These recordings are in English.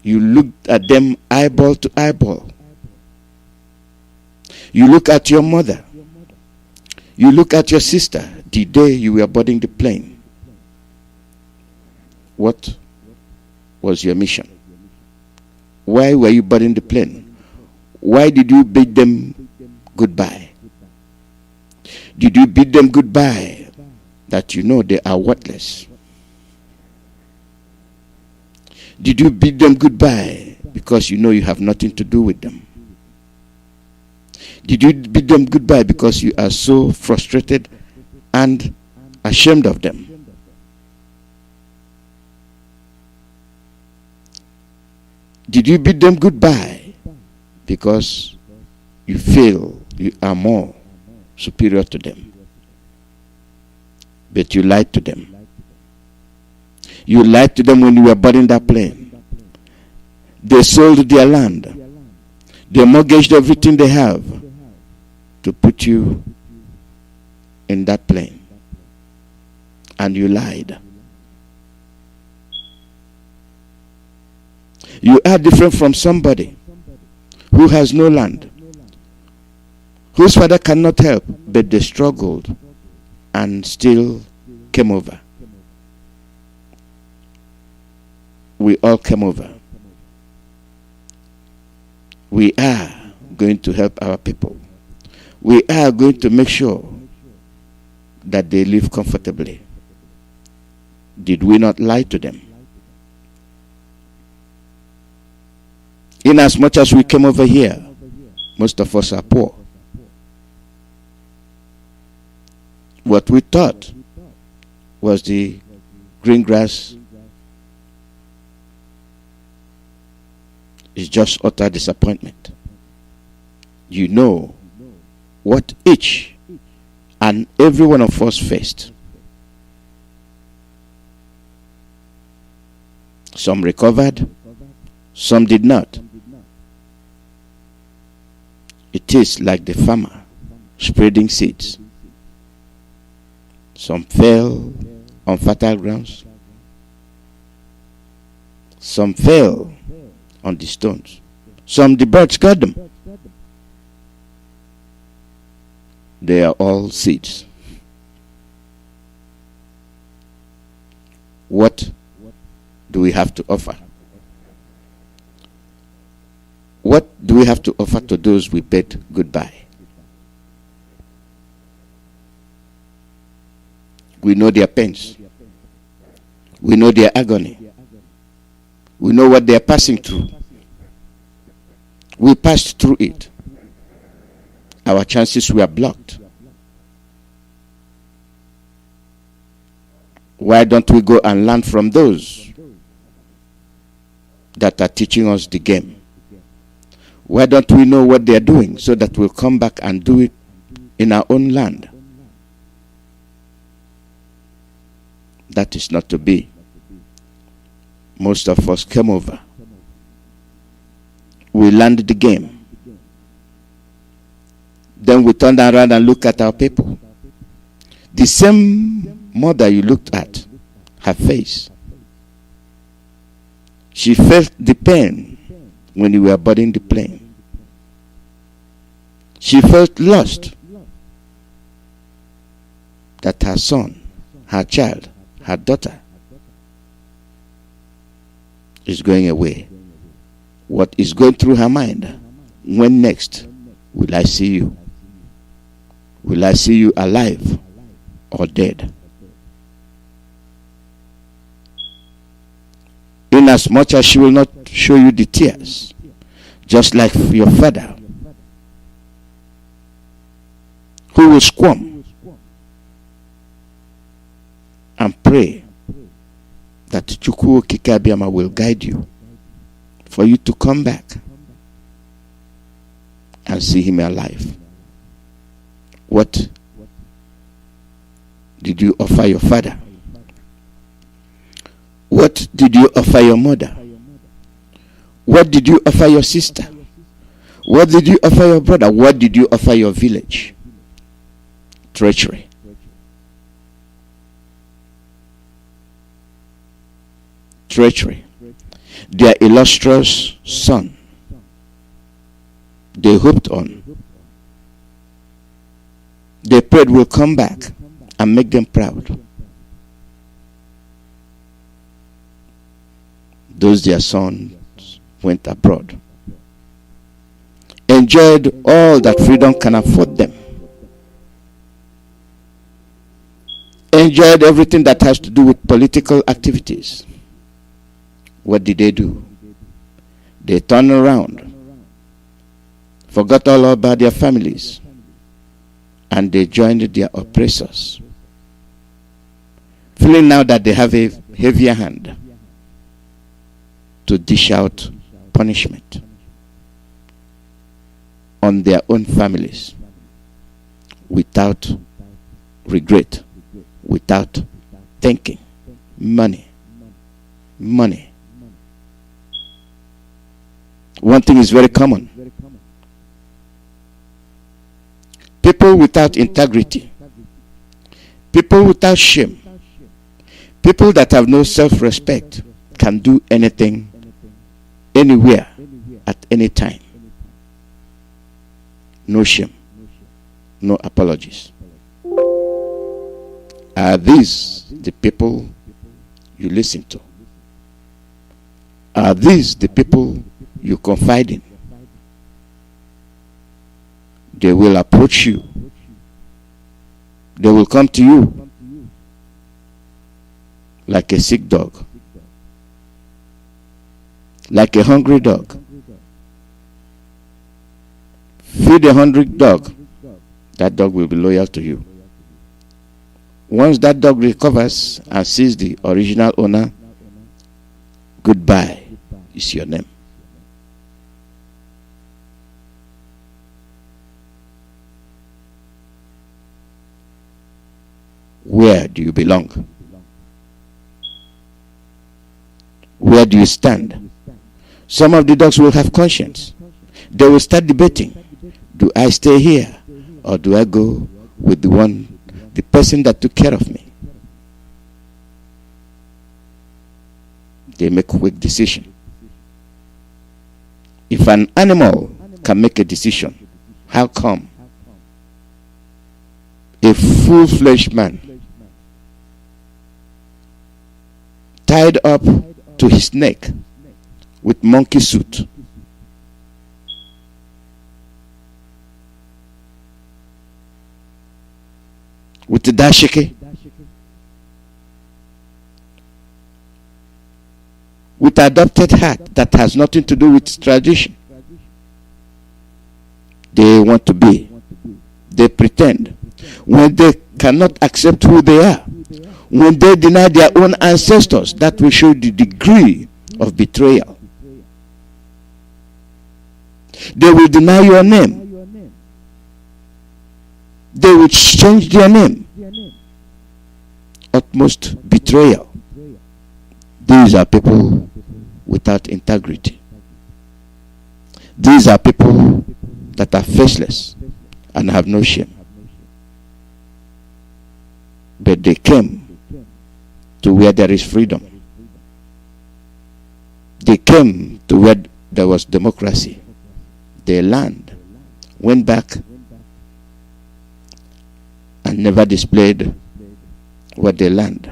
You looked at them eyeball to eyeball. You look at your mother. You look at your sister the day you were boarding the plane. What was your mission? Why were you boarding the plane? Why did you bid them goodbye? Did you bid them goodbye that you know they are worthless? Did you bid them goodbye because you know you have nothing to do with them? Did you bid them goodbye because you are so frustrated and ashamed of them? Did you bid them goodbye because you feel you are more superior to them? But you lied to them. You lied to them when you were boarding that plane. They sold their land. They mortgaged everything they have to put you in that plane. And you lied. You are different from somebody who has no land, whose father cannot help, but they struggled and still came over. We all came over. We are going to help our people. We are going to make sure that they live comfortably. Did we not lie to them? In as much as we came over here, most of us are poor. What we thought was the green grass is just utter disappointment. You know what each and every one of us faced. Some recovered, some did not. It is like the farmer spreading seeds. Some fell on fertile grounds. Some fell on the stones. Some the birds got them. They are all seeds. What do we have to offer? What do we have to offer to those we bid goodbye? We know their pains. We know their agony. We know what they are passing through. We passed through it. Our chances were blocked. Why don't we go and learn from those that are teaching us the game? Why don't we know what they are doing so that we'll come back and do it in our own land? That is not to be. Most of us came over. We learned the game. Then we turned around and looked at our people. The same mother you looked at, her face. She felt the pain when you were boarding the plane. She felt lost that her son, her child, her daughter is going away. What is going through her mind? When next will I see you? Will I see you alive or dead? Inasmuch as she will not show you the tears, just like your father, who will squirm and pray that Chukwuemeka will guide you for you to come back and see him alive. What did you offer your father? What did you offer your mother? What did you offer your sister? What did you offer your brother? What did you offer your village? Treachery. Treachery. their illustrious son they hoped on. They prayed will come back and make them proud. Those their sons went abroad, enjoyed all that freedom can afford them, enjoyed everything that has to do with political activities. What did they do? They turned around, forgot all about their families, and they joined their oppressors, feeling now that they have a heavier hand to dish out punishment on their own families without regret, without thinking. Money. One thing is very common. People without integrity, people without shame, people that have no self-respect can do anything, anywhere, at any time. No shame, no apologies. Are these the people you listen to? Are these the people you confide in? They will approach you. They will come to you like a sick dog, like a hungry dog. Feed a hungry dog, that dog will be loyal to you. Once that dog recovers and sees the original owner, goodbye is your name. Where do you belong? Where do you stand? Some of the dogs will have conscience. They will start debating. Do I stay here or do I go with the person that took care of me? They make a quick decision. If an animal can make a decision, how come a full-fledged man tied up to his neck with monkey suit with the dashiki, with adopted hat that has nothing to do with tradition? They want to be. They pretend. When they cannot accept who they are, when they deny their own ancestors, that will show the degree of betrayal. They will deny your name. They will change their name. Utmost betrayal. These are people without integrity. These are people that are faceless and have no shame. But they came to where there is freedom. They came to where there was democracy. They learned, went back, and never displayed what they learned.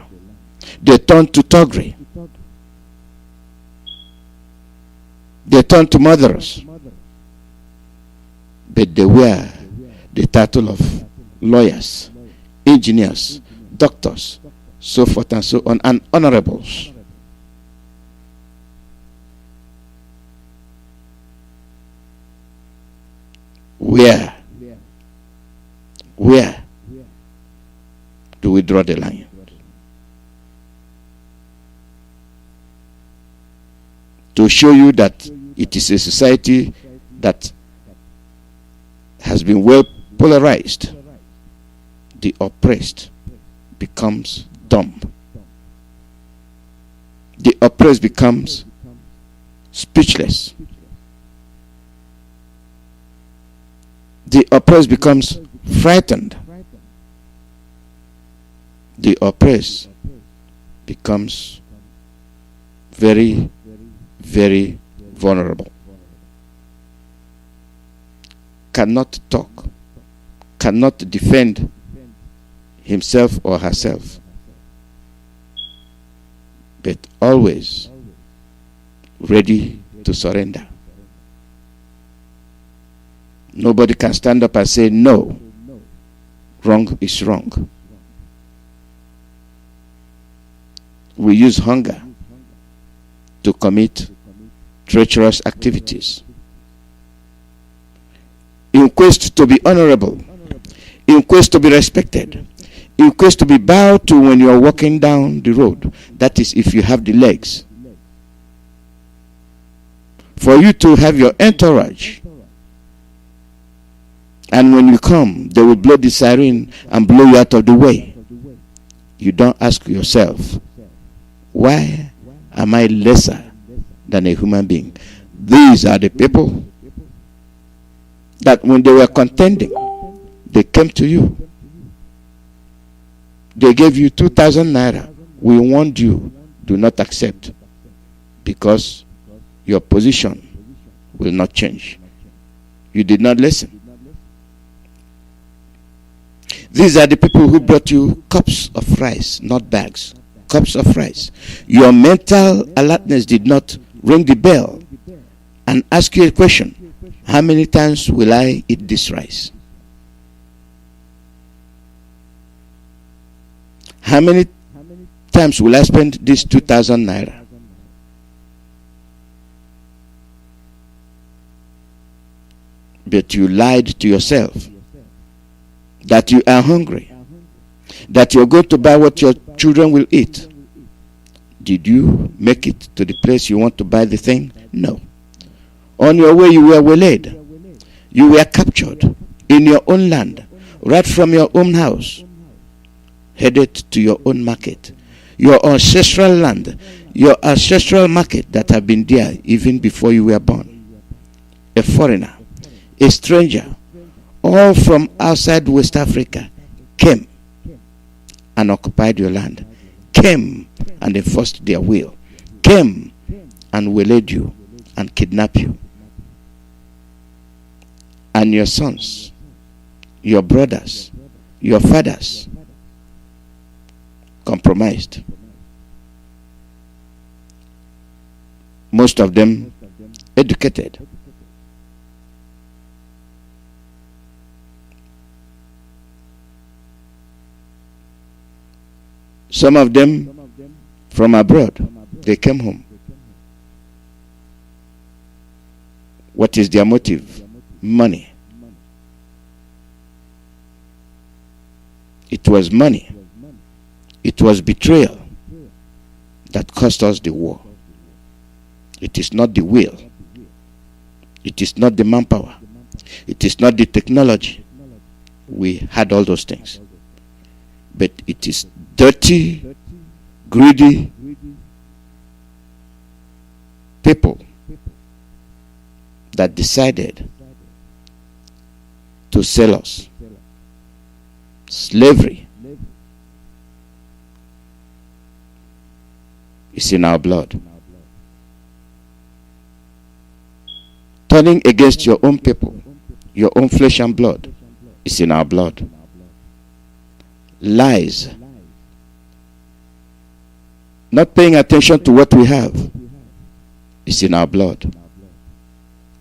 They turned to toggery. They turned to murderers. But they wear the title of lawyers, engineers, doctors, so forth and so on, and honorables. Where do we draw the line? To show you that it is a society that has been well polarized. The oppressed becomes dumb. The oppressed becomes speechless. The oppressed becomes frightened. The oppressed becomes very, very vulnerable. Cannot talk, cannot defend himself or herself, but always ready to surrender. Nobody can stand up and say, no, wrong is wrong. We use hunger to commit treacherous activities. In quest to be honorable, in quest to be respected, in quest to be bowed to when you are walking down the road. That is, if you have the legs. For you to have your entourage. And when you come, they will blow the siren and blow you out of the way. You don't ask yourself, why am I lesser than a human being? These are the people that when they were contending, they came to you. They gave you 2,000 naira. We warned you, do not accept, because your position will not change. You did not listen. These are the people who brought you cups of rice, not bags. Cups of rice. Your mental alertness did not ring the bell and ask you a question. How many times will I eat this rice? How many times will I spend this 2,000 naira? But you lied to yourself that you are hungry, that you're going to buy what your children will eat. Did you make it to the place you want to buy the thing? No. On your way, you were waylaid. You were captured in your own land, right from your own house, headed to your own market, your ancestral land, your ancestral market that have been there even before you were born. A foreigner, a stranger, all from outside West Africa came and occupied your land, came and enforced their will, came and waylaid you and kidnapped you. And your sons, your brothers, your fathers compromised. Most of them educated. Some of them from abroad, they came home. What is their motive? Money. It was money. It was betrayal that cost us the war. It is not the will. It is not the manpower. It is not the technology. We had all those things. But it is dirty, greedy people that decided to sell us. Slavery is in our blood. Turning against your own people, your own flesh and blood, is in our blood. Lies, not paying attention to what we have, is in our blood.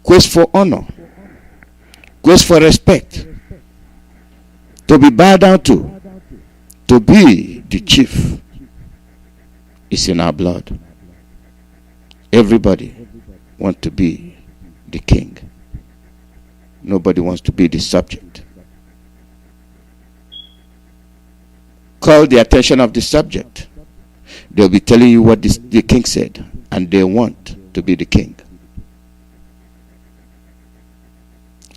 Quest for honor, quest for respect, to be bowed down to be the chief, is in our blood. Everybody wants to be the king. Nobody wants to be the subject. Call the attention of the subject. They'll be telling you what the king said, and they want to be the king.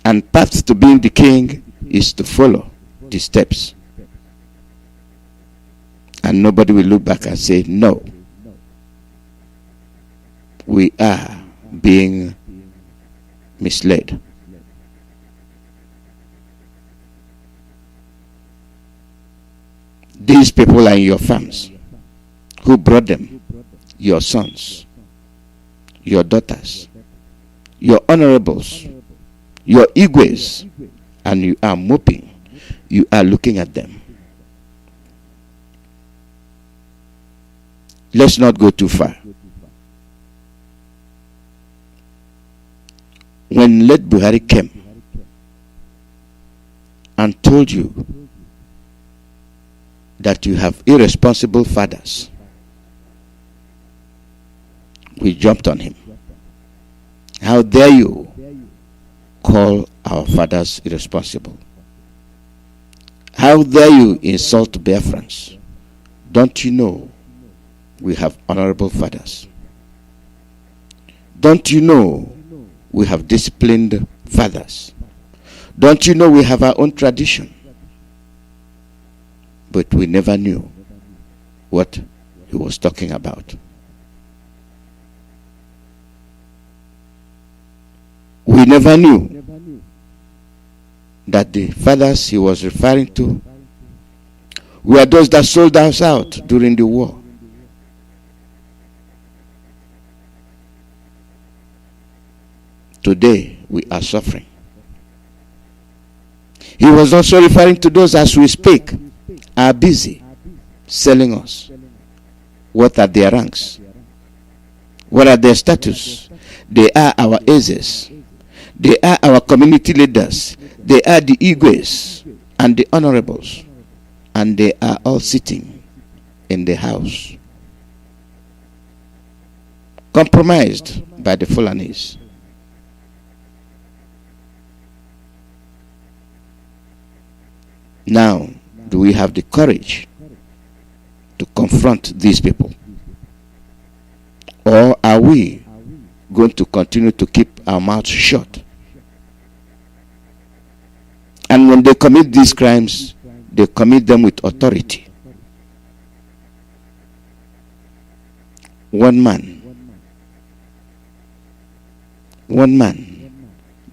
And path to being the king is to follow the steps. And nobody will look back and say, no, we are being misled. These people are in your farms. Who brought them? Your sons, your daughters, your honorables, your igwes, and you are moping. You are looking at them. Let's not go too far. When late Buhari came and told you that you have irresponsible fathers, we jumped on him. How dare you call our fathers irresponsible? How dare you insult Biafrans? Don't you know we have honorable fathers? Don't you know we have disciplined fathers? Don't you know we have our own tradition? But we never knew what he was talking about. We never knew that the fathers he was referring to were those that sold us out during the war. Today we are suffering. He was also referring to those as we speak are busy selling us. What are their ranks? What are their status? They are our aces. They are our community leaders. They are the igwes and the honorables. And they are all sitting in the house, compromised by the Fulanis. Now, do we have the courage to confront these people? Or are we going to continue to keep our mouths shut? And when they commit these crimes, they commit them with authority. One man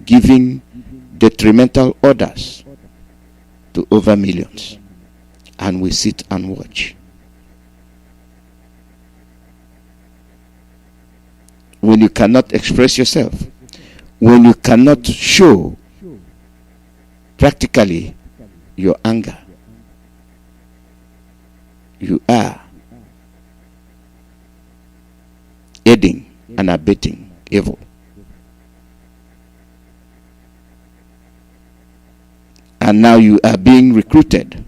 giving detrimental orders to over millions, and we sit and watch. When you cannot express yourself, when you cannot show practically your anger, you are aiding and abetting evil. And now you are being recruited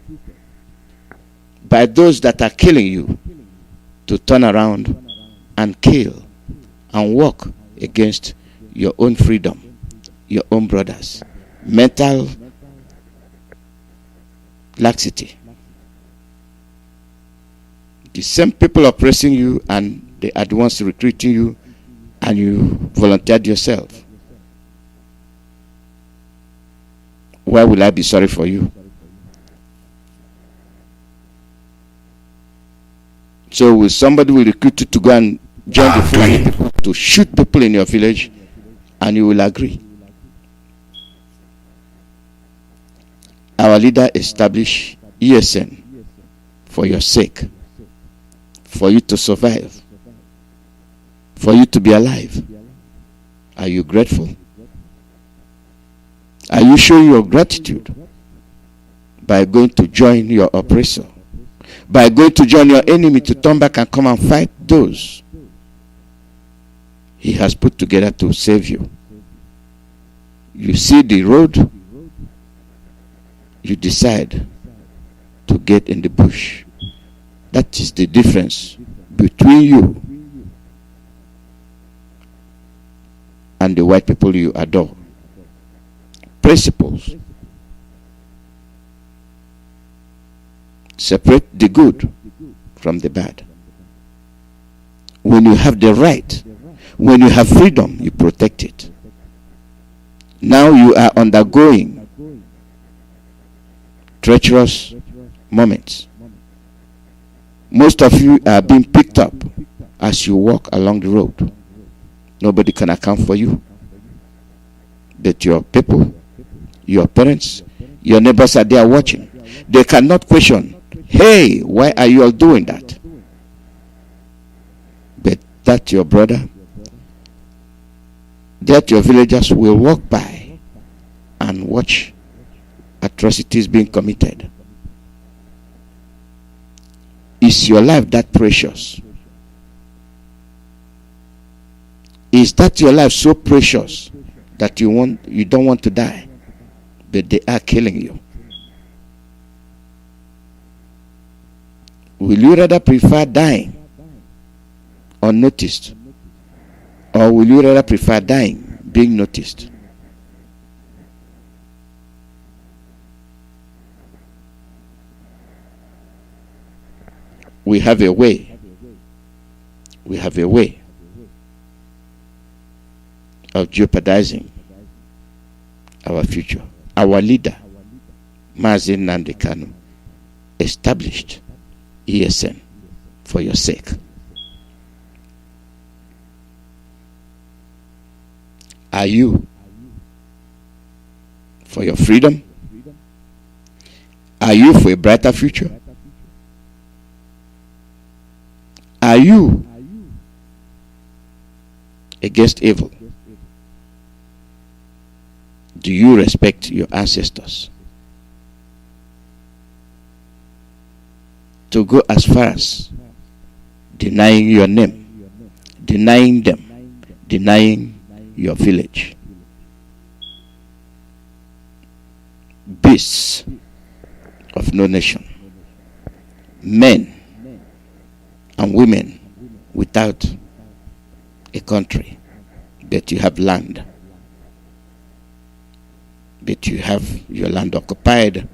by those that are killing you to turn around and kill and work against your own freedom, your own brothers. Mental laxity. The same people oppressing you, and they are the ones recruiting you, and you volunteered yourself. Why will I be sorry for you? So will somebody will recruit you to go and join the Fulani people to shoot people in your village, and you will agree? Our leader established ESN for your sake, for you to survive, for you to be alive. Are you grateful? Are you showing your gratitude by going to join your oppressor, by going to join your enemy to turn back and come and fight those he has put together to save you? You see the road, you decide to get in the bush. That is the difference between you and the white people you adore. Principles. Separate the good from the bad. When you have the right, when you have freedom, you protect it. Now you are undergoing treacherous moments. Most of you are being picked up as you walk along the road. Nobody can account for you. But your people, your parents, your neighbors are there watching. They cannot question, hey, why are you all doing that? But that your brother, that your villagers will walk by and watch atrocities being committed? Is your life that precious? Is that your life so precious that you don't want to die, but they are killing you? Will you rather prefer dying unnoticed, or will you rather prefer dying being noticed? We have a way. We have a way of jeopardizing our future. Our leader, Mazi Nnamdi Kanu, established ESN for your sake. Are you for your freedom? Are you for a brighter future? Are you against evil? Do you respect your ancestors? To go as far as denying your name, denying them, denying your village. Beasts of no nation, men and women without a country, but you have land. But you have your land occupied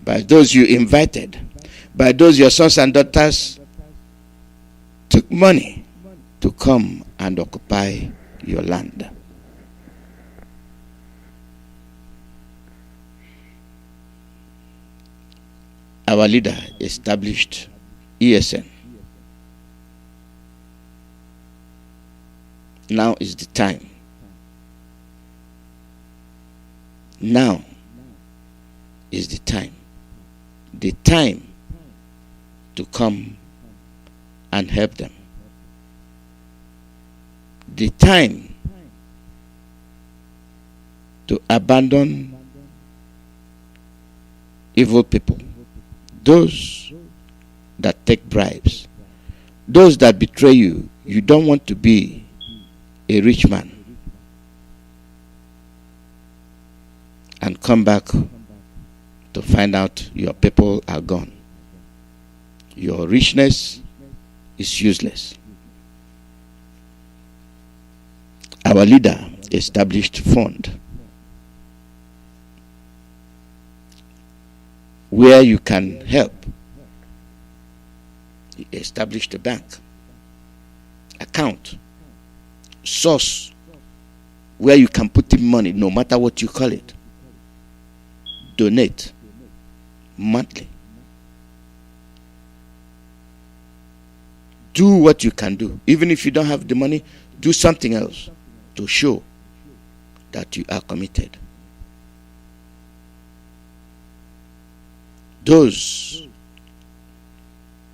by those you invited, by those your sons and daughters took money to come and occupy your land. Our leader established ESN. Now is the time. Now is the time. The time to come and help them. The time to abandon evil people, those that take bribes, those that betray you. You don't want to be a rich man and come back to find out your people are gone. Your richness is useless. Our leader established fund where you can help. He established a bank account, source where you can put in money no matter what you call it. Donate monthly. Do what you can do. Even if you don't have the money, do something else to show that you are committed. Those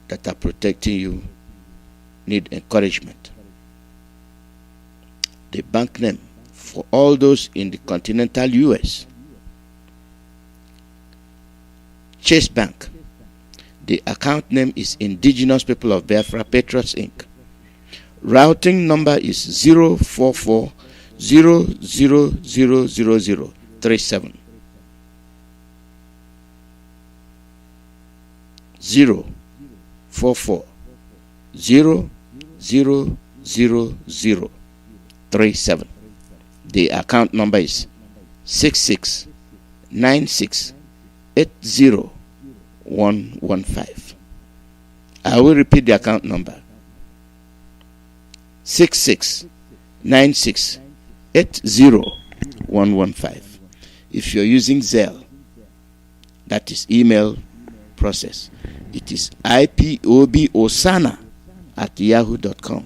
that are protecting you need encouragement. The bank name for all those in the continental US, Chase Bank. The account name is Indigenous People of Biafra Patriots Inc. Routing number is 044000037. 044000037. The account number is 6696801115. I will repeat the account number: 6696801115. If you're using Zelle, that is email process, it is ipobosana@yahoo.com.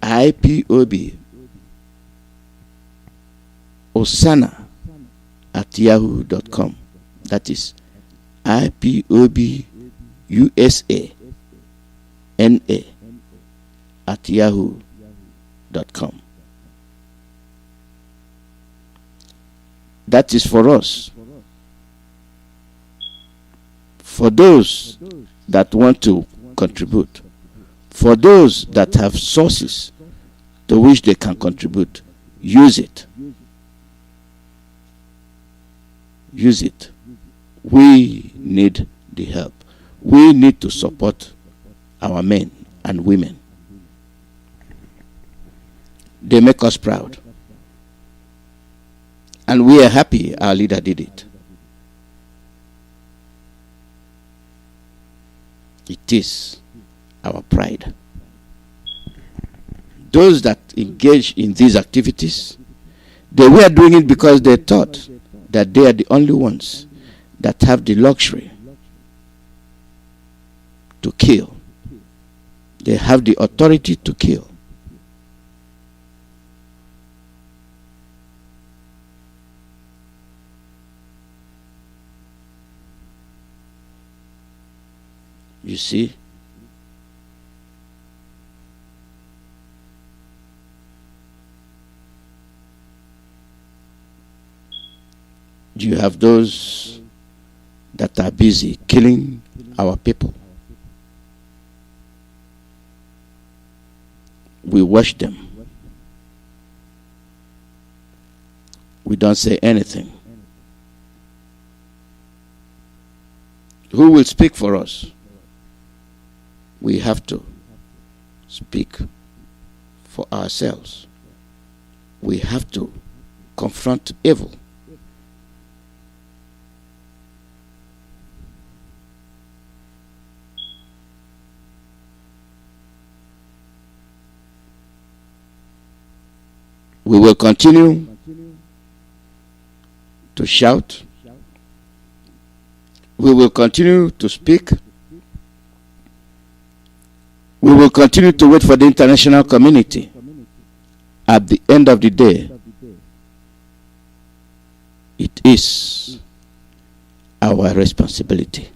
ipobosana@yahoo.com. That is ipobusana@yahoo.com. that is for us. For those that want to contribute, for those that have sources to which they can contribute, use it. Use it. We need the help. We need to support our men and women. They make us proud. And we are happy our leader did it. It is our pride. Those that engage in these activities, they were doing it because they thought that they are the only ones that have the luxury to kill. They have the authority to kill. You see? You have those that are busy killing our people. We watch them. We don't say anything. Who will speak for us? We have to speak for ourselves. We have to confront evil. We will continue to shout. We will continue to speak. We will continue to wait for the international community. At the end of the day, it is our responsibility.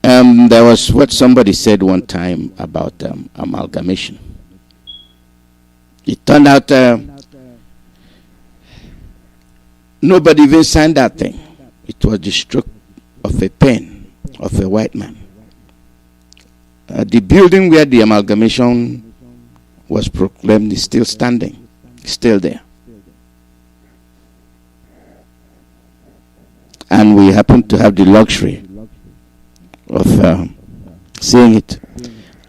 There was what somebody said one time about amalgamation. It turned out nobody even signed that thing. It was the stroke of a pen of a white man. The building where the amalgamation was proclaimed is still standing, still there. And we happen to have the luxury of seeing it.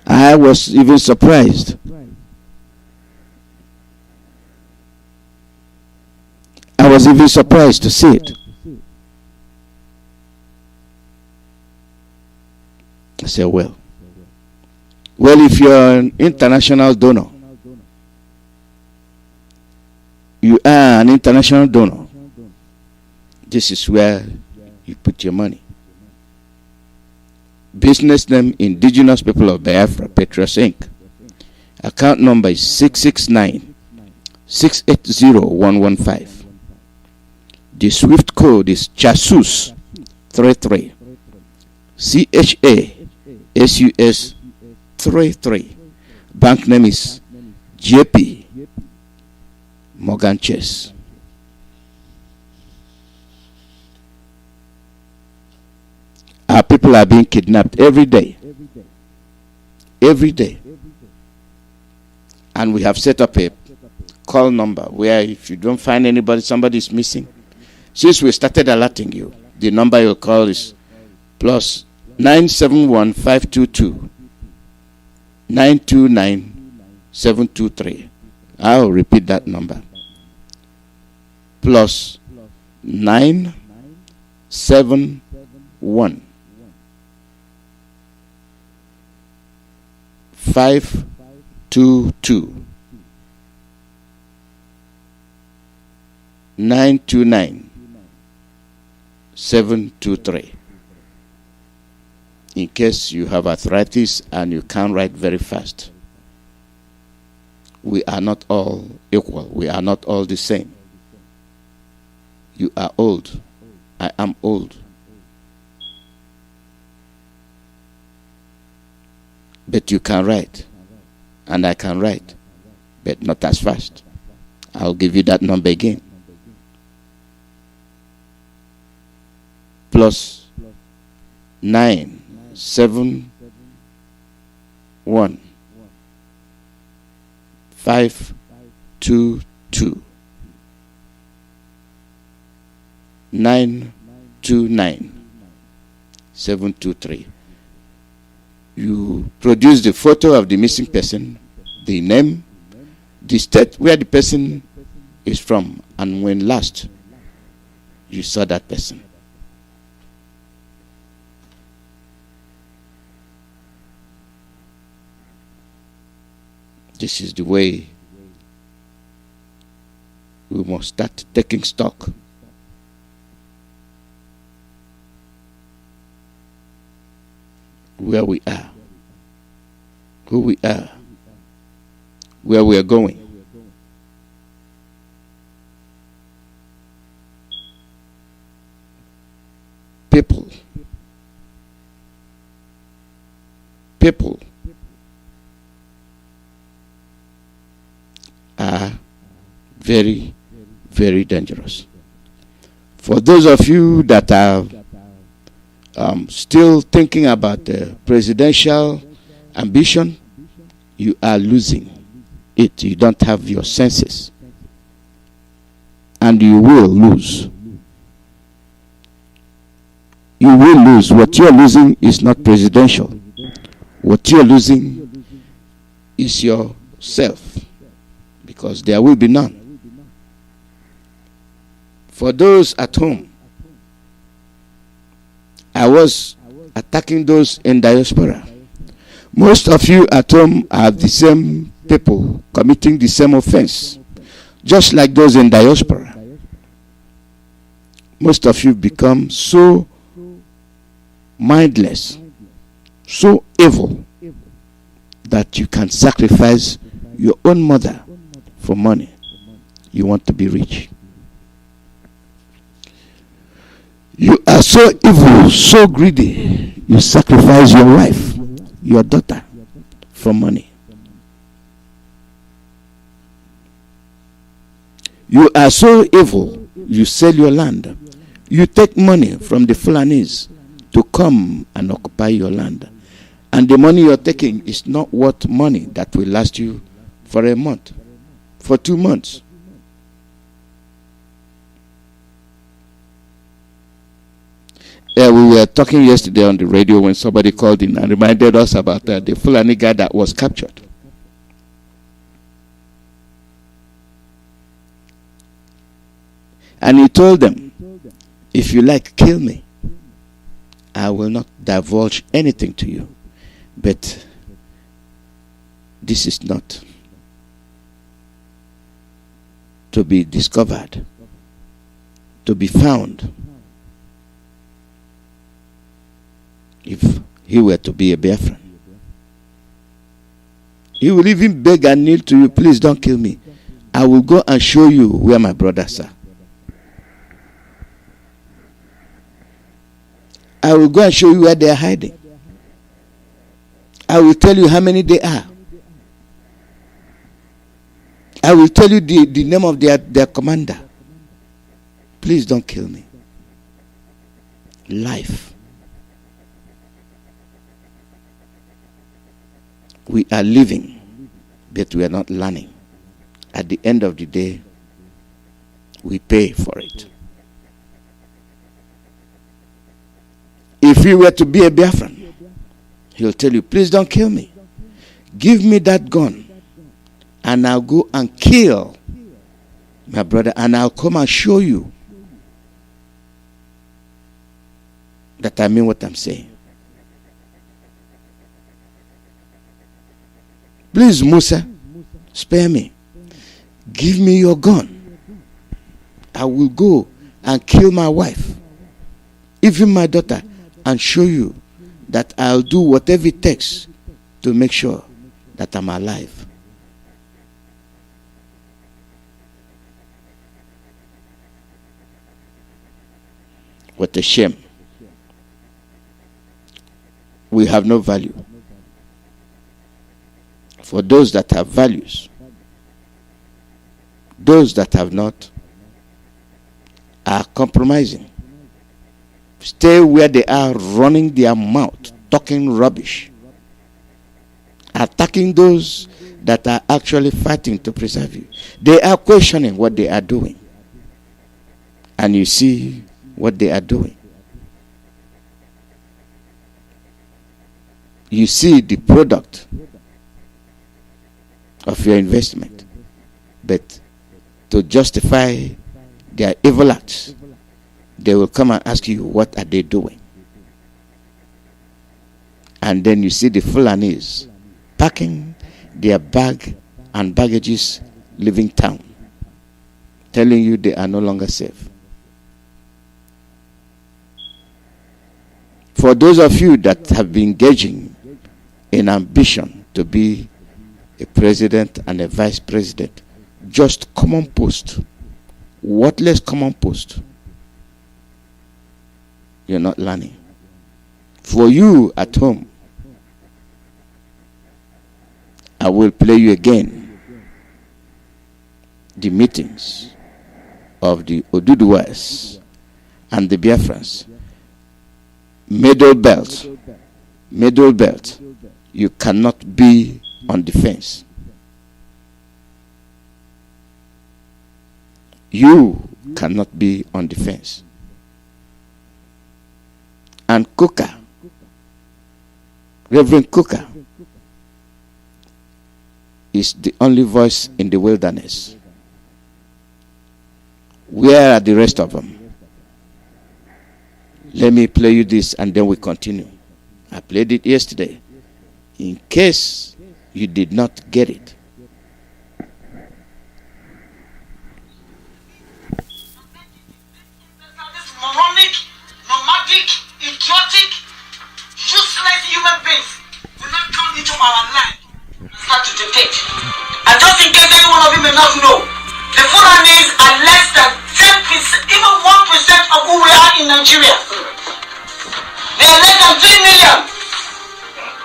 I was even surprised. I was even surprised to see it. I said, well, if you're an international donor, you are an international donor, this is where you put your money. Business name, Indigenous People of Biafra, Patriots Inc. Account number is 669-680-115. The SWIFT code is CHASUS 33. CHASUS 33. Bank name is JP Morgan Chase. Our people are being kidnapped every day. Every day. And we have set up a call number where if you don't find anybody, somebody is missing. Since we started alerting you, the number you call is plus 971-522-929-723. I'll repeat that number. Plus 971 522 929 723. In case you have arthritis and you can't write very fast. We are not all equal. We are not all the same. You are old. I am old. But you can write. And I can write. But not as fast. I'll give you that number again. Plus 971 522 929 723. You produce the photo of the missing person, the name, the state where the person is from, and when last you saw that person. This is the way we must start taking stock. Where we are, who we are, where we are going. People are very, very dangerous. For those of you that are still thinking about the presidential ambition, you are losing it. You don't have your senses, and you will lose. You will lose. What you're losing is not presidential. What you're losing is yourself, because there will be none. For those at home, I was attacking those in diaspora. Most of you at home are the same people committing the same offense, just like those in diaspora. Most of you become so mindless, so evil, that you can sacrifice your own mother for money. You want to be rich. You are so evil, so greedy, you sacrifice your wife, your daughter, for money. You are so evil, you sell your land. You take money from the Fulanis to come and occupy your land. And the money you're taking is not worth money that will last you for a month, for 2 months. We were talking yesterday on the radio when somebody called in and reminded us about the Fulani guy that was captured. And he told them, if you like, kill me. I will not divulge anything to you. But this is not to be discovered, to be found. If he were to be a Biafran, he will even beg and kneel to you, please don't kill me. I will go and show you where my brothers are. I will go and show you where they are hiding. I will tell you how many they are. I will tell you the name of their commander. Please don't kill me. Life. We are living, but we are not learning. At the end of the day, we pay for it. If he were to be a Biafran, he'll tell you, please don't kill me. Give me that gun, and I'll go and kill my brother, and I'll come and show you that I mean what I'm saying. Please, Musa, spare me. Give me your gun. I will go and kill my wife, even my daughter, and show you that I'll do whatever it takes to make sure that I'm alive. What a shame. We have no value. For those that have values, Those that have not are compromising. Stay where they are, running their mouth, talking rubbish, attacking those that are actually fighting to preserve you. They are questioning what they are doing. And you see what they are doing. You see the product of your investment. But to justify their evil acts, they will come and ask you, what are they doing? And then you see the Fulanis packing their bag and baggages, leaving town, telling you they are no longer safe. For those of you that have been engaging in ambition to be a president and a vice president, just common post, worthless common post, you're not learning. For you at home, I will play you again the meetings of the Oduduwas and the Biafrans. Middle belt, you cannot be on defense. You cannot be on defense. And Kuka, Reverend Kuka, is the only voice in the wilderness. Where are the rest of them? Let me play you this and then we continue. I played it yesterday. In case you did not get it. This moronic, nomadic, idiotic, useless human beings will not come into our land and start to dictate. And just in case any one of you may not know, the Fulanis are less than 10%, even 1% of who we are in Nigeria. They are less than 3 million.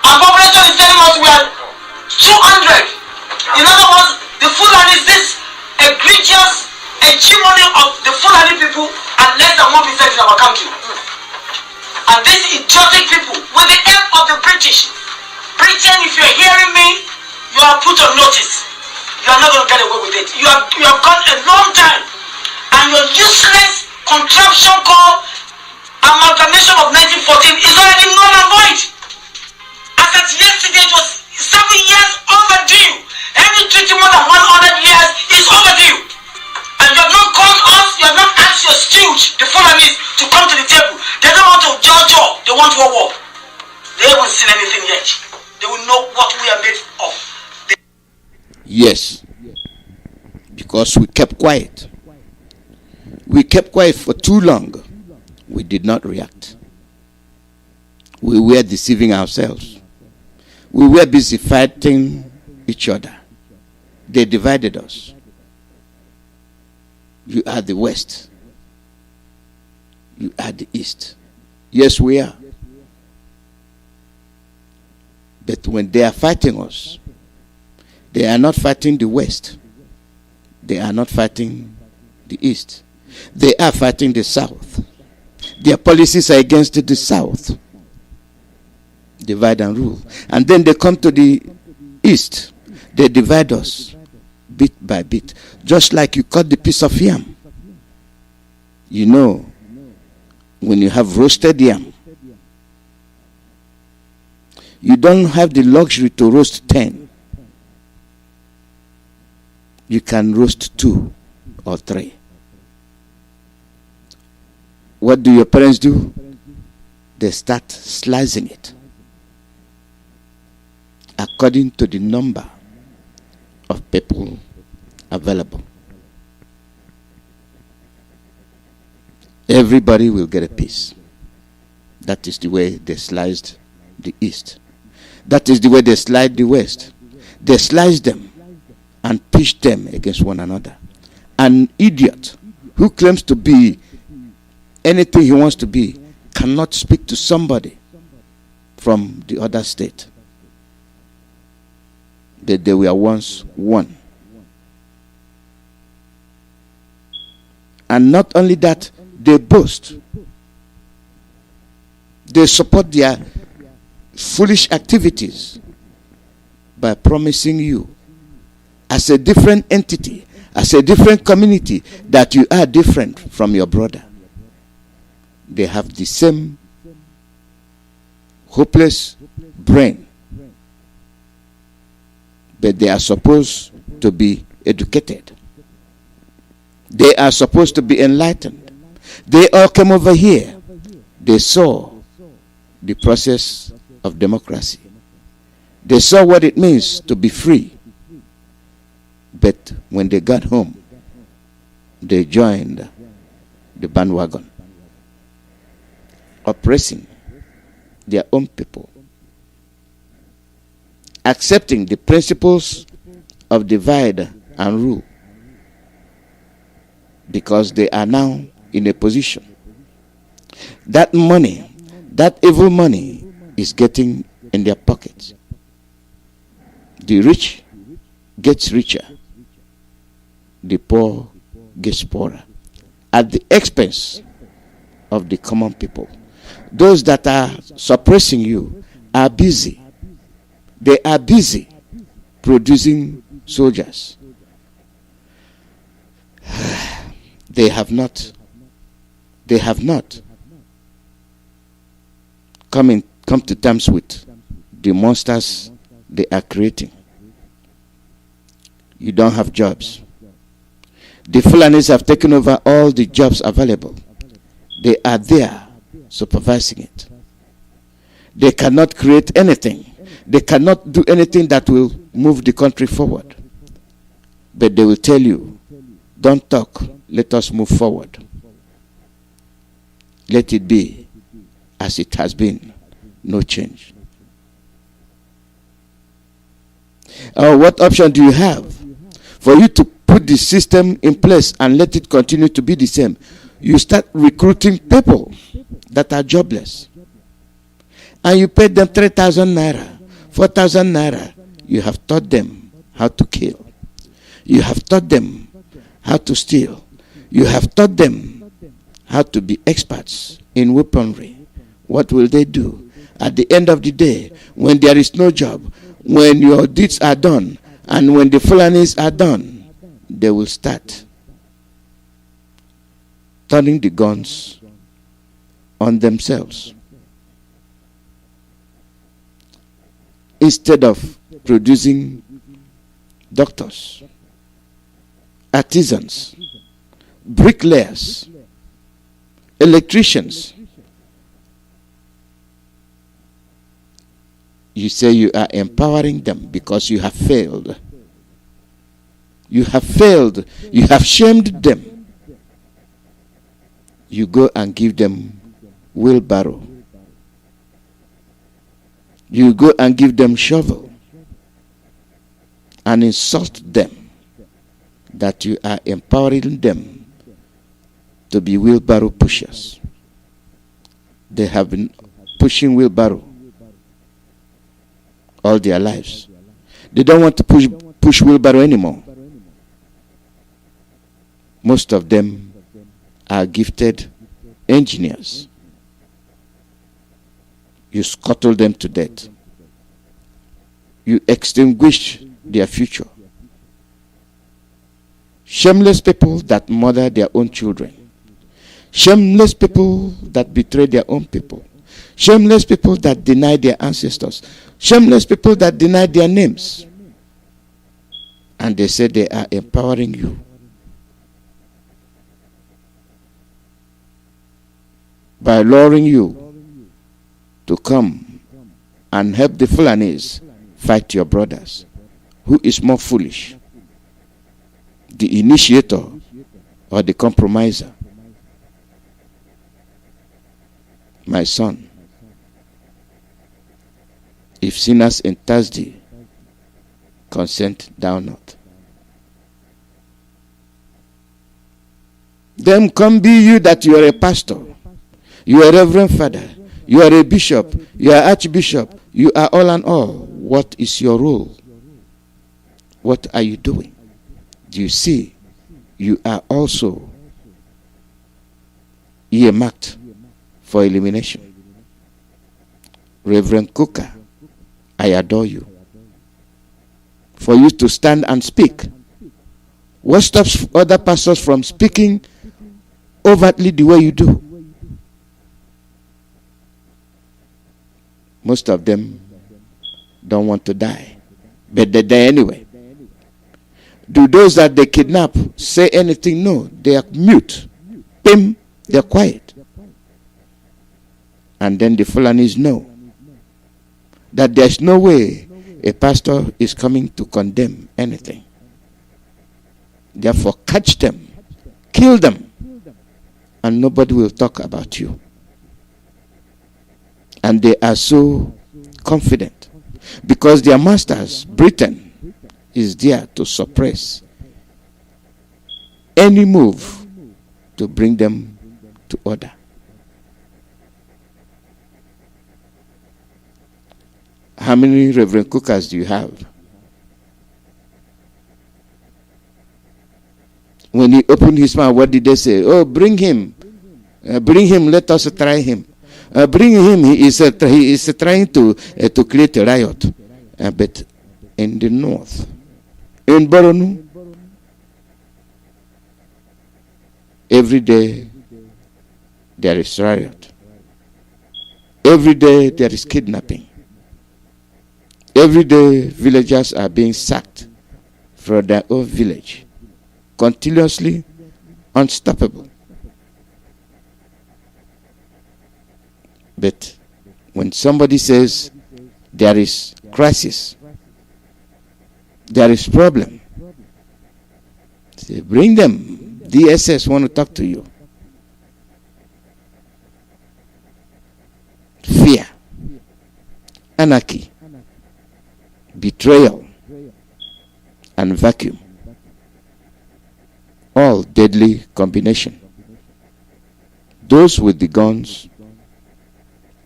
Our population is telling us we are 200. In other words, the Fulanis, this egregious hegemony of the Fulani people are less than 1% in our country. And these idiotic people, with the help of the British, Britain, if you're hearing me, you are put on notice. You are not going to get away with it. You have gone a long time. And your useless contraption called amalgamation of 1914 is already null and void. As at yesterday, it was 7 years overdue. Any treaty more than 100 years is overdue. And you have not called us, you have not asked your stooge, the Fulanis, to come to the table. They don't want to judge war, they want war. They haven't seen anything yet. They will know what we are made of. Yes, because we kept quiet. We kept quiet for too long. We did not react. We were deceiving ourselves. We were busy fighting each other. They divided us. You are the West. You are the East. Yes, we are. But when they are fighting us, they are not fighting the West. They are not fighting the East. They are fighting the South. Their policies are against the South. Divide and rule. And then they come to the East. They divide us bit by bit. Just like you cut the piece of yam. You know, when you have roasted yam, you don't have the luxury to roast 10. You can roast 2 or 3. What do your parents do? They start slicing it according to the number of people available. Everybody will get a piece. That is the way they sliced the East. That is the way they sliced the West. They sliced them and pitched them against one another. An idiot who claims to be anything he wants to be cannot speak to somebody from the other state. That they were once one. And not only that, they boast. They support their foolish activities by promising you, as a different entity, as a different community, that you are different from your brother. They have the same hopeless brain, but they are supposed to be educated. They are supposed to be enlightened. They all came over here. They saw the process of democracy. They saw what it means to be free. But when they got home, they joined the bandwagon, oppressing their own people, accepting the principles of divide and rule, because they are now in a position. That money, that evil money, is getting in their pockets. The rich gets richer. The poor gets poorer, at the expense of the common people. Those that are suppressing you are busy. They are busy producing soldiers. They have not come to terms with the monsters they are creating. You don't have jobs. The Fulanis have taken over all the jobs available. They are there supervising it. They cannot create anything. They cannot do anything that will move the country forward. But they will tell you, don't talk, let us move forward. Let it be as it has been, no change. What option do you have? For you to put the system in place and let it continue to be the same, you start recruiting people that are jobless. And you pay them 3,000 naira, 4,000 naira. You have taught them how to kill. You have taught them how to steal. You have taught them how to be experts in weaponry. What will they do? At the end of the day, when there is no job, when your deeds are done, and when the Fulanis are done, they will start turning the guns on themselves. Instead of producing doctors, artisans, bricklayers, electricians, you say you are empowering them because you have failed. You have failed. You have shamed them. You go and give them wheelbarrow. You go and give them shovel and insult them that you are empowering them to be wheelbarrow pushers. They have been pushing wheelbarrow all their lives. They don't want to push wheelbarrow anymore. Most of them are gifted engineers. You scuttle them to death. You extinguish their future. Shameless people that murder their own children. Shameless people that betray their own people. Shameless people that deny their ancestors. Shameless people that deny their names. And they say they are empowering you. By luring you to come and help the Fulanis fight your brothers. Who is more foolish? The initiator or the compromiser? My son, if sinners in Thursday, consent thou not. Then come be you that you are a pastor, you are a reverend father, you are a bishop, you are archbishop, you are all and all. What is your role? What are you doing? Do you see? You are also earmarked for elimination. Reverend Coker, I adore you. For you to stand and speak. What stops other pastors from speaking overtly the way you do? Most of them don't want to die, but they die anyway. Do those that they kidnap say anything? No, they are mute. Pim, they're quiet. And then the Fulanis know that there's no way a pastor is coming to condemn anything. Therefore, catch them, kill them, and nobody will talk about you. And they are so confident because their masters, Britain, is there to suppress any move to bring them to order. How many Reverend Cookers do you have? When he opened his mouth, what did they say? Oh, bring him. Bring him, let us try him. Bring him, he is trying to create a riot. But in the north, in Boronu, every day there is riot. Every day there is kidnapping. Every day villagers are being sacked from their own village. Continuously unstoppable. But when somebody says there is crisis, there is problem, say, bring them. DSS want to talk to you. Fear, anarchy, betrayal, and vacuum. All deadly combination. Those with the guns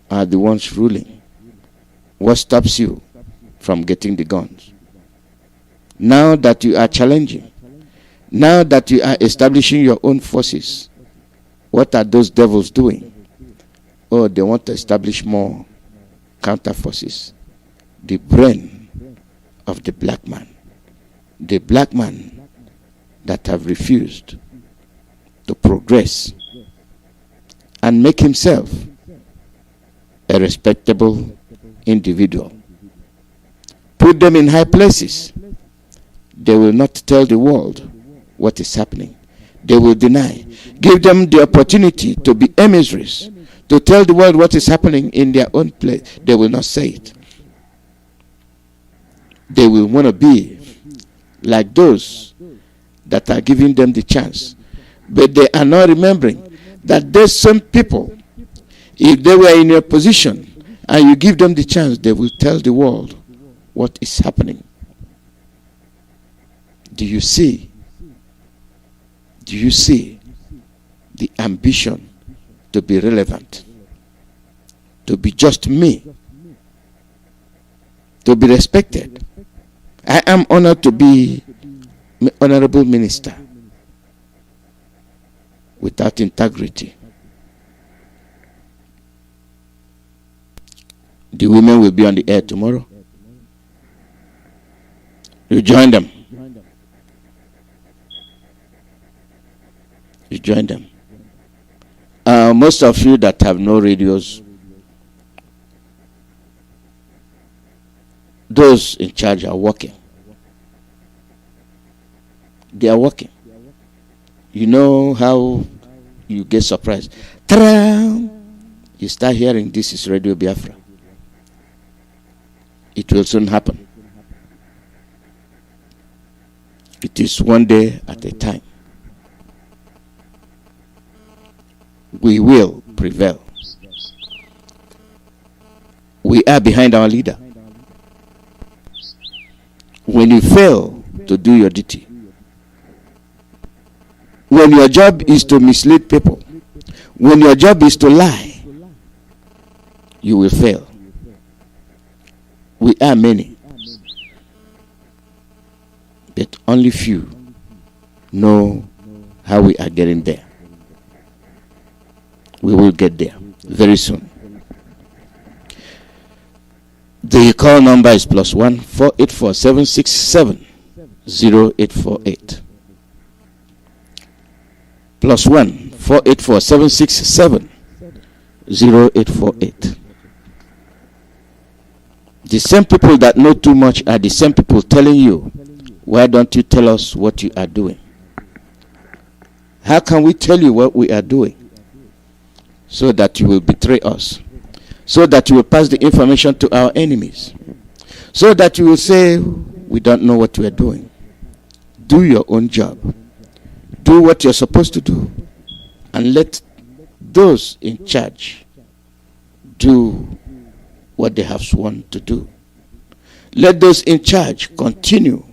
are the ones ruling. What stops you from getting the guns? Now that you are challenging, now that you are establishing your own forces, what are those devils doing? Oh, they want to establish more counter forces. The brain of the black man. The black man that have refused to progress and make himself a respectable individual. Put them in high places. They will not tell the world what is happening. They will deny. Give them the opportunity to be emissaries, to tell the world what is happening in their own place. They will not say it. They will want to be like those that are giving them the chance. But they are not remembering that there's some people, if they were in your position and you give them the chance, they will tell the world what is happening. Do you see? Do you see the ambition to be relevant, to be just me, to be respected? I am honored to be honorable minister. Without integrity, the women will be on the air tomorrow. You join them. You join them. Most of you that have no radios, those in charge are working. They are working. You know how you get surprised. Ta-da! You start hearing this is Radio Biafra. It will soon happen. It is one day at a time. We will prevail. We are behind our leader. When you fail to do your duty, when your job is to mislead people, when your job is to lie, you will fail. We are many, but only few know how we are getting there. We will get there very soon. The call number is +1 484 767 0848. +1 484 767 0848. The same people that know too much are the same people telling you, why don't you tell us what you are doing? How can we tell you what we are doing? So that you will betray us. So that you will pass the information to our enemies. So that you will say, we don't know what we are doing. Do your own job. Do what you're supposed to do. And let those in charge do what they have sworn to do. Let those in charge continue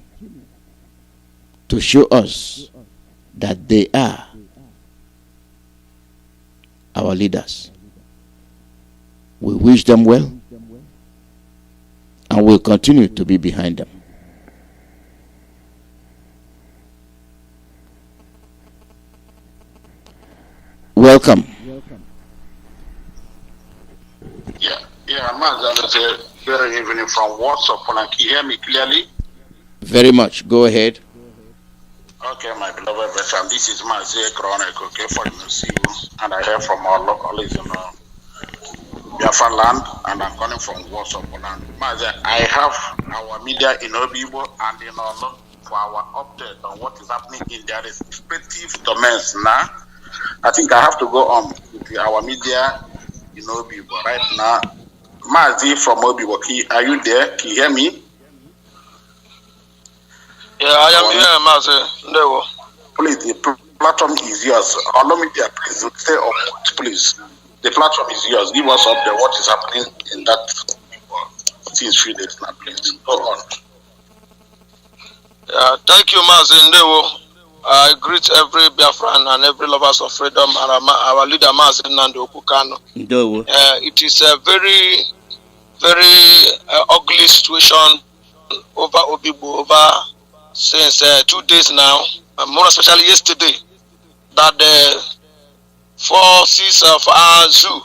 to show us that they are our leaders. We wish them well and will continue to be behind them. Welcome. Yeah, Alozie, good evening from WhatsApp. Can you hear me clearly? Very much. Go ahead. Okay, my beloved brethren, this is Alozie Chronic, okay, for you to see you. And I hear from our locals in Biafra land, and I'm calling from WhatsApp land. Alozie, I have our media in Obibo and in Olo for our update on what is happening in their respective domains now. I think I have to go on with our media in Obibo right now. Alozie from Obibo, are you there? Can you hear me? Yeah, I am here, Alozie. No. Please, the platform is yours. Allow me there, please. Stay on, please. The platform is yours. Give us up there what is happening in that since 3 days now, please. Go on. Yeah, thank you, Alozie. No. I greet every Biafran and every lovers of freedom and our leader, Alozie Nando Okukano. It is a very, very ugly situation over Obibo, over since 2 days now, and more especially yesterday, that the forces of our zoo,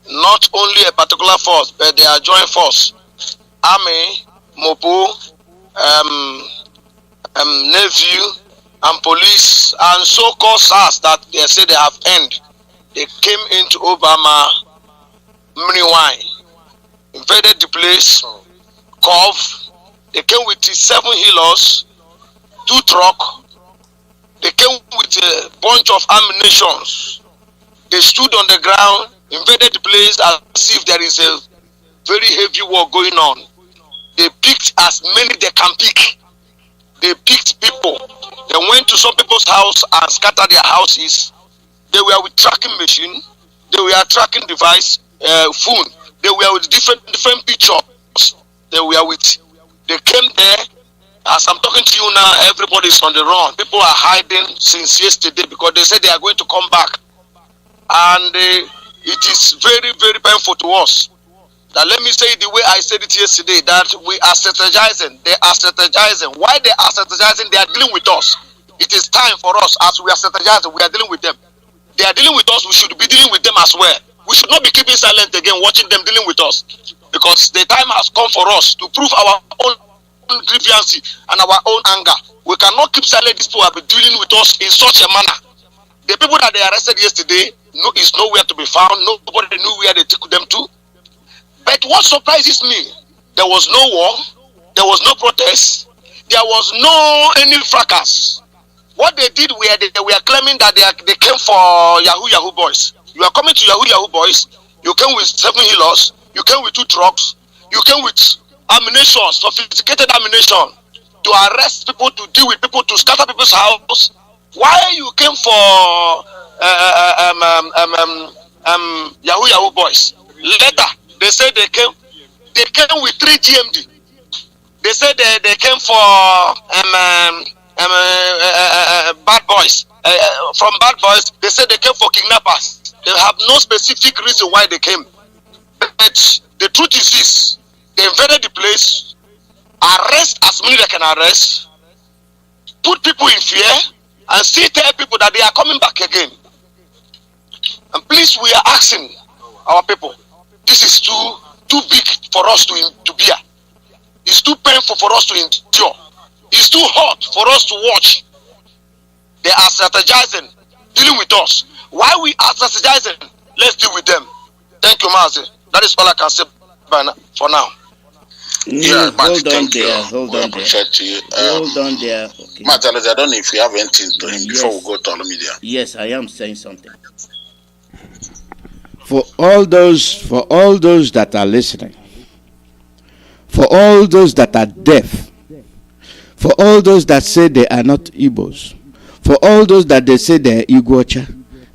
not only a particular force, but they are joint force, army, Mopo, Navy, and police, and so-called SARS that they say they have ended. They came into Obama, Mniwai, invaded the place, Cove. They came with 7 healers, 2 trucks. They came with a bunch of ammunitions. They stood on the ground, invaded the place as if there is a very heavy war going on. They picked as many they can pick. They picked people. They went to some people's house and scattered their houses. They were with tracking machine. They were tracking device, phone. They were with different pictures. They were with. They came there. As I'm talking to you now, everybody's on the run. People are hiding since yesterday because they said they are going to come back. And it is very, very painful to us. That let me say it the way I said it yesterday, that we are strategizing. They are strategizing. Why they are strategizing? They are dealing with us. It is time for us, as we are strategizing, we are dealing with them. They are dealing with us, we should be dealing with them as well. We should not be keeping silent again, watching them dealing with us. Because the time has come for us to prove our own grievance and our own anger. We cannot keep silent. These people have been dealing with us in such a manner. The people that they arrested yesterday is nowhere to be found. Nobody knew where they took them to. But what surprises me, there was no war, there was no protest, there was no any fracas. What they did were they were claiming that they came for Yahoo boys. You are coming to Yahoo boys, you came with 7 healers, you came with 2 trucks, you came with ammunition, sophisticated ammunition, to arrest people, to deal with people, to scatter people's house. Why you came for Yahoo boys? Later, they said they came with 3 GMD. They said they came for bad boys. From bad boys, they said they came for kidnappers. They have no specific reason why they came. But the truth is this: they invaded the place, arrest as many they can arrest, put people in fear, and still tell people that they are coming back again. And please, we are asking our people, this is too big for us to bear. It's too painful for us to endure. It's too hot for us to watch. They are strategizing, dealing with us. Why we are strategizing? Let's deal with them. Thank you, Mazi. That is all I can say for now. Yeah, hold on thank there. you. Hold We on there. appreciate you. Hold on there. Okay. Alozie, I don't know if you have anything to him before we Yes. go to all media. Yes, I am saying something. For all those that are listening, for all those that are deaf, for all those that say they are not Igbos, for all those that they say they are Iguacha,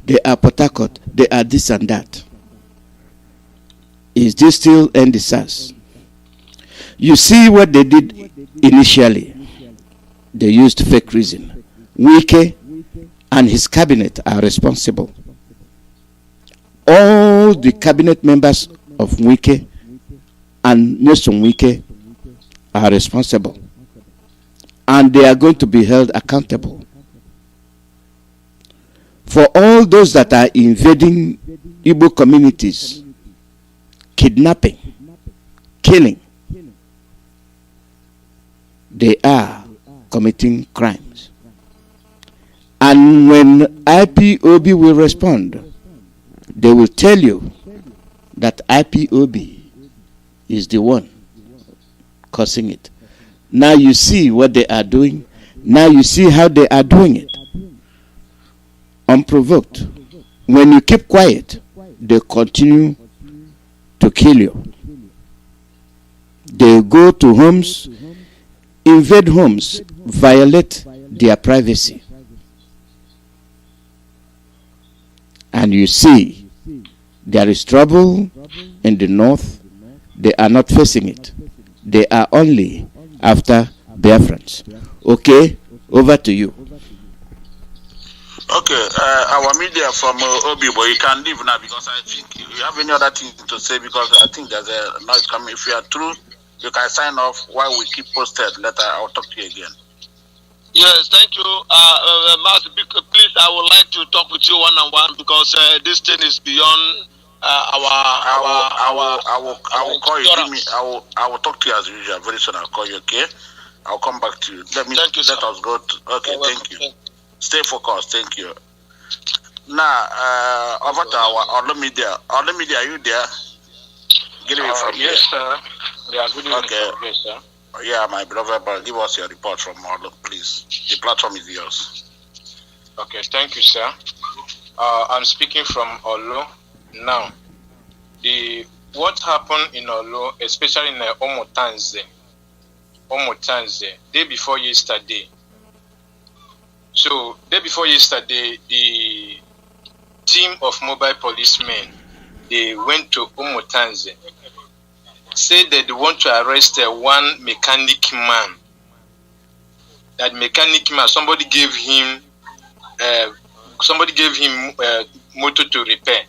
they are Port Harcourt, they are this and that, is this still NDSAS? You see what they did initially. They used fake reason. Wike and his cabinet are responsible. All the cabinet members of Wike and Nelson Wike are responsible. And they are going to be held accountable. For all those that are invading Igbo communities, kidnapping, killing, they are committing crimes. And when IPOB will respond, they will tell you that IPOB is the one causing it. Now you see what they are doing. Now you see how they are doing it. Unprovoked. When you keep quiet, they continue to kill you. They go to homes, invade homes, violate their privacy. And you see, there is trouble in the north. They are not facing it. They are only after Biafrans. Okay, over to you. Okay, our media from Obibo, you can leave now because I think you have any other thing to say because I think there's a noise coming. If you are true, you can sign off while we keep posted. Later, I'll talk to you again. Yes, thank you. Master, please, I would like to talk with you one-on-one because this thing is beyond I will call you. I will talk to you as usual. Very soon, I'll call you. Okay, I'll come back to you. Let us go. Okay, thank you. Stay focused. Thank you. Now, over to our media. All media, are you there? Get me from here. Yes, sir. Yeah, good evening. Okay. Yes, sir. Yeah, my brother, but give us your report from Olo, please. The platform is yours. Okay, thank you, sir. I'm speaking from Olo now. What happened in Olo, especially in Omotanze, day before yesterday. So, day before yesterday, the team of mobile policemen, they went to Omotanze, said that they want to arrest one mechanic man. That mechanic man, somebody gave him motor to repair,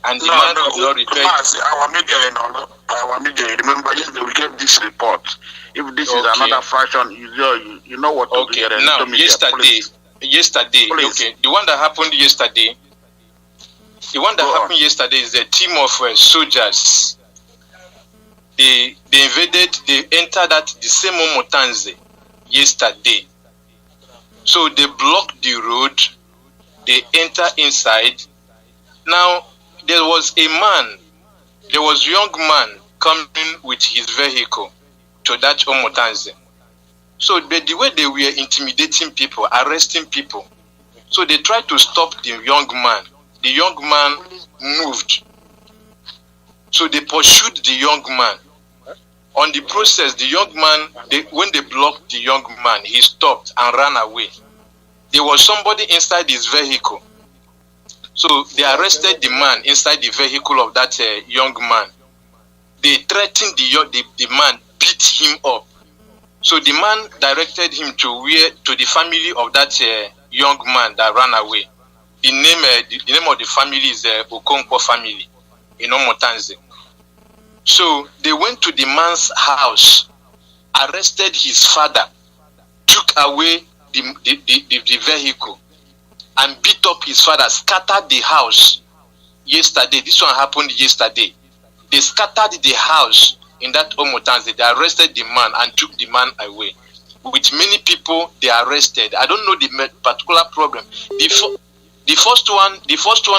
and the man could not repair. Our media, remember, we gave this report. If this is another fraction, you know what to do. Okay, now yesterday, please. Okay, the one that happened yesterday. The one that happened yesterday is a team of soldiers. They entered the same Omotanze yesterday. So they blocked the road, they enter inside. Now there was a young man coming with his vehicle to that Omotanze. So the way they were intimidating people, arresting people. So they tried to stop the young man. The young man moved. So they pursued the young man. On the process, the young man, when they blocked the young man, he stopped and ran away. There was somebody inside his vehicle. So they arrested the man inside the vehicle of that young man. They threatened the man, beat him up. So the man directed him to the family of that young man that ran away. The name of the family is Okonkwo family in Omotanze. So they went to the man's house, arrested his father, took away the vehicle, and beat up his father, scattered the house. yesterday. This one happened yesterday. They scattered the house in that Omotanze. They arrested the man and took the man away. With many people, they arrested. I don't know the particular problem. The first one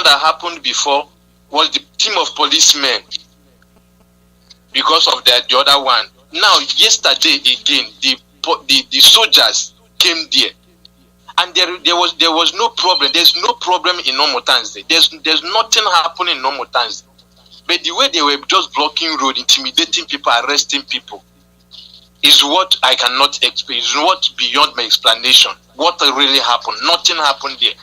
that happened before was the team of policemen because of the other one. Now, yesterday again, the soldiers came there, and there was no problem. There's no problem in Omotanze. There's nothing happening in Omotanze. But the way they were just blocking road, intimidating people, arresting people, is what I cannot explain. Is what beyond my explanation. What really happened? Nothing happened there.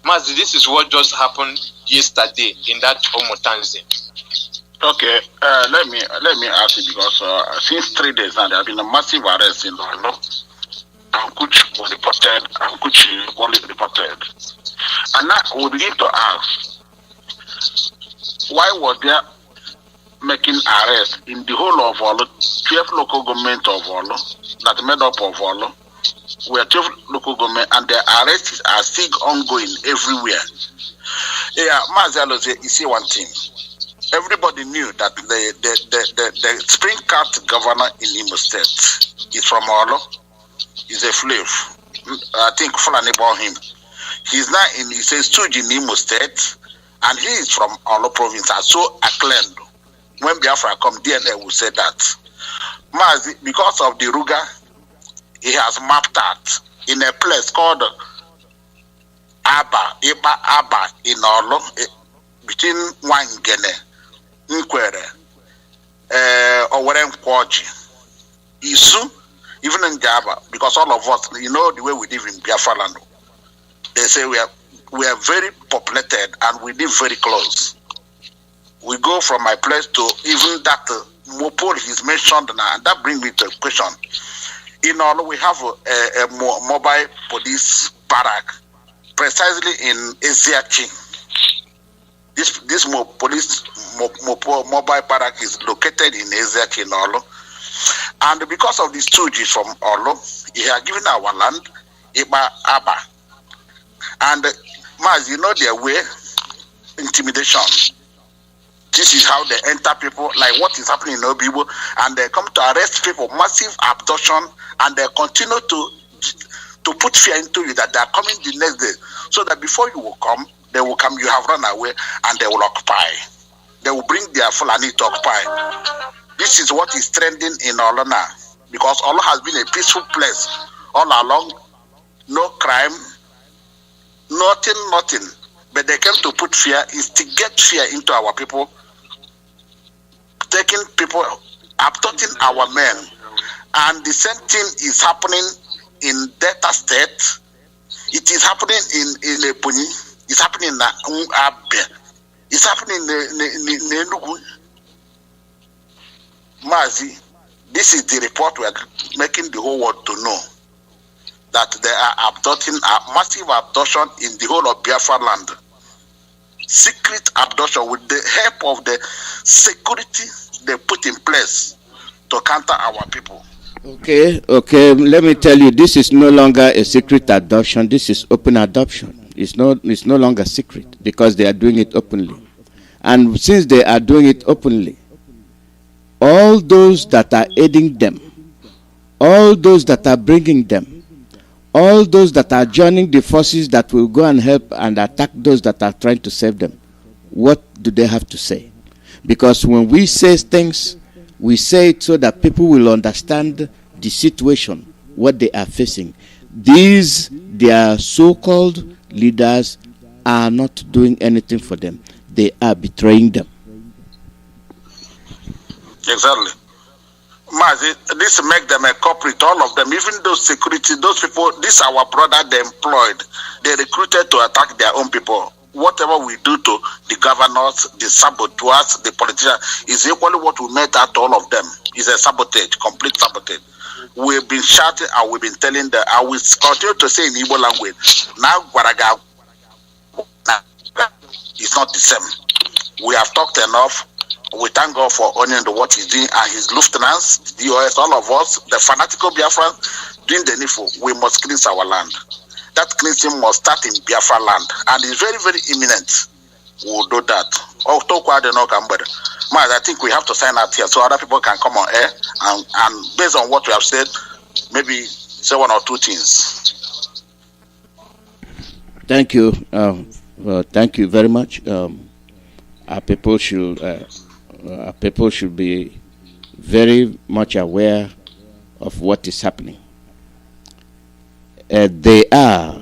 Mazi, this is what just happened yesterday in that Omotanze. Okay, let me ask you, because since 3 days now there have been a massive arrest in Olo. Kuch was reported, Kuchi only reported. And now we begin to ask, why was there making arrests in the whole of Olo, 12 local government of Olo, that made up of Olo? We are 12 local government, and the arrests are still ongoing everywhere. Yeah, Mazi Alozie, you see one thing. Everybody knew that the spring cart governor in Imo State is from Olo. He's a slave. I think Fulani bought him. He's now he's a stooge in Imo State, and he is from Olo province. And so acclaimed. When Biafra come, DNA will say that. Mazi, because of the Ruga, he has mapped out in a place called Aba in Olo, between Wangene, Nkwere, Owerem Kwaji, Isu, even in Java, because all of us, you know the way we live in Biafra land. They say we are very populated and we live very close. We go from my place to even that Mopol he's mentioned now, and that brings me to a question. In all, we have a mobile police barrack precisely in Eziachi. This mobile barrack is located in Eziachi in Olo. And because of the stooges from Olo, he has given our land, Iba Aba. And Maz, you know their way, intimidation. This is how they enter people, like what is happening in Obibo, and they come to arrest people, massive abduction, and they continue to put fear into you that they are coming the next day, so that before you will come, they will come, you have run away, and they will occupy. They will bring their Fulani to occupy. This is what is trending in Olo now, because Olo has been a peaceful place all along, no crime, nothing. But they came to put fear, is to get fear into our people, taking people, abducting our men. And the same thing is happening in Delta State. It is happening in Ebonyi. It's happening in Abe. It's happening in Enugu. Mazi, this is the report we are making the whole world to know, that they are abducting, a massive abduction in the whole of Biafra land. Secret abduction with the help of the security they put in place to counter our people. Okay, let me tell you, this is no longer a secret adoption, this is open adoption. It's no longer secret, because they are doing it openly. And since they are doing it openly, all those that are aiding them, all those that are bringing them, all those that are joining the forces that will go and help and attack those that are trying to save them, what do they have to say? Because when we say things, we say it so that people will understand the situation, what they are facing. These, their so-called leaders, are not doing anything for them. They are betraying them. Exactly. Mazi, this make them a culprit, all of them, even those security, those people, this our brother they employed, they recruited to attack their own people. Whatever we do to the governors, the saboteurs, the politicians, is equally what we met at all of them. It's a sabotage, complete sabotage. We've been shouting and we've been telling them, I will continue to say in Igbo language, now Gwaraga is not the same. We have talked enough. We thank God for honoring what he's doing and his lieutenants, DOS, all of us, the fanatical Biafrans, doing the needful. We must cleanse our land. that cleansing must start in Biafra land, and it's very, very imminent. We'll do that. I think we have to sign out here so other people can come on air and based on what we have said, maybe say one or two things. Thank you. Thank you very much. Our people should be very much aware of what is happening. They are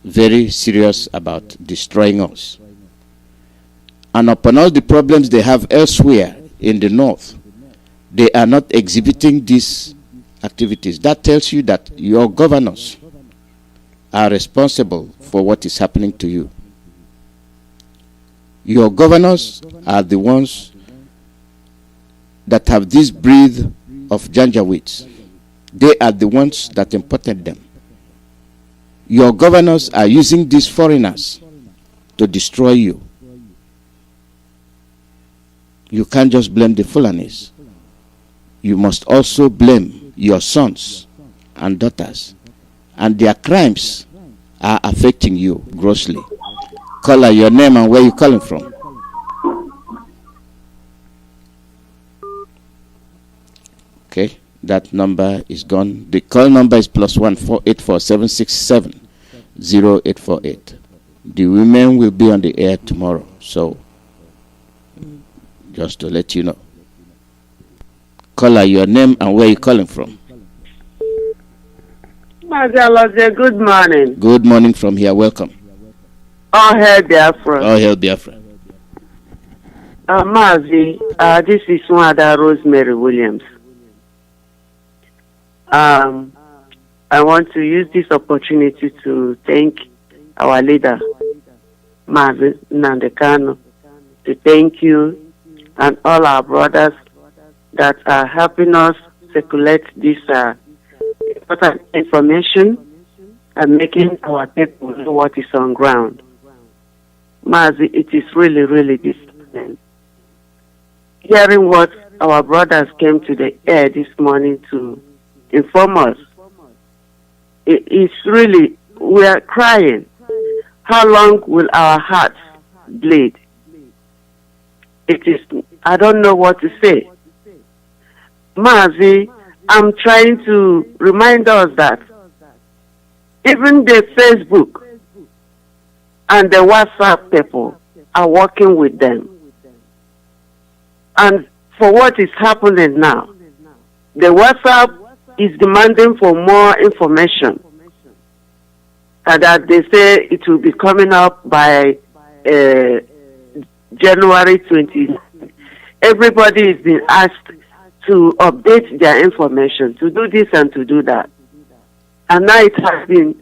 very serious about destroying us. And upon all the problems they have elsewhere in the north, they are not exhibiting these activities. That tells you that your governors are responsible for what is happening to you. Your governors are the ones that have this breed of Janjaweeds. They are the ones that imported them. Your governors are using these foreigners to destroy you. You can't just blame the Fulanis. You must also blame your sons and daughters. And their crimes are affecting you grossly. Caller, your name and where you calling from. Okay, that number is gone. The call number is +1 484 767 0848. The women will be on the air tomorrow, so just to let you know. Caller, your name and where you calling from. Alozie, good morning. Good morning from here. Welcome. All hail Biafra. All hail Biafra. Mazi, this is Mwada Rosemary Williams. I want to use this opportunity to thank our leader, Mazi Nandekano, to thank you and all our brothers that are helping us circulate this important information and making our people know what is on ground. Mazi, it is really, really disheartening. Hearing what our brothers came to the air this morning to inform us, it's really, we are crying. How long will our hearts bleed? It is, I don't know what to say. Mazi, I'm trying to remind us that even the Facebook and the WhatsApp people are working with them. And for what is happening now, the WhatsApp is demanding for more information. And that they say it will be coming up by January 20. Everybody is being asked to update their information, to do this and to do that. And now it has been,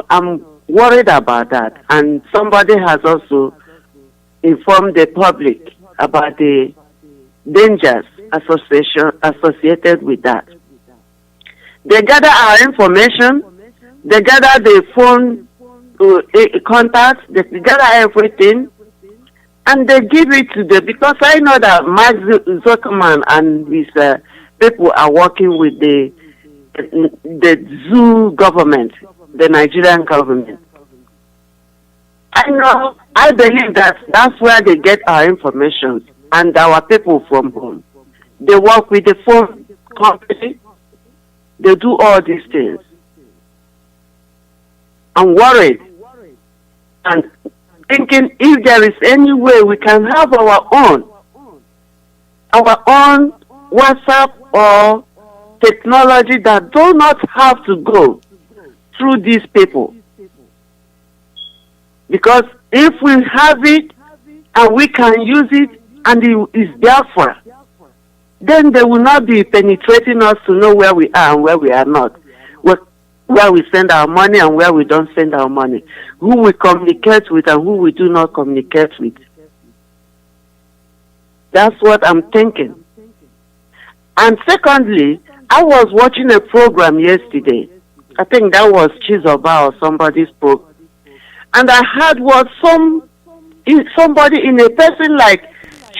I'm worried about that. And somebody has also informed the public about the dangers associated with that. They gather our information, they gather the phone contacts, they gather everything, and they give it to them, because I know that Mark Zuckerman and his people are working with the zoo government, the Nigerian government. I believe that that's where they get our information and our people from home. They work with the phone company. They do all these things. I'm worried and thinking if there is any way we can have our own WhatsApp or technology that do not have to go through these people. Because if we have it and we can use it and it is Biafra, then they will not be penetrating us to know where we are and where we are not. Where we send our money and where we don't send our money. Who we communicate with and who we do not communicate with. That's what I'm thinking. And secondly, I was watching a program yesterday. I think that was Chizoba or somebody's program. And I heard what somebody in a person like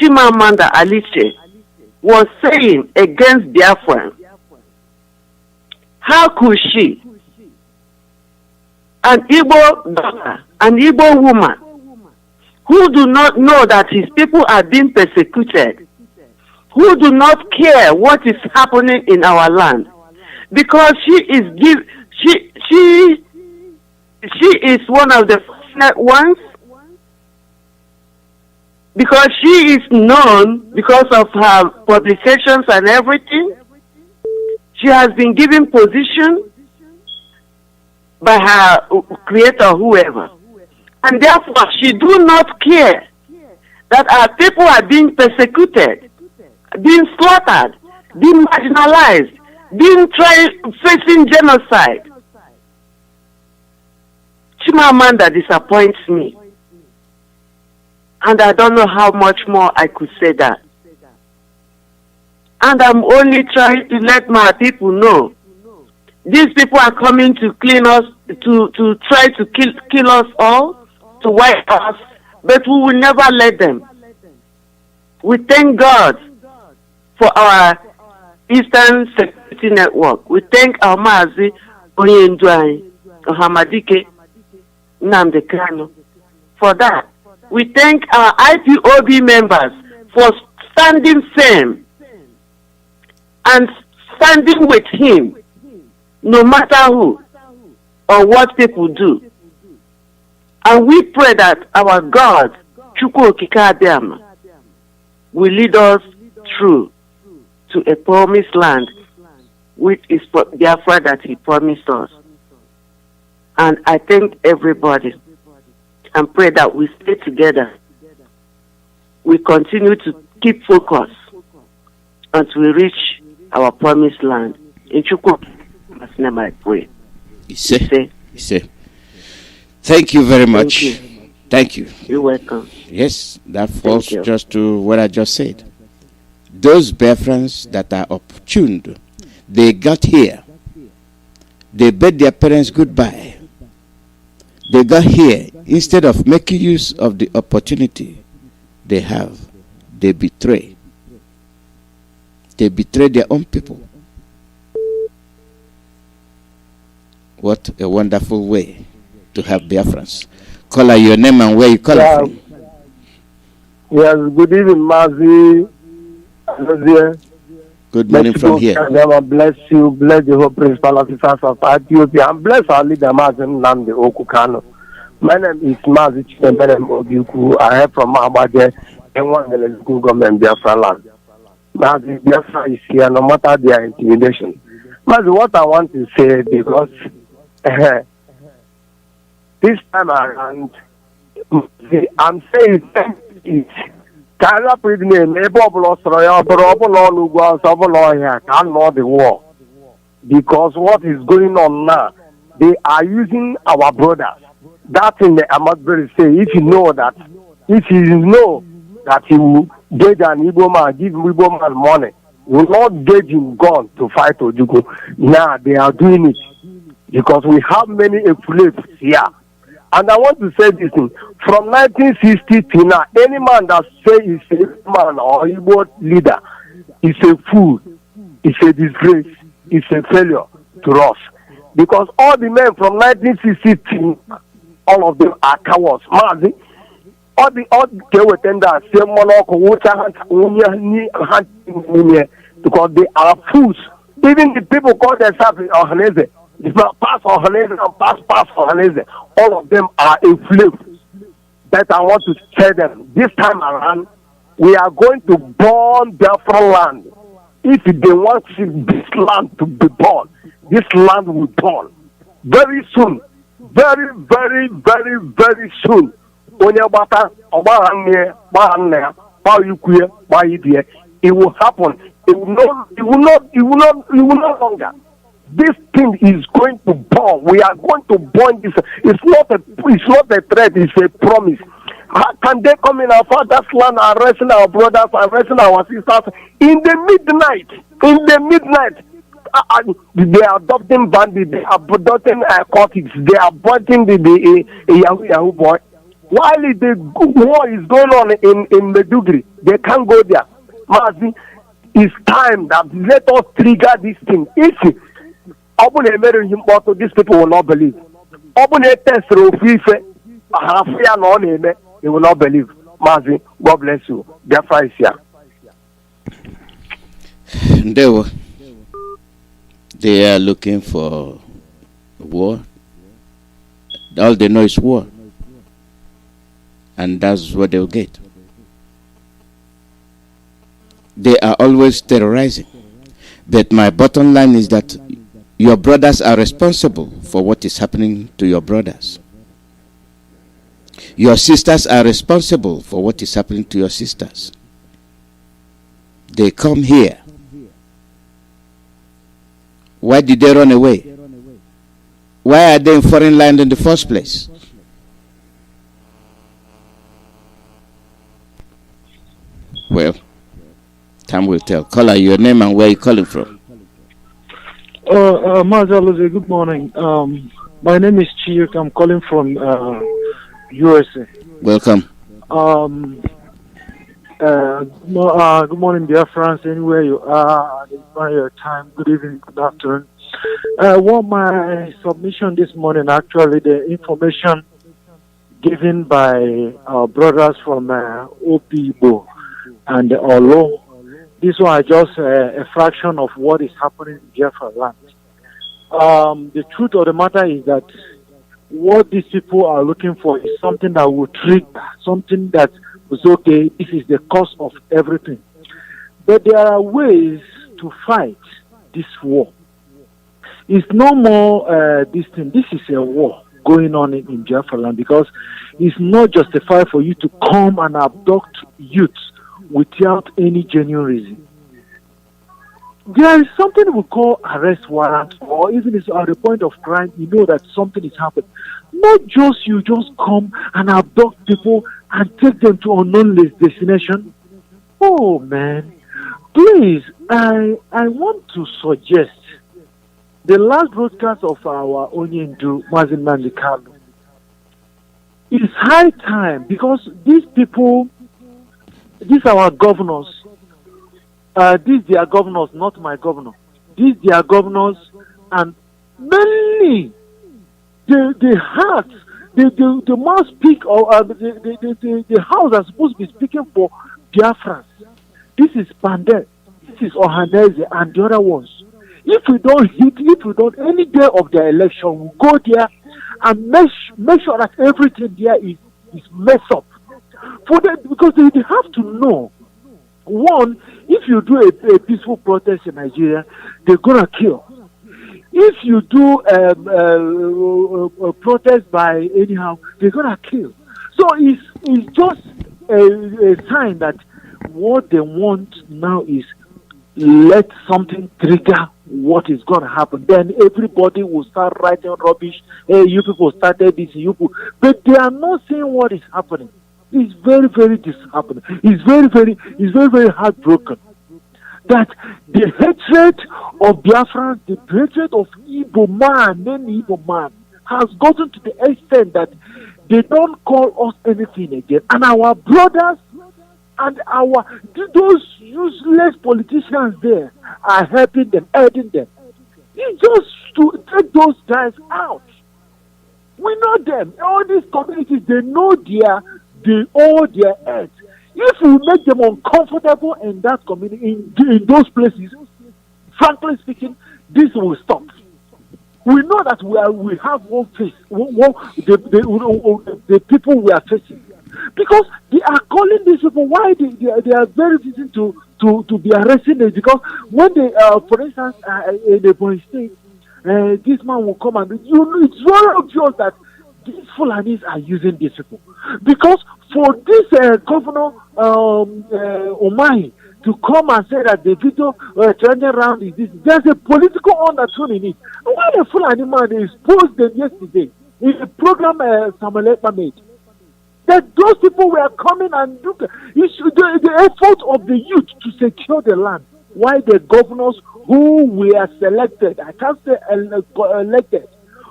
Chimamanda Alice was saying against Biafra. How could she an Igbo daughter, an Igbo woman, who do not know that his people are being persecuted, who do not care what is happening in our land, because she is one of the fortunate ones, because she is known because of her publications and everything. She has been given position by her creator, whoever. And therefore, she do not care that our people are being persecuted, being slaughtered, being marginalized, facing genocide. Chimamanda disappoints me. And I don't know how much more I could say that. And I'm only trying to let my people know. These people are coming to clean us, to try to kill us all, to wipe us, but we will never let them. We thank God for our Eastern Security Network. We thank our Mazi Onyenduai, Ohamadike, Nnamdi Kanu for that. We thank our IPOB members for standing firm and standing with him, no matter who or what people do. And we pray that our God, Chukwuemeka, will lead us through to a promised land, which is Biafra that he promised us. And I thank everybody and pray that we stay together. We continue to keep focus until we reach our promised land. In Chukwuemeka's name I pray. Thank you very much. Thank you. You're welcome. Yes, that falls just to what I just said. Those Biafrans that are opportuned, they got here. They bid their parents goodbye. They got here. Instead of making use of the opportunity they have, they betray. They betray their own people. What a wonderful way to have Biafrans. Call out your name and where you call from. Yes, good evening, Mazi. Alozie. Good morning from here. God bless you, bless the whole principal officers of Ethiopia, and bless our leader, Mazi Nnamdi Okukano. My name is Mazi Chukwuemeka. I have from Mahabaje and one of the local government Biafra land. Mazi, Biafra is here no matter their intimidation. Mazi, what I want to say, because this time around, I'm saying it. Can't read name, Ipob lost Royal, but can't know the war. Because what is going on now, they are using our brothers. That's in the Amadbury say, if you know that he will get an Igbo man, give Igbo man money, will not get him gun to fight Ojugo. Now they are doing it. Because we have many affiliates here. And I want to say this thing. From 1960 to now, any man that says he's a man or Igbo leader is a fool, is a disgrace, is a failure to us. Because all the men from 1960 to all of them are cowards. Mazi, all the tenders say because they are fools. Even the people call themselves Ohaneze. It's not pass Ohaneze and pass Ohaneze. All of them are enslaved. That I want to tell them. This time around, we are going to burn Biafra land. If they want this land to be burned, this land will burn. Very soon. Very, very, very, very soon. It will happen. It will not longer. This thing is going to burn. We are going to burn this. It's not a threat, it's a promise. How can they come in our father's land, arresting our brothers, arresting our sisters in the midnight? In the midnight. They are adopting bandits, they are adopting narcotics, they are adopting the Yahoo boy. While the war is going on in Medugri, they can't go there. Mazi, it's time that let us trigger this thing. If these people will not believe. Obune test ofife ahafia no na-eme, they will not believe. Mazi, God bless you. Biafra is here. They are looking for war. All they know is war. And that's what they'll get. They are always terrorizing. But my bottom line is that your brothers are responsible for what is happening to your brothers. Your sisters are responsible for what is happening to your sisters. They come here. Why did they run away? Why are they in foreign land in the first place? Well, time will tell. Caller, your name and where you're calling from. Alozie, good morning. My name is Chiyuk. I'm calling from USA. Welcome. Good morning, dear friends, anywhere you are. Enjoy your time. Good evening, good afternoon. Well, my submission this morning, actually, the information given by our brothers from Opibo and Olo. This one is just a fraction of what is happening in Biafra land. The truth of the matter is that what these people are looking for is something that will trigger, something that is okay, this is the cause of everything. But there are ways to fight this war. It's no more this thing. This is a war going on in Biafra land, because it's not justified for you to come and abduct youth without any genuine reason. There is something we call arrest warrant, or even if at the point of crime, you know that something is happening. Not just you just come and abduct people and take them to unknown destination. Oh man, please, I want to suggest the last broadcast of our Onyendu Mazin Mandikalu. It's high time, because these people, these are our governors. These they are governors, not my governor. These they are governors, and mainly the heart, the mouth speak, or the house are supposed to be speaking for Biafrans. This is Pandel, this is Ohaneze, and the other ones. If we don't any day of the election, we go there and make sure that everything there is messed up. For them, because they have to know. One, if you do a peaceful protest in Nigeria, they're gonna kill. If you do a protest by anyhow, they're gonna kill. So it's just a sign that what they want now is let something trigger what is gonna happen. Then everybody will start writing rubbish. Hey, you people started this, but they are not saying what is happening. It's very, very disheartening. It's very, very heartbroken that the hatred of Biafra, the hatred of Igbo man, has gotten to the extent that they don't call us anything again. And our brothers and those useless politicians there are helping them, aiding them. It's just to take those guys out. We know them. All these communities, they know they owe their heads. If we make them uncomfortable in that community, in those places, frankly speaking, this will stop. We know that we have one face, the people we are facing, because they are calling these people. Why they are very easy to be arresting them, because when they, for instance, in the Borno State, this man will come and it's very obvious that these Fulanis are using these people, because for this governor Umahi to come and say that the video trending around is this, there's a political undertone in it. And why the Fulani man exposed them yesterday in the program Samuel Ekpa made, that those people were coming and do the effort of the youth to secure the land, why the governors who were selected, I can't say elected,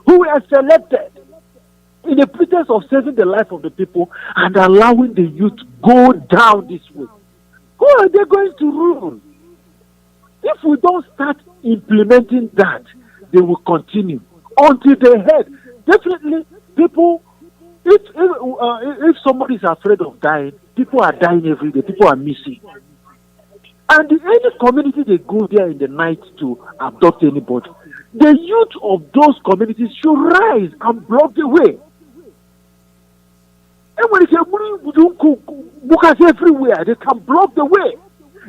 who were selected in the pretense of saving the life of the people and allowing the youth go down this way. Who are they going to rule? If we don't start implementing that, they will continue until they head. definitely people, if somebody is afraid of dying, people are dying every day. People are missing. And any community they go there in the night to abduct anybody, the youth of those communities should rise and block the way. And when it's everywhere, they can block the way.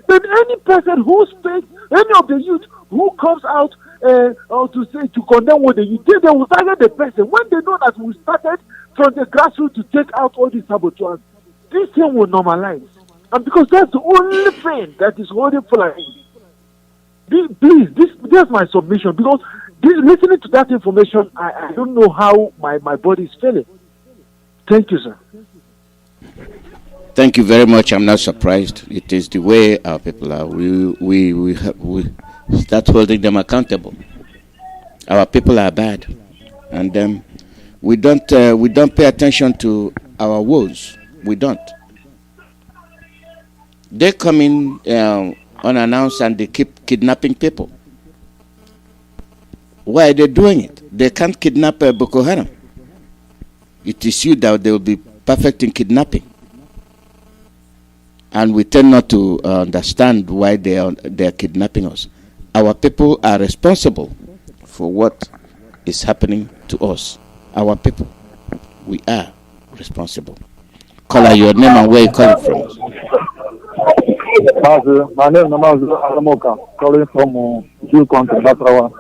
Then any person who speaks, any of the youth who comes out to condemn what the youth, they will target the person. When they know that we started from the grassroots to take out all these saboteurs, this thing will normalize. And because that's the only thing that is holding Fulani. Please, that's my submission. Because listening to that information, I don't know how my body is feeling. Thank you, sir. Thank you very much. I'm not surprised. It is the way our people are. We start holding them accountable. Our people are bad, and we don't pay attention to our woes. We don't. They come in unannounced and they keep kidnapping people. Why are they doing it? They can't kidnap Boko Haram. It is you that they will be perfect in kidnapping. And we tend not to understand why they are kidnapping us. Our people are responsible for what is happening to us. Our people, we are responsible. Call your name and where you calling from. My name is Alamoka, calling from Jew country, Biafra.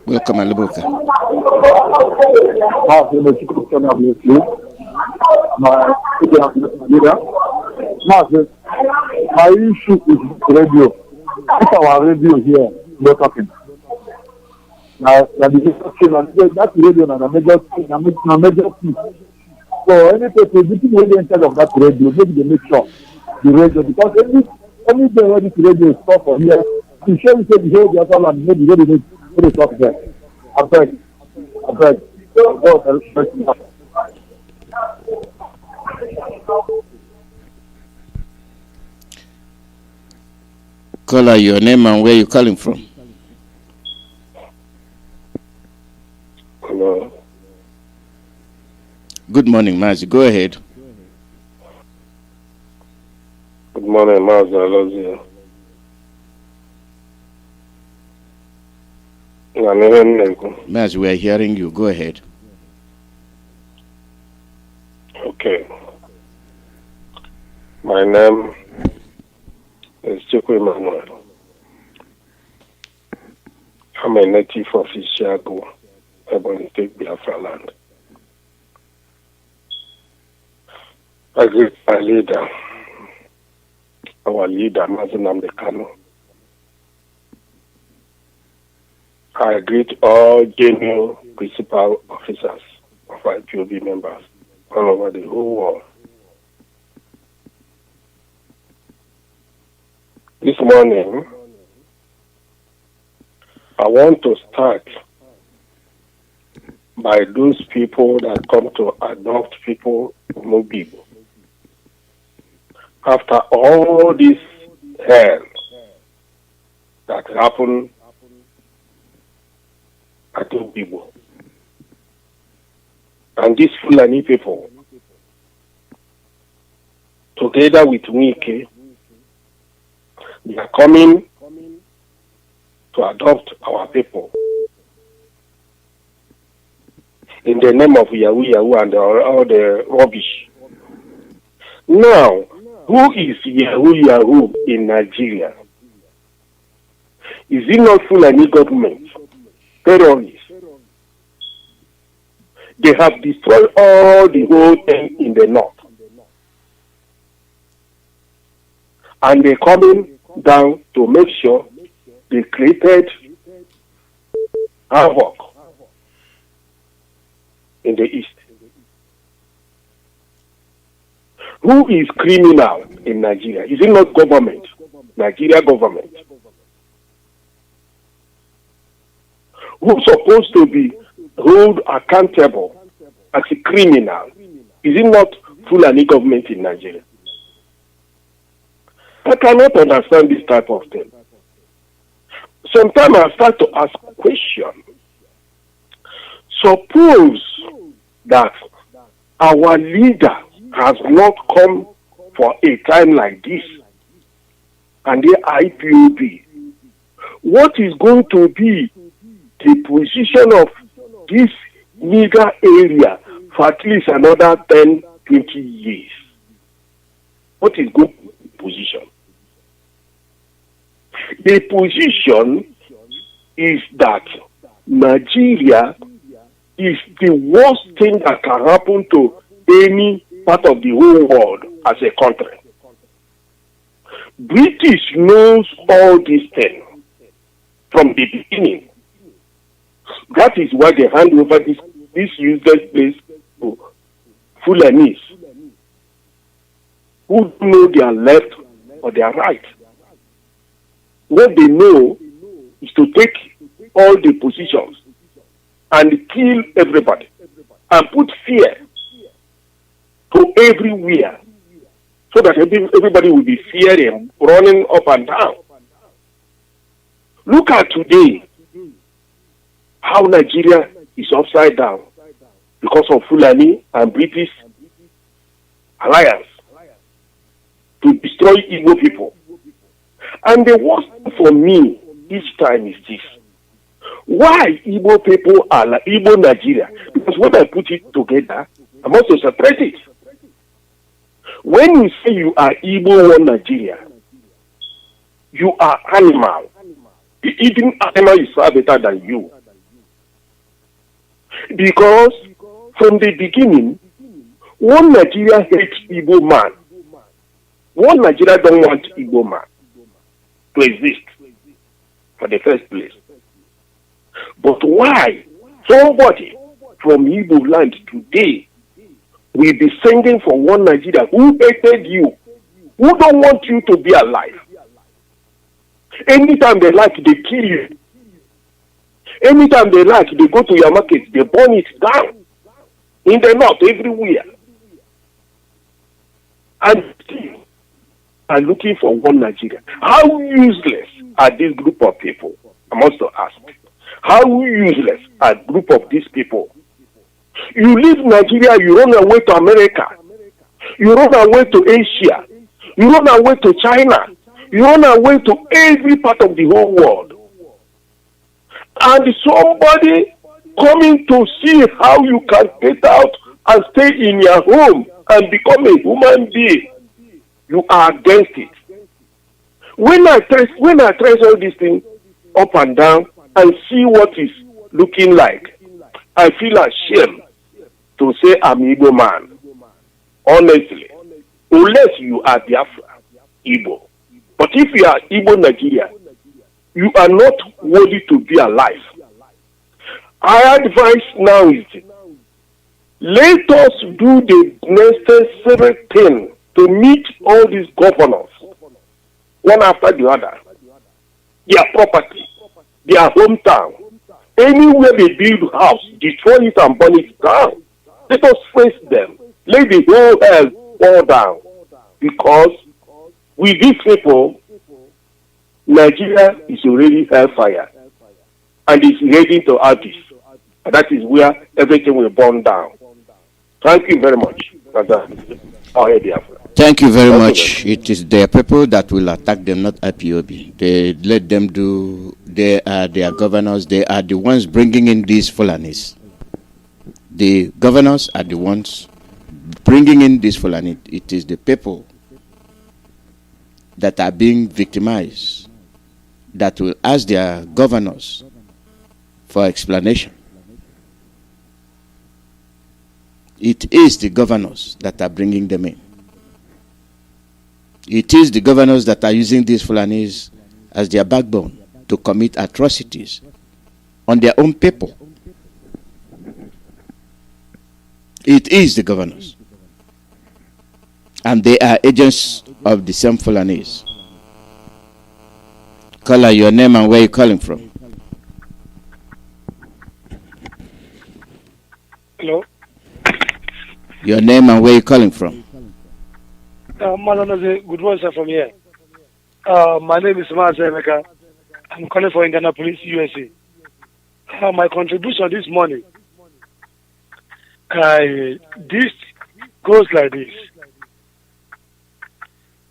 Welcome, Alamoka. My issue is radio. It's our radio here, we're talking. That radio is a major piece. So any people, the people in charge of that radio, maybe they make sure the radio, because any day when this radio is stopped for here, to show you say the whole the other land, maybe they need to stop there. I beg. Caller, your name and where you calling from. Hello. Good morning, Mazi. Go ahead. Good morning, Mazi. Alozie. Mazi, we are hearing you. Go ahead. Okay. My name is Chukwuemeka. I'm a native of Ishiago, Ebonyi State, Biafra land. I greet our leader, Mazi Kano. I greet all general principal officers of IPOB members all over the whole world. This morning, I want to start by those people that come to adopt people from people. After all this hell that happened at people, and these Fulani people, together with Wike, they are coming to adopt our people in the name of Yahoo and all the rubbish. Now, who is Yahoo in Nigeria? Is it not Fulani government? Terrorists. They have destroyed all the whole thing in the north. And they're coming down to make sure they created havoc in the east. Who is criminal in Nigeria? Is it not government? Nigeria government. Who's supposed to be held accountable as a criminal? Is it not Fulani government in Nigeria? I cannot understand this type of thing. Sometimes I start to ask questions. Suppose that our leader has not come for a time like this, and the IPOB, what is going to be the position of this meager area for at least another 10, 20 years? What is good position? The position is that Nigeria is the worst thing that can happen to any part of the whole world as a country. British knows all these things from the beginning. That is why they hand over this useless place to Fulanis, who know their left or their right. What they know is to take all the positions and kill everybody and put fear to everywhere, so that everybody will be fearing, running up and down. Look at today, how Nigeria is upside down because of Fulani and British alliance to destroy Igbo people. And the worst for me each time is this. Why Igbo people are like Igbo Nigeria? Because when I put it together, I must separate it. When you say you are Igbo one Nigeria, you are animal. Even animal is far better than you. Because from the beginning, one Nigeria hates Igbo man. One Nigeria don't want Igbo man to exist for the first place. But why somebody from Igbo land today will be singing for one Nigeria who hated you, who don't want you to be alive? Anytime they like, they kill you. Anytime they like, they go to your market, they burn it down. In the north, everywhere. And still are looking for one Nigeria. How useless are this group of people? I must ask. How useless are a group of these people? You leave Nigeria, you run away to America. You run away to Asia. You run away to China. You run away to every part of the whole world. And somebody coming to see how you can get out and stay in your home and become a human being, you are against it. When I trace all these things up and down and see what is looking like, I feel ashamed to say I'm Igbo man. Honestly, unless you are Biafra, Igbo. But if you are Igbo Nigeria, you are not worthy to be alive. Our advice now is, let us do the necessary thing to meet all these governors, one after the other, their property, their hometown. Anywhere they build house, destroy it and burn it down. Let us face them. Let the whole hell fall down. Because with these people, Nigeria is already hellfire and is heading to Addis. And that is where everything will burn down. Thank you very much. Thank you very much. It is their people that will attack them, not IPOB. They let them do. They are their governors. They are the ones bringing in these Fulanis. The governors are the ones bringing in these Fulani. It is the people that are being victimized that will ask their governors for explanation. It is the governors that are bringing them in. It is the governors that are using these Fulanis as their backbone to commit atrocities on their own people. It is the governors. And they are agents of the same Fulanis. Caller, your name and where you're calling from. Hello. Your name and where you're calling from. Alozie, good morning, sir, from here. My name is Chukwuemeka. I'm calling for Indianapolis, USA. My contribution this morning This goes like this.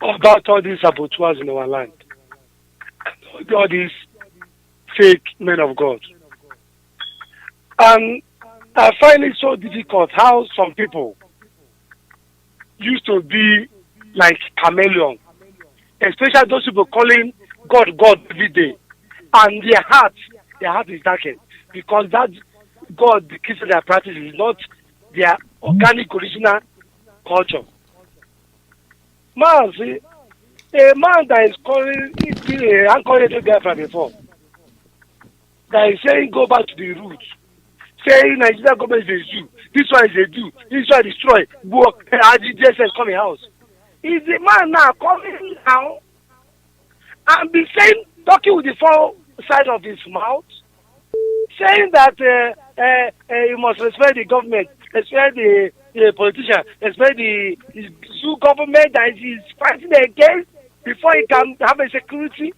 About all these saboteurs in our land. All these fake men of God. And I find it so difficult how some people used to be like chameleon, especially those people calling God every day, and their heart is darkened because that God, the Christian their practice is not their organic original culture. Man, see, a man that is calling the Biafra before, that is saying go back to the roots, saying Nigeria government is a Jew, this one is a Jew, this one destroy, work, RGDS coming house. Is the man now coming now and be saying, talking with the four sides of his mouth, saying that you must respect the government, respect the politician, respect the Jew government that is fighting against before he can have a security.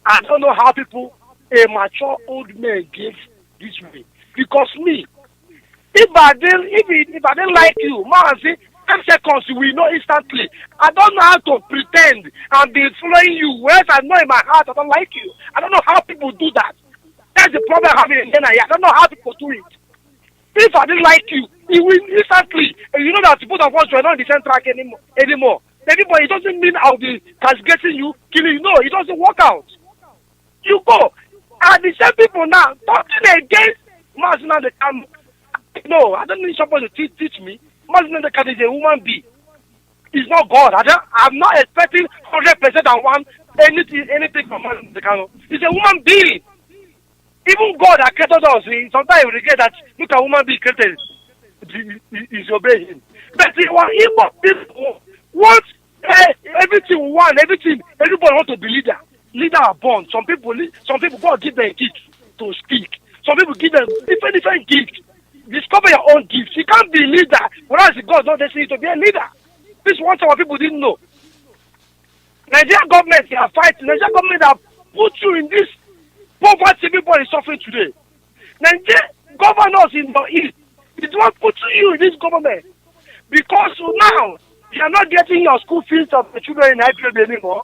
I don't know how people, a mature old man, give this way. Because me, if I didn't like you, man, see, 10 seconds we know instantly. I don't know how to pretend and be following you. Whereas I know in my heart I don't like you. I don't know how people do that. That's the problem I'm having in Ghana. I don't know how people do it. If I didn't like you, it will instantly. And you know that both of us were not on the same track anymore. Anybody, it doesn't mean I'll be castigating you, killing you. No, it doesn't work out. You go. And the same people now talking against Mazina the Kam. No, I don't need somebody to teach me. Mazina the Kam is a human being. He's not God. I'm not expecting 100% and one anything from Mazina the Kam. He's a human being. Even God that created us, sometimes we regret that look at human being created is obeying him. But Ipob people want everything we want, everybody wants to be leader. Leader are born. Some people God give them a gift to speak. Some people give them different gifts. Discover your own gifts. You can't be a leader, whereas God not destined to be a leader. This is what some people didn't know. Nigerian government they are fighting. Nigerian government have put you in this poverty people is suffering today. Nigerian governors in the east, it won't put you in this government. Because now you are not getting your school fees of the children in IRM anymore.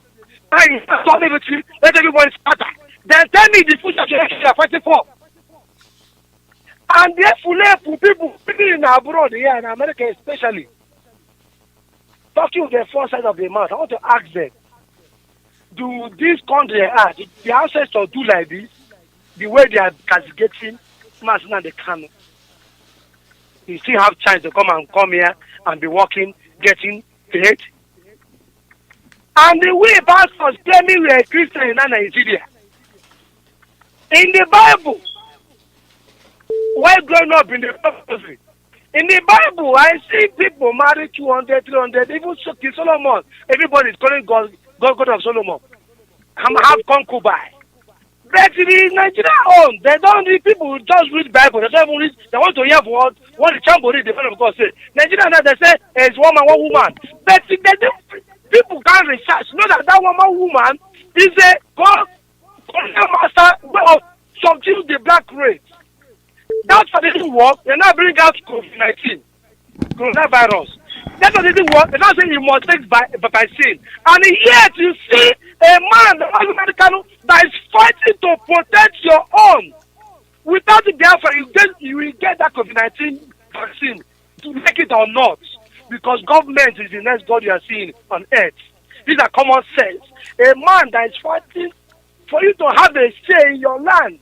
And you stop everything, let everyone scatter. Then tell me the future generation you are fighting for. And therefore, people in abroad here in America especially, talking with the four sides of the mouth, I want to ask them, do this country the ancestors do like this, the way they are castigating Mazina and the Kano? You still have chance to come here and be working, getting paid. And the way pastors claiming we are Christian in Nigeria. In the Bible, while growing up in the prophecy, in the Bible, I see people marry 200, 300, even King Solomon. Everybody is calling God of Solomon. Have concubine. But in Nigeria own, they don't read, people just read Bible. They don't even read, they want to hear what the Chambori, the man of God say. Nigeria now they say it's one man, one woman. But people can't research. Know that woman is a God master of subdue the black race. That's what didn't work. They now bring out COVID-19, coronavirus. That's what didn't work. They now say you must take vaccine. And yet you see a man, that is fighting to protect your own. Without the Biafra, you will get that COVID-19 vaccine to make it or not. Because government is the next God you are seeing on earth. These are common sense. A man that is fighting for you to have a say in your land,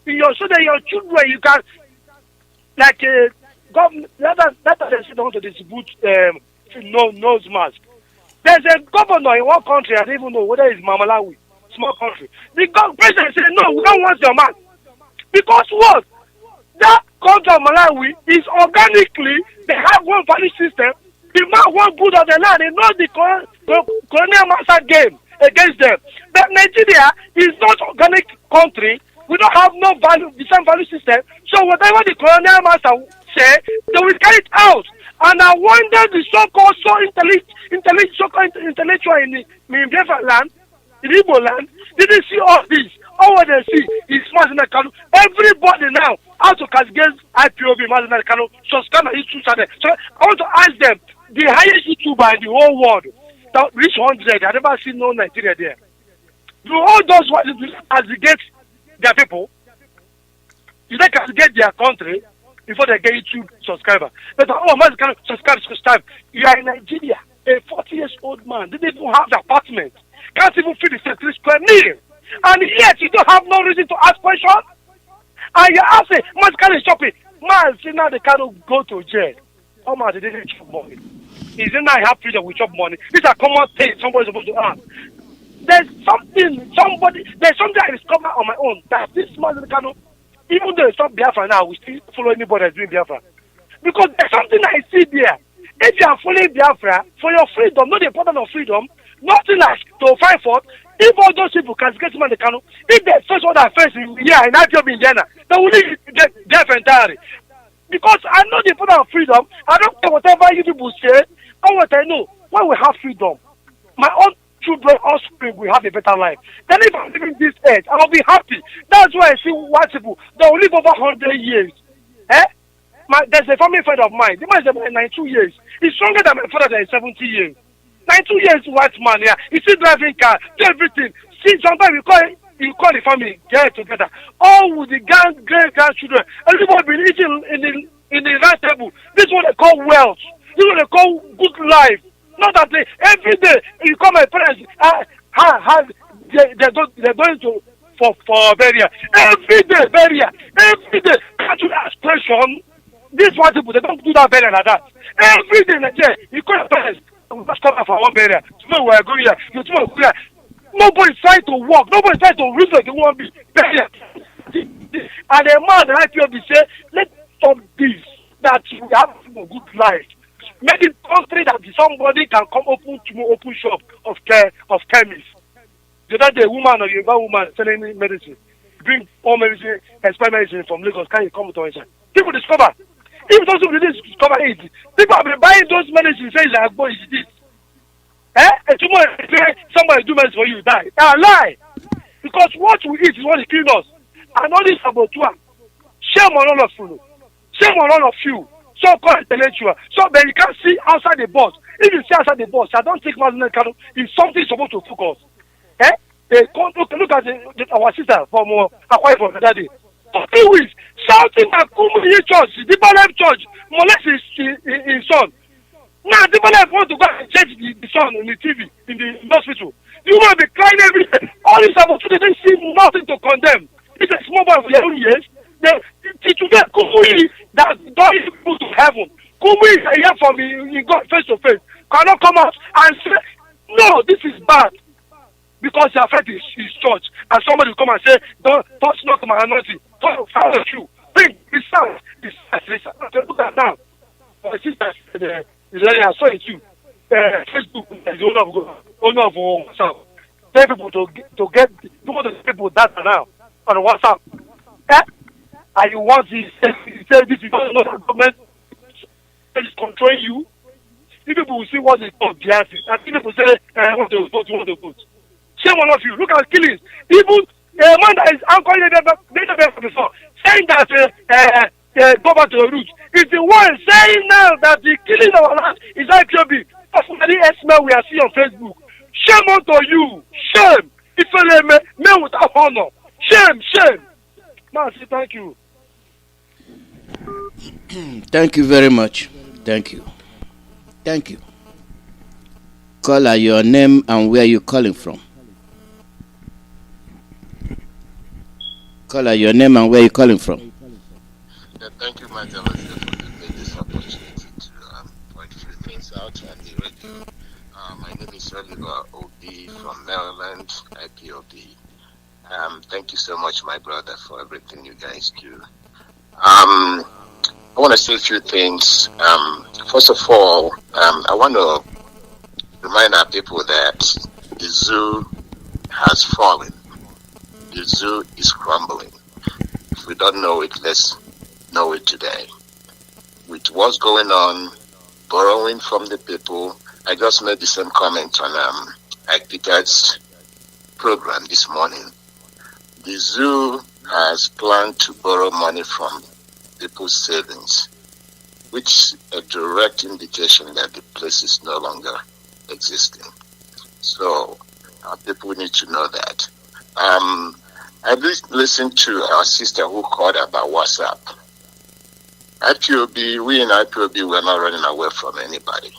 so that your children, you can, like government, that they don't want to distribute nose mask. There's a governor in one country, I don't even know whether it's Malawi, small country. The president said, no, we don't want your mask. Because what? That country of Malawi is organically, they have one value system. The man wants good of the land. They know the colonial master game against them. But Nigeria is not organic country. We don't have no value, the same value system. So whatever the colonial master say, they will carry it out. And I wonder the so-called intellectual in Biafra land, in Igbo land, didn't see all this. All what they see is Mazina Kanu. Everybody now how to castigate IPOB, Mazen Kano, subscribe my YouTube channel. So I want to ask them, the highest YouTuber in the whole world that reach 100, I never seen no Nigeria there. Do all those want to aggregate their people? Do they aggregate their country before they get YouTube subscriber? But Mazen Kano, subscribe. You are in Nigeria, a 40-year-old man, didn't even have the apartment, can't even feed the 3 square meal. And yet you don't have no reason to ask questions. And you ask it, Mazen Kano is shopping. Man, see now they cannot go to jail. Oh man, they didn't chop money. Is it not have freedom we chop money? These are common things somebody's supposed to ask. There's something I discovered on my own that this Mazen Kano, even though it's not Biafra now, we still follow anybody that's doing Biafra. Because there's something I see there. If you are following Biafra for your freedom, not the importance of freedom, nothing like to fight for. If all those people can get Mazen Kano, if they face what I face in IPOB in Ghana, they will leave death entirely. Because I know the importance of freedom. I don't care whatever you people say. All what I know, when we have freedom, my own children, offspring will have a better life. Then if I'm living this age, I'll be happy. That's why I see white people, they will live over 100 years. There's a family friend of mine. The man is about 92 years. He's stronger than my father that is 70 years. 92 years white man, yeah. He's still driving car, do everything. See, sometimes you call the family, get together. All with the great grandchildren. Everybody be eating in the right table. This is what they call wealth. This is what they call good life. Not that every day you call my parents, they're going to for burial. Every day burial. Every day. Can't you ask question? These white people, they don't do that burial like that. Every day, you call your parents. Let's come for one burial. Tomorrow we are going here. Tomorrow we are. Nobody's trying to walk. Nobody's trying to reason they want to be burial. And a man like you say, let's stop this. That we have a good life. Make it country that somebody can come open shop of chemists. The other day, woman or young woman selling medicine, bring all medicine, expire medicine from Lagos. Can you come to us? People discover. If those people didn't discover it, people have been buying those medicines saying like, boy, is this? And tomorrow, somebody do medicine for you, die. Lie! Because what we eat is what is killing us. And all this about you. Shame on all of you. Shame on all of you. So-called intellectual. So, but you can't see outside the box. If you see outside the box, I don't think Mazen Kano is something supposed to focus. Look at our sister from Akwa Ibom the other day. For 3 weeks, shouting at Kumuyi Church, Deeper Life Church, molest his son. Now, Deeper Life want to go and change the son on the TV in the hospital. You want to be crying every day. All these opportunities see nothing to condemn. It's a small boy of their own years. Today, Kumuyi that don't even go to heaven. Kumuyi is a year from in God face to face. Cannot come out and say, no, this is bad. Because you are afraid his church. And somebody will come and say, don't touch not my anointing. Don't follow you. Bring this sound. Look at now. My sister, I saw it too. Facebook is the owner of WhatsApp. Tell people to get people that now on WhatsApp. And you want to say this is not the government that is controlling you. If people will see what they call behind it, and people say, I want to vote. Shame on all of you. Look at killings. Even a man that is anchoring database before, saying that go back to the roots, is the one saying now that the killing of our land is IPOB. That's what the S-mail we are seeing on Facebook. Shame unto you. Shame. If you men without honor. Shame. Man, say thank you. Thank you very much. Thank you. Caller, your name and where you calling from. Caller, your name and where you calling from. Yeah, thank you, my Alozie, for giving me this opportunity to point a few things out on the radio. My name is Oliver Obi from Maryland, IPOB. Thank you so much, my brother, for everything you guys do. I want to say a few things. First of all, I want to remind our people that the zoo has fallen. The zoo is crumbling. If we don't know it, let's know it today. With what's going on, borrowing from the people, I just made the same comment on Ike Peter's program this morning. The zoo has planned to borrow money from people's savings, which is a direct indication that the place is no longer existing. So people need to know that. I listened to our sister who called about WhatsApp. IPOB, we in IPOB, we're not running away from anybody.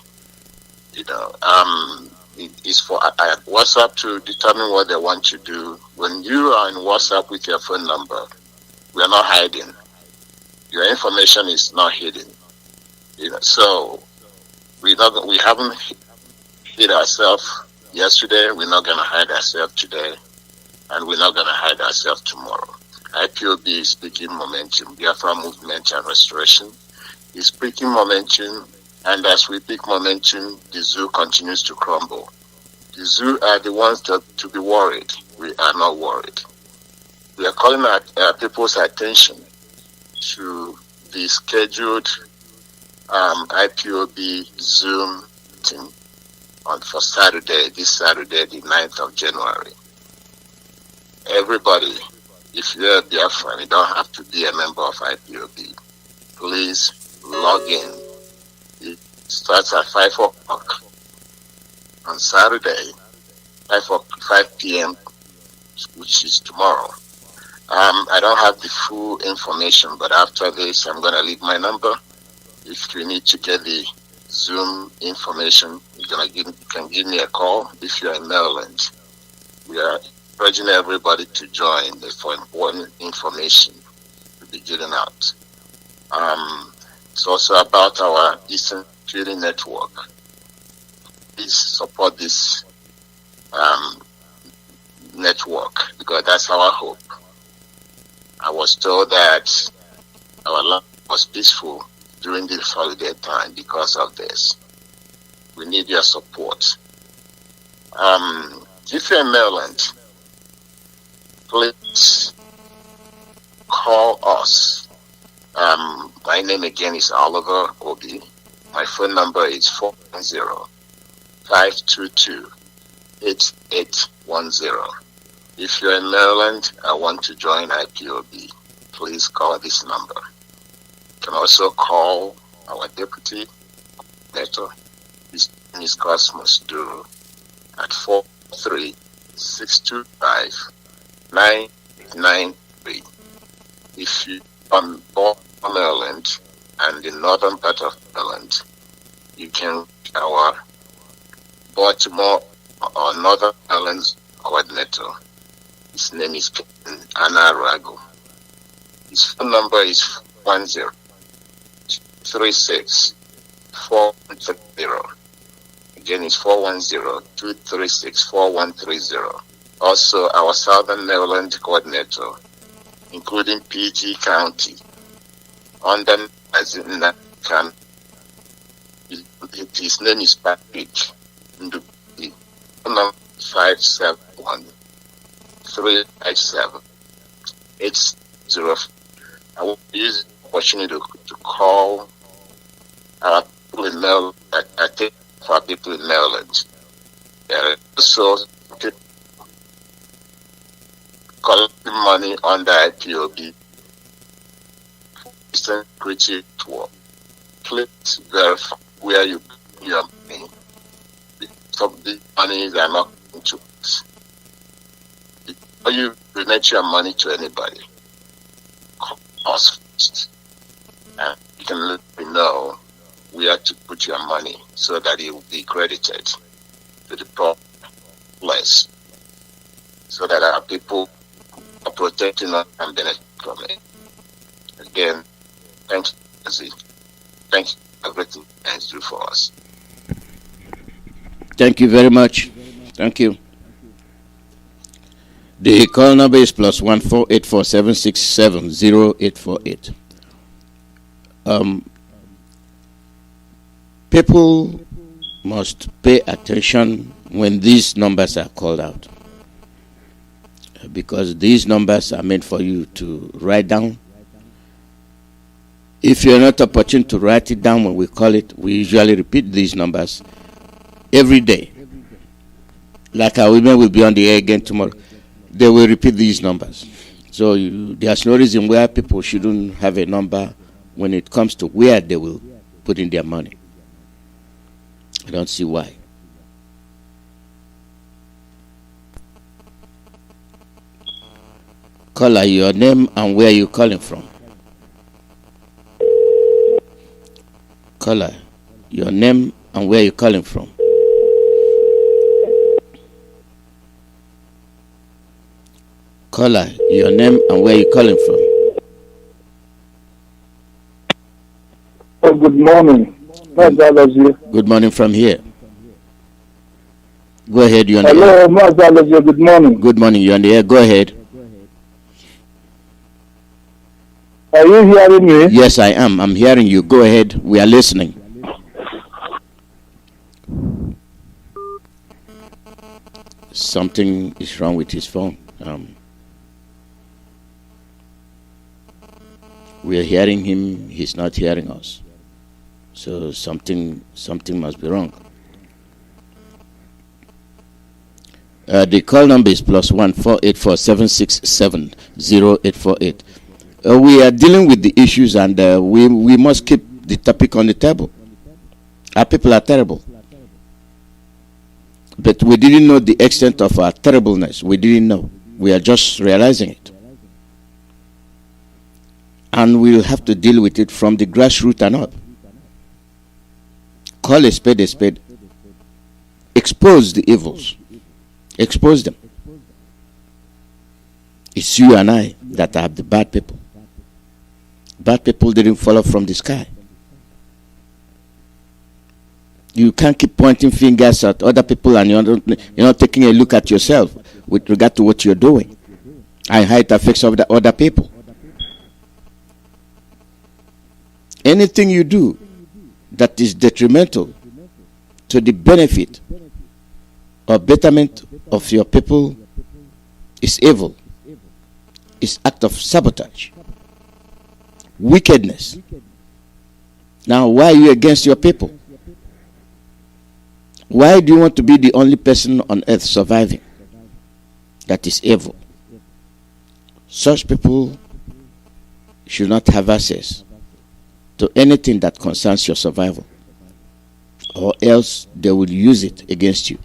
It's for WhatsApp to determine what they want to do. When you are in WhatsApp with your phone number, we are not hiding. Your information is not hidden. So we haven't hid ourselves yesterday. We're not going to hide ourselves today, and we're not going to hide ourselves tomorrow. IPOB is speaking momentum. Biafra movement and restoration is speaking momentum. And as we pick momentum, the zoo continues to crumble. The zoo are the ones to be worried. We are not worried. We are calling people's attention to the scheduled IPOB Zoom meeting for Saturday, this Saturday, the 9th of January. Everybody, if you're a Biafran, you don't have to be a member of IPOB. Please log in. It starts at 5 o'clock on Saturday, 5 p.m., which is tomorrow. I don't have the full information, but after this, I'm going to leave my number. If you need to get the Zoom information, you can give me a call if you're in Maryland. We are urging everybody to join for important information to be given out. It's also about our Eastern Security Network. Please support this network because that's our hope. I was told that our life was peaceful during this holiday time because of this. We need your support. If you're in Maryland, please call us. My name again is Oliver Obi. My phone number is 410-522-8810. If you're in Maryland and want to join IPOB, please call this number. You can also call our deputy letter. His name is Cosmos Duro at 43625-993. If you are in Maryland and the northern part of Maryland, you can reach our Baltimore or Northern Maryland coordinator. His name is Anna Rago. His phone number is 410-36-4130. Again, it's 410-236-4130. Also, our Southern Maryland coordinator, including PG County, under his name is Patrick Ndubi, number 571-357-804. I will use the opportunity to call our people in Maryland. I think for people in Maryland. There are also people collecting money under IPOB. Security Network. Please verify where you put your money. Some of the monies are not going to us. Before you donate your money to anybody, call us first. And you can let me know where to put your money so that it will be credited to the proper place so that our people are protecting us and benefit from it. Again, thank you, Alozie. Thank you for everything you do for us. Thank you very much. Thank you. The call number is +1 484-767-0848. People must pay attention when these numbers are called out, because these numbers are meant for you to write down. If you're not opportune to write it down when we call it, we usually repeat these numbers every day. Like our women will be on the air again tomorrow, they will repeat these numbers. So there's no reason why people shouldn't have a number when it comes to where they will put in their money. I don't see why. Caller, your name and where you calling from. Caller, your name and where you calling from. Caller, your name and where you calling from. Oh, good morning. Good morning from here. Go ahead, you're on the air. Hello, good morning. Good morning, you're on the air. Go ahead. Are you hearing me? Yes, I am. I'm hearing you. Go ahead. We are listening. Something is wrong with his phone. We are hearing him. He's not hearing us. So something must be wrong. The call number is +1 484 767 0848. We are dealing with the issues, and we must keep the topic on the table. Our people are terrible. But we didn't know the extent of our terribleness. We didn't know. We are just realizing it. And we'll have to deal with it from the grassroots and up. Call a spade a spade. Expose the evils. Expose them. It's you and I that are the bad people. Bad people didn't fall off from the sky. You can't keep pointing fingers at other people and you're not taking a look at yourself with regard to what you're doing and how it affects other people. Anything you do that is detrimental to the benefit or betterment of your people is evil. It's act of sabotage. Wickedness. Now, why are you against your people? Why do you want to be the only person on earth surviving? That is evil. Such people should not have access to anything that concerns your survival, or else they will use it against you.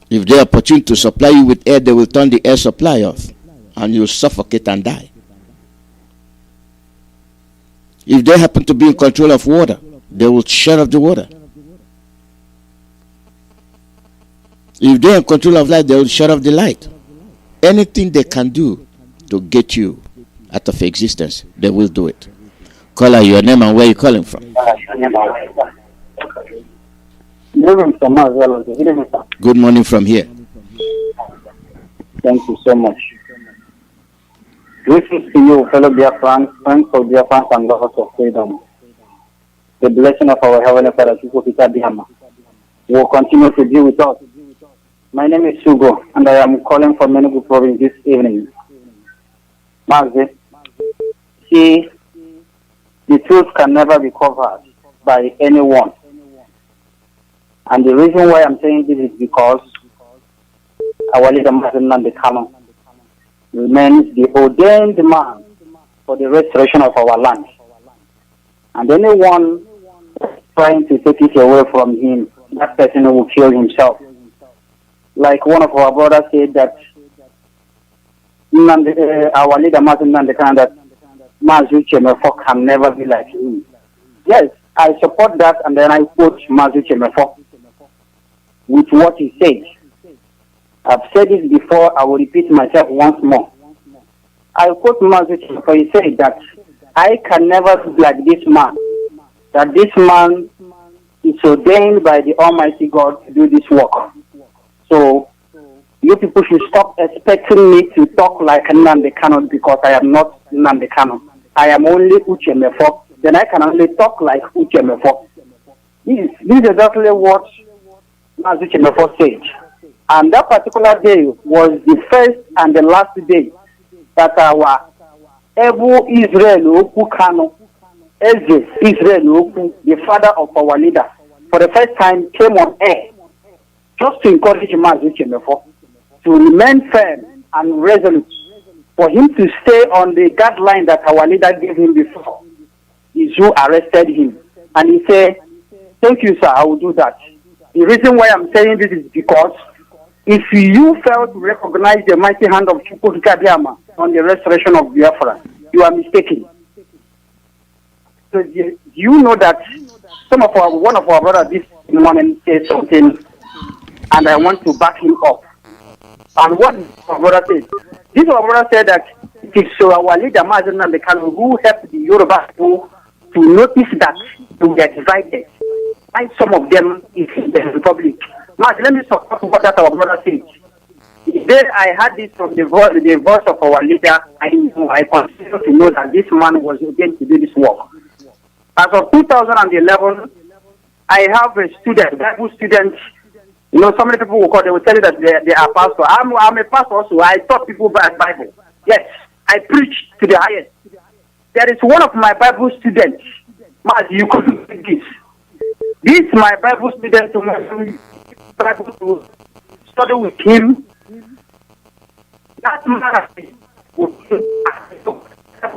If they are opportune to supply you with air, they will turn the air supply off and you'll suffocate and die. If they happen to be in control of water, they will shut off the water. If they're in control of light, they will shut off the light. Anything they can do to get you out of existence, they will do it. Caller, your name and where you calling from. Good morning from here. Thank you so much. Greetings to you, fellow Biafrans, friends of Biafrans and lovers of freedom. The blessing of our Heavenly Father, Chukwuemeka, will continue to be with us. My name is Sugo, and I am calling from Enugu Province this evening. Mazi, see, the truth can never be covered by anyone. And the reason why I'm saying this is because our leader, Mazi Kano, remains the ordained man for the restoration of our land. And anyone trying to take it away from him, that person will kill himself. Like one of our brothers said that our leader, Martin Nandekana, that Mazi Chemefo can never be like him. Yes, I support that, and then I quote Mazi Chemefo with what he said. I've said this before, I will repeat myself once more. I quote Mazi Chemefo, he said that I can never be like this man, that this man is ordained by the Almighty God to do this work. So, you people should stop expecting me to talk like Nnamdi Kanu, because I am not Nnamdi Kanu. I am only Uche Mefo. Then I can only talk like Uche Mefo. This is exactly what Uche Mefo said. And that particular day was the first and the last day that our Ebu Israel Oku Kanu, Eze Israel Oku, the father of our leader, for the first time came on air just to encourage Mazi Chemefo to remain firm and resolute For him to stay on the guideline that our leader gave him before, is who arrested him. And he said, thank you, sir, I will do that. The reason why I'm saying this is because if you fail to recognize the mighty hand of Chukwuemeka on the restoration of Biafra, you are mistaken. So you know that one of our brothers this morning said something, and I want to back him up. And what our brother said, our brother said that it is our leader Mazen Namdekano who helped the Yoruba people to notice that they were divided. And some of them is in the Republic. Mazen, let me support what that our brother said. Then I had this from the voice of our leader. I consider to know that this man was going to do this work. As of 2011, I have a student, Bible student. You know, so many people will call, they will tell you that they are pastor. I'm a pastor also. I taught people Bible. Yes, I preach to the highest. There is one of my Bible students. You couldn't do this. This is my Bible student to study with him. That man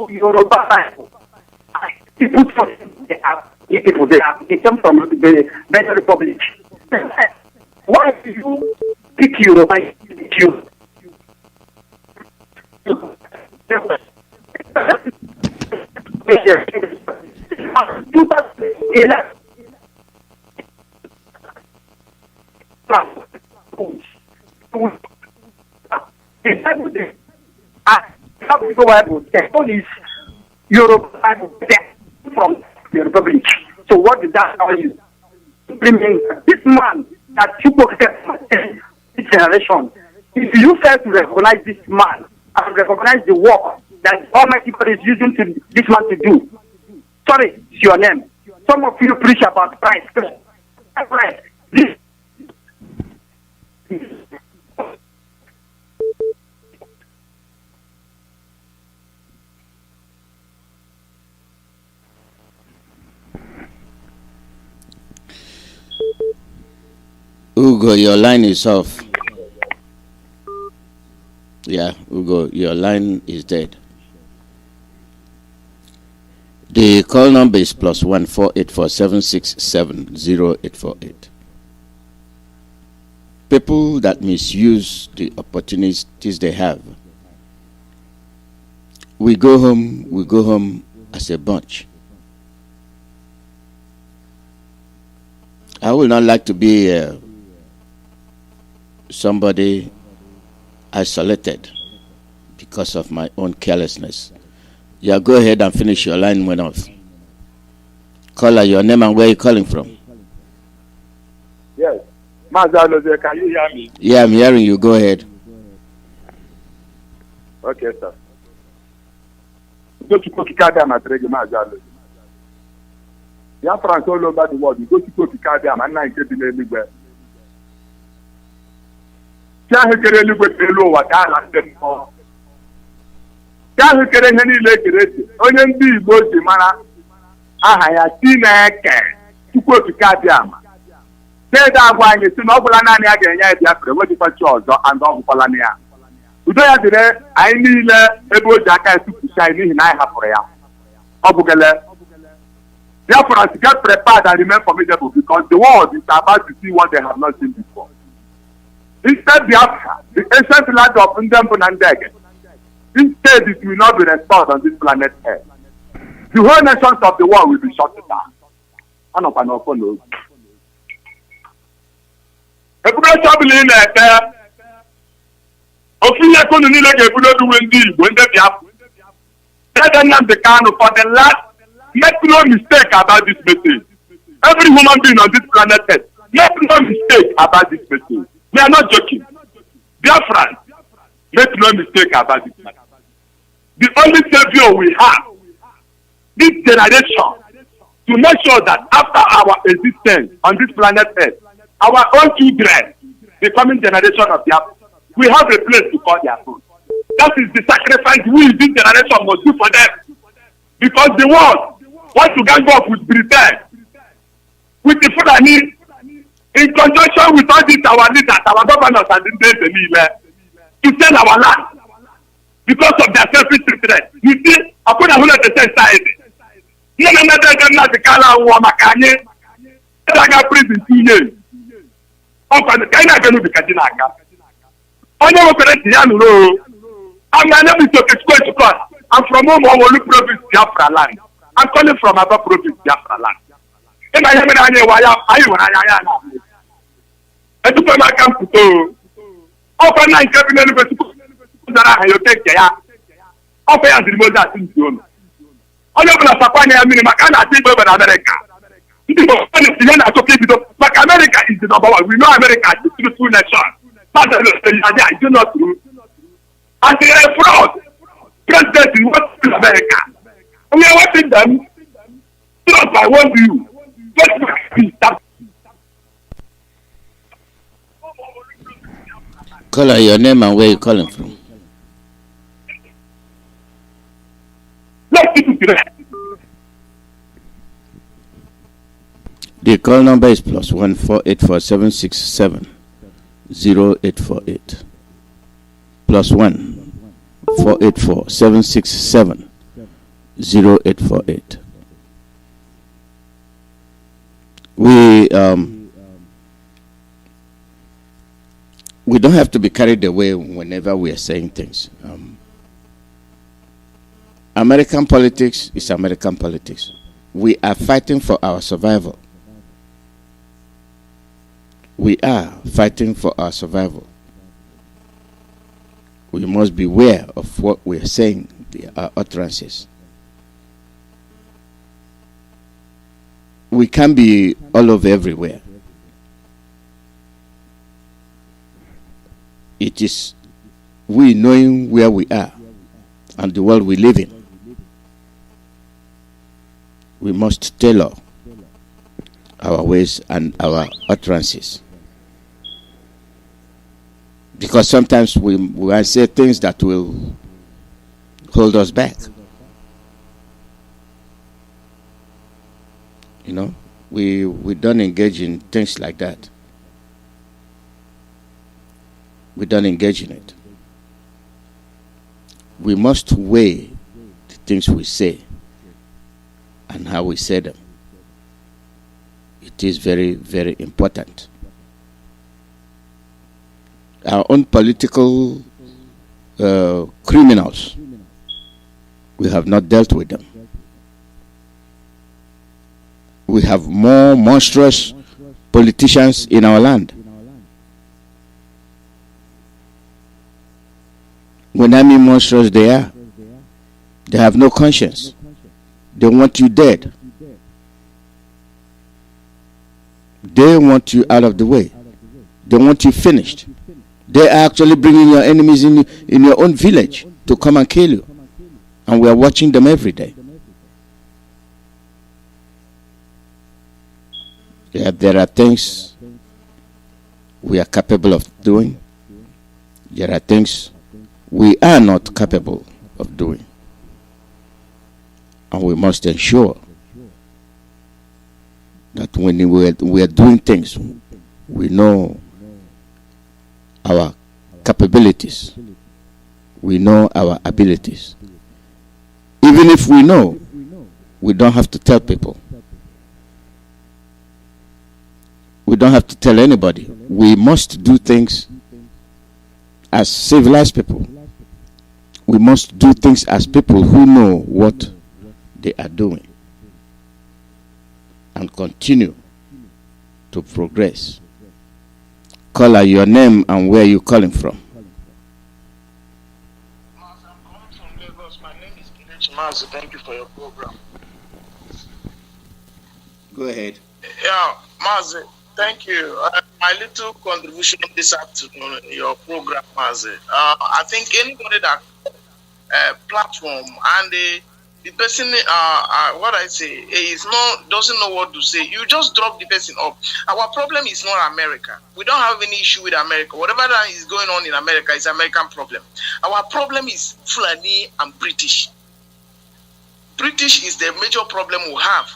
Yoruba Bible. People they come from the Benin Republic. Why do you pick Yoruba? From the Republic. So what did that tell you? This man that Chukwuemeka this generation, if you fail to recognize this man and recognize the work that Almighty God is using this man to do, sorry, it's your name. Some of you preach about price. Right. This Ugo, your line is off. Yeah, Ugo, your line is dead. The call number is +1 484767 0848. People that misuse the opportunities they have, we go home as a bunch. I would not like to be somebody isolated because of my own carelessness. Yeah, go ahead and finish. Your line went off. Caller, your name and where you calling from? Yes. Alozie, can you hear me? Yeah, I'm hearing you. Go ahead. Okay, sir. Go to Kokikada and Atrege, Alozie. Biafrans all over the world. You go to Kokikada and I'm getting anywhere. Onye ndị Igbo ji mara aha ya Chineke Chukwuemeka Biafra. Dede agwa anyị si na ọ bụla naanị ya ga-enye ya Biafra enweghịkwa chi ọzọ and ọ bụkwala na ya. Udo ya dịrị anyị niile ebe o ji aka esupụcha anyị n'ihi na anyị hapụrụ ya. Ọ bụgele Biafrans get prepared and remain formidable because the world is about to see what they have not seen before. Instead Biafra, the ancient land of Ndembu and Ndege, instead it will not be restored on this planet Earth. The whole nations of the world will be shut down. I don't know. Ebube trouble in there. Ofiya kunu nile ke bulo du wendi Igbo nde Biafra. Tell them the Kanu for the last, make no mistake about this message. Every human being on this planet Earth, make no mistake about this message. We are not joking. Biafra, make no mistake about this matter. The only savior we have, this generation, to make sure that after our existence on this planet Earth, our own children, the coming generation of Biafra, we have a place to call their own. That is the sacrifice we, this generation, must do for them. Because the world wants to gang up with Britain, with the Fulani, in conjunction with all these our leaders, our governors, and the to sell our land. because of their selfish interest. You see, I put 100% side. You know, not the color of Makanye. I got prison 2 years. Oh, but the kind of going to be Katinaka. I never correct the Yanu. I'm not to court. I'm from Omolu province, Biafra land. I'm calling from Aba province, Biafra land. And I am in Anya. I took my camp to open 9 cabinet that you take care. Open as the most in June. All of the Sapania minimum can take over America. But America is the number one. We know America is the true nation. But it's not true. And they are fraud. President is watching America. We are watching them not by one view. Call your name and where you calling from. The call number is +1 484 767 0848. +1 484 767 0848. We don't have to be carried away whenever we are saying things. American politics is American politics. We are fighting for our survival. We are fighting for our survival. We must be aware of what we are saying, our utterances. We can't be all over everywhere. It is we knowing where we are and the world we live in. We must tailor our ways and our utterances. Because sometimes we say things that will hold us back. You know, we don't engage in things like that. We don't engage in it. We must weigh the things we say and how we say them. It is very, very important. Our own political criminals, we have not dealt with them. We have more monstrous politicians in our land. When I mean monstrous, they have no conscience. They want you dead. They want you out of the way. They want you finished. They are actually bringing your enemies in your own village to come and kill you. And we are watching them every day. There are things we are capable of doing. There are things we are not capable of doing. And we must ensure that when we are doing things, we know our capabilities. We know our abilities. Even if we know, we don't have to tell people. We don't have to tell anybody. We must do things as civilized people. We must do things as people who know what they are doing and continue to progress. Caller, your name and where you calling from. I'm calling from Lagos. My name is Kinechi Mazu. Thank you for your program. Go ahead. Yeah, Mazi, thank you. My little contribution this afternoon in your program, Mazi. I think anybody that platform and the person, what I say, is doesn't know what to say. You just drop the person up. Our problem is not America. We don't have any issue with America. Whatever that is going on in America is American problem. Our problem is Fulani and British. British is the major problem we have.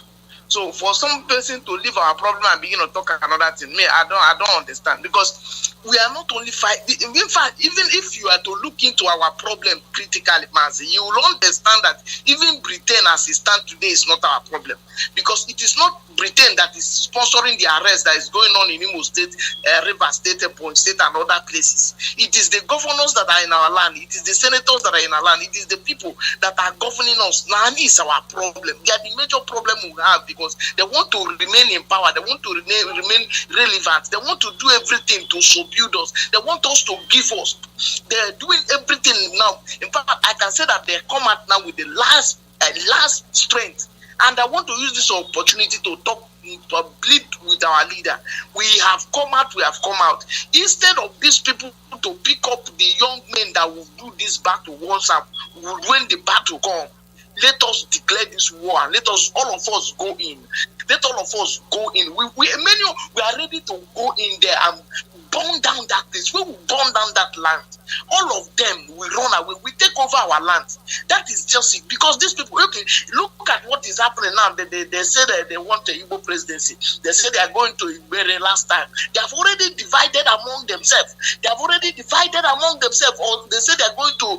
So for some person to leave our problem and begin to talk another thing, I don't understand, because we are not only fighting. In fact, even if you are to look into our problem critically, Mazi, you will understand that even Britain as it stands today is not our problem, because it is not Britain that is sponsoring the arrest that is going on in Imo State, Rivers State, Point State, and other places. It is the governors that are in our land. It is the senators that are in our land. It is the people that are governing us. Now, this is our problem. They are the major problem we have, because they want to remain in power. They want to remain relevant. They want to do everything to subdue us. They want us to give us. They are doing everything now. In fact, I can say that they come out now with the last strength. And I want to use this opportunity to plead with our leader. We have come out. Instead of these people to pick up the young men that will do this battle once and when the battle comes, let us declare this war and let us, all of us, go in. Let all of us go in. We are ready to go in there and burn down that place. We will burn down that land. All of them will run away. We take over our land. That is just it. Because these people, okay, look at what is happening now. They say that they want the Igbo presidency. They say they are going to Igbere last time. They have already divided among themselves. Or they say they are going to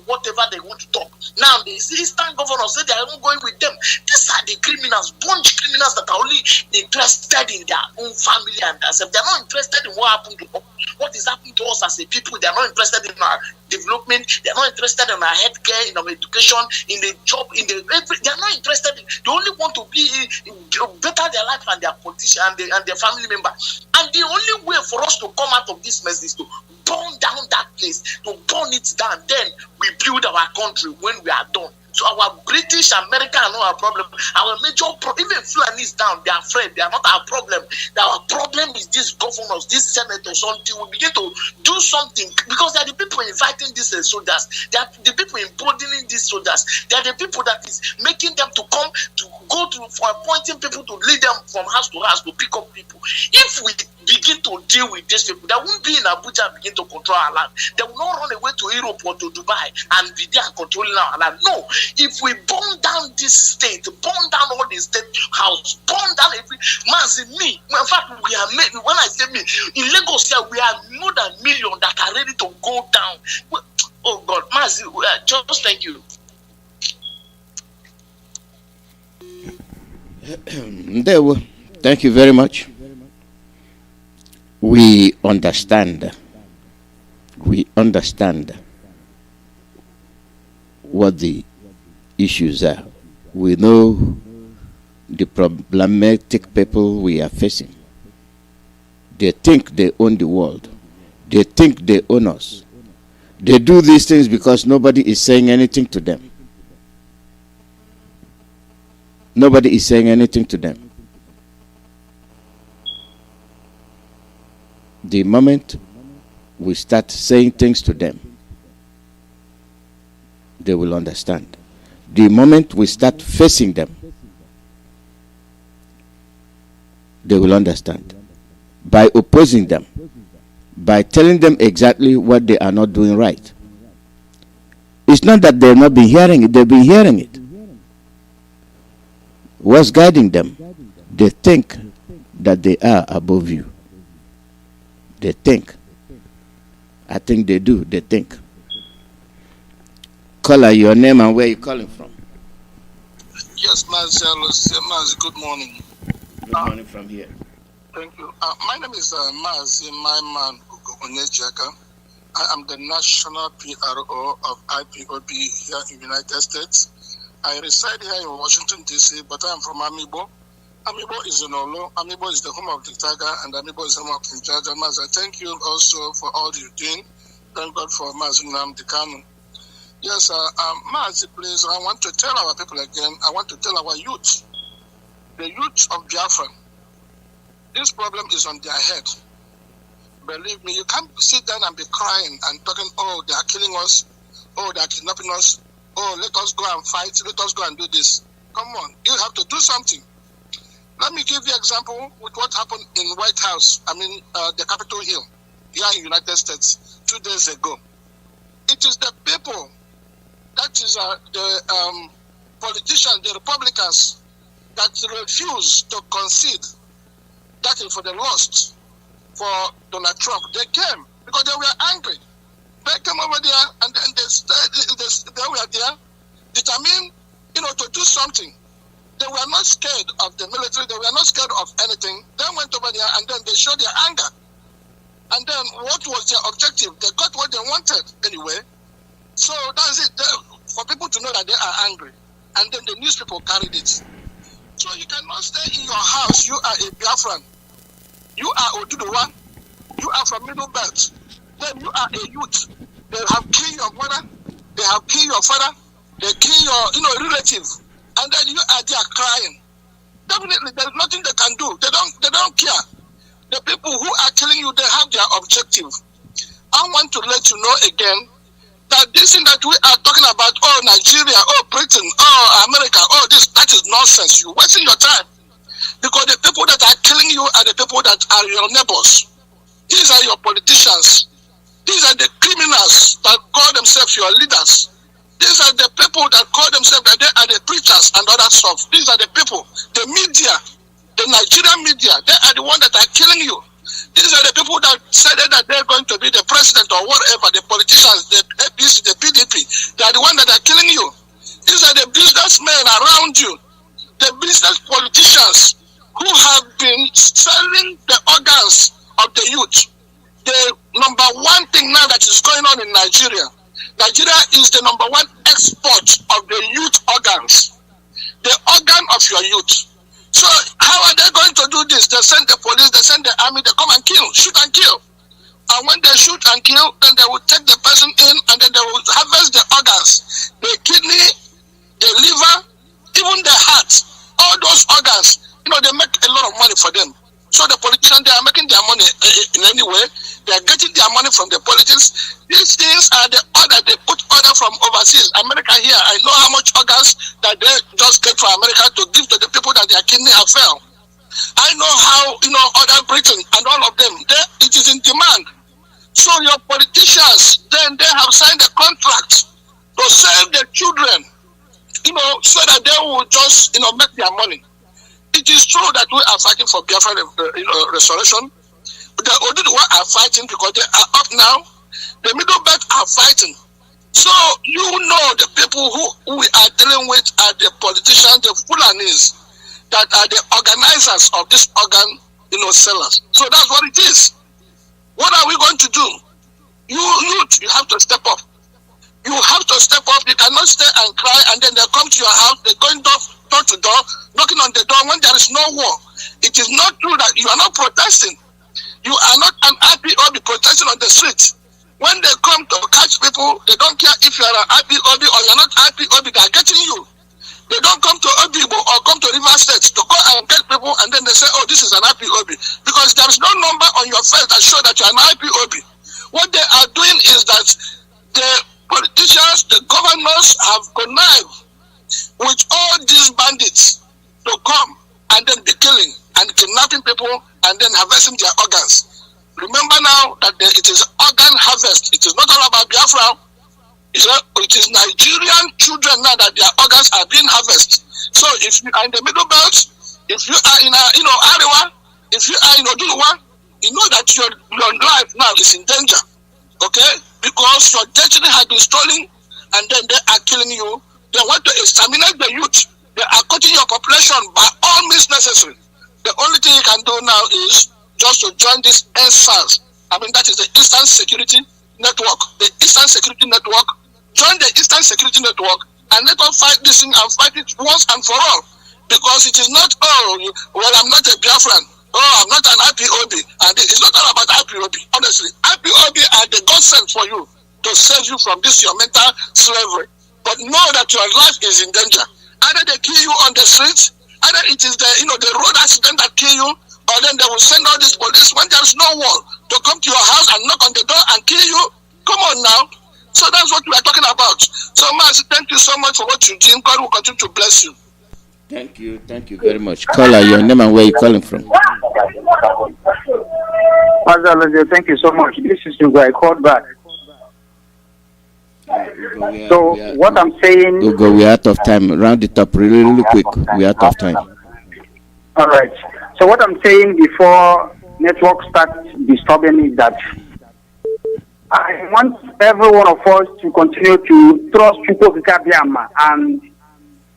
whatever they want to talk. Now the eastern governors say they are not going with them. These are the criminals, bunch criminals that are only interested in their own family and themselves. They are not interested in what is happening to us as a people. They are not interested in our development. They are not interested in our healthcare, in our education, in the job, they are not interested in. They only want to better their life and their politician and their family member. And the only way for us to come out of this mess is to burn down that place, to burn it down. Then we build our country when we are done. So our British, America are not our problem. Our major even Fulani is down. They are afraid. They are not our problem. Our problem is these governors, these senators, until we begin to do something. Because they are the people inviting these soldiers. They are the people emboldening these soldiers. They are the people that is making them to come, to go to, for appointing people to lead them from house to house to pick up people. If we begin to deal with these people, they won't be in Abuja and begin to control our land. They will not run away to Europe or to Dubai and be there controlling our land. No. If we burn down this state, burn down all the state house, burn down every me. In fact, we are made, when I say me, in Lagos here, we are more than 1 million that are ready to go down. Oh God, Mazi, just thank you. Thank you very much. We understand what the issues are. We know the problematic people we are facing. They think they own the world. They think they own us. They do these things because nobody is saying anything to them. Nobody is saying anything to them. The moment we start saying things to them, they will understand. The moment we start facing them, they will understand. By opposing them, by telling them exactly what they are not doing right. It's not that they've not been hearing it, they've been hearing it. What's guiding them? They think that they are above you. They think. I think they do. They think. Caller, your name and where you calling from? Yes, Mazi, good morning. Good morning from here. Thank you. My name is Mazi, my man, Onejaka. I am the national PRO of IPOB here in the United States. I reside here in Washington, D.C., but I am from Amibo. Amibo is in Olo. Amibo is the home of the tiger, and Amibo is the home of King George. And Mazi, thank you also for all you're doing. Thank God for Mazi Nnamdi Kanu. Yes, Mazi, please, I want to tell our people again, I want to tell our youth, the youth of Biafra, this problem is on their head. Believe me, you can't sit down and be crying and talking, oh, they are killing us, oh, they are kidnapping us, oh, let us go and fight, let us go and do this. Come on, you have to do something. Let me give you an example with what happened in White House, the Capitol Hill, here in the United States, 2 days ago. It is the people, that is the politicians, the Republicans, that refused to concede that is for the lost for Donald Trump. They came because they were angry. They came over there and then they stayed. They were there, determined, to do something. They were not scared of the military. They were not scared of anything. They went over there and then they showed their anger. And then what was their objective? They got what they wanted anyway. So that's it. For people to know that they are angry. And then the news people carried it. So you cannot stay in your house. You are a Biafran. You are Oduduwa. You are from Middle Belt. Then you are a youth. They have killed your mother. They have killed your father. They kill your relative. And then you are there crying. Definitely, there's nothing they can do. They don't care. The people who are killing you, they have their objective. I want to let you know again that this thing that we are talking about, oh, Nigeria, oh, Britain, oh, America, oh, that is nonsense. You're wasting your time. Because the people that are killing you are the people that are your neighbors. These are your politicians. These are the criminals that call themselves your leaders. These are the people that call themselves that they are the preachers and other stuff. These are the people, the media, the Nigerian media, they are the ones that are killing you. These are the people that said that they're going to be the president or whatever, the politicians, the APC, the PDP. They are the ones that are killing you. These are the businessmen around you, the business politicians who have been selling the organs of the youth. The number one thing now that is going on in Nigeria, Nigeria is the number one export of the youth organs, the organ of your youth. So how are they going to do this? They send the police, they send the army, they come and kill, shoot and kill. And when they shoot and kill, then they will take the person in and then they will harvest the organs, the kidney, the liver, even the heart, all those organs. They make a lot of money for them. So the politicians, they are making their money in any way. They are getting their money from the politics. These things are the order they put order from overseas. America here, I know how much organs that they just get from America to give to the people that their kidney have failed. I know how, other Britain and all of them, it is in demand. So your politicians, then they have signed a contract to save the children, so that they will just, make their money. It is true that we are fighting for Biafra restoration. The Oduduwa are fighting because they are up now. The Middle Belt are fighting. So the people who we are dealing with are the politicians, the Fulanis, that are the organizers of this organ, sellers. So that's what it is. What are we going to do? You have to step up. You have to step up. You cannot stay and cry and then they come to your house, they're going door to door, knocking on the door when there is no war. It is not true that you are not protesting. You are not an IPOB protesting on the street. When they come to catch people, they don't care if you are an IPOB or you are not IPOB, they are getting you. They don't come to Obibo or come to River State to go and get people and then they say, oh, this is an IPOB. Because there is no number on your face that shows that you are an IPOB. What they are doing is that the politicians, the governors have connived with all these bandits to come and then be killing and kidnapping people and then harvesting their organs. Remember now that it is organ harvest. It is not all about Biafra. It is Nigerian children now that their organs are being harvested. So if you are in the Middle Belt, if you are in Ariwa, if you are in Oduduwa, you know that your life now is in danger. Okay? Because your destiny has been stolen and then they are killing you. They want to exterminate the youth. They are cutting your population by all means necessary. The only thing you can do now is just to join this ESAS. That is the Eastern Security Network. The Eastern Security Network. Join the Eastern Security Network and let us fight this thing and fight it once and for all. Because it is not, I'm not a Biafran. I'm not an IPOB. And it's not all about IPOB. Honestly, IPOB are the God sent for you to save you from this, your mental slavery. But know that your life is in danger. Either they kill you on the streets, either it is the road accident that kill you, or then they will send all these police when there is no wall to come to your house and knock on the door and kill you. Come on now. So that's what we are talking about. So, Master, thank you so much for what you did. God will continue to bless you. Thank you very much. Caller, your name and where you calling from? Alozie, thank you so much. This is Ugo. I called back. What I'm saying... Ugo, we're out of time. Round it up really quick. We're out of time. All right. So what I'm saying before network starts disturbing is that I want every one of us to continue to trust Chukwuemeka and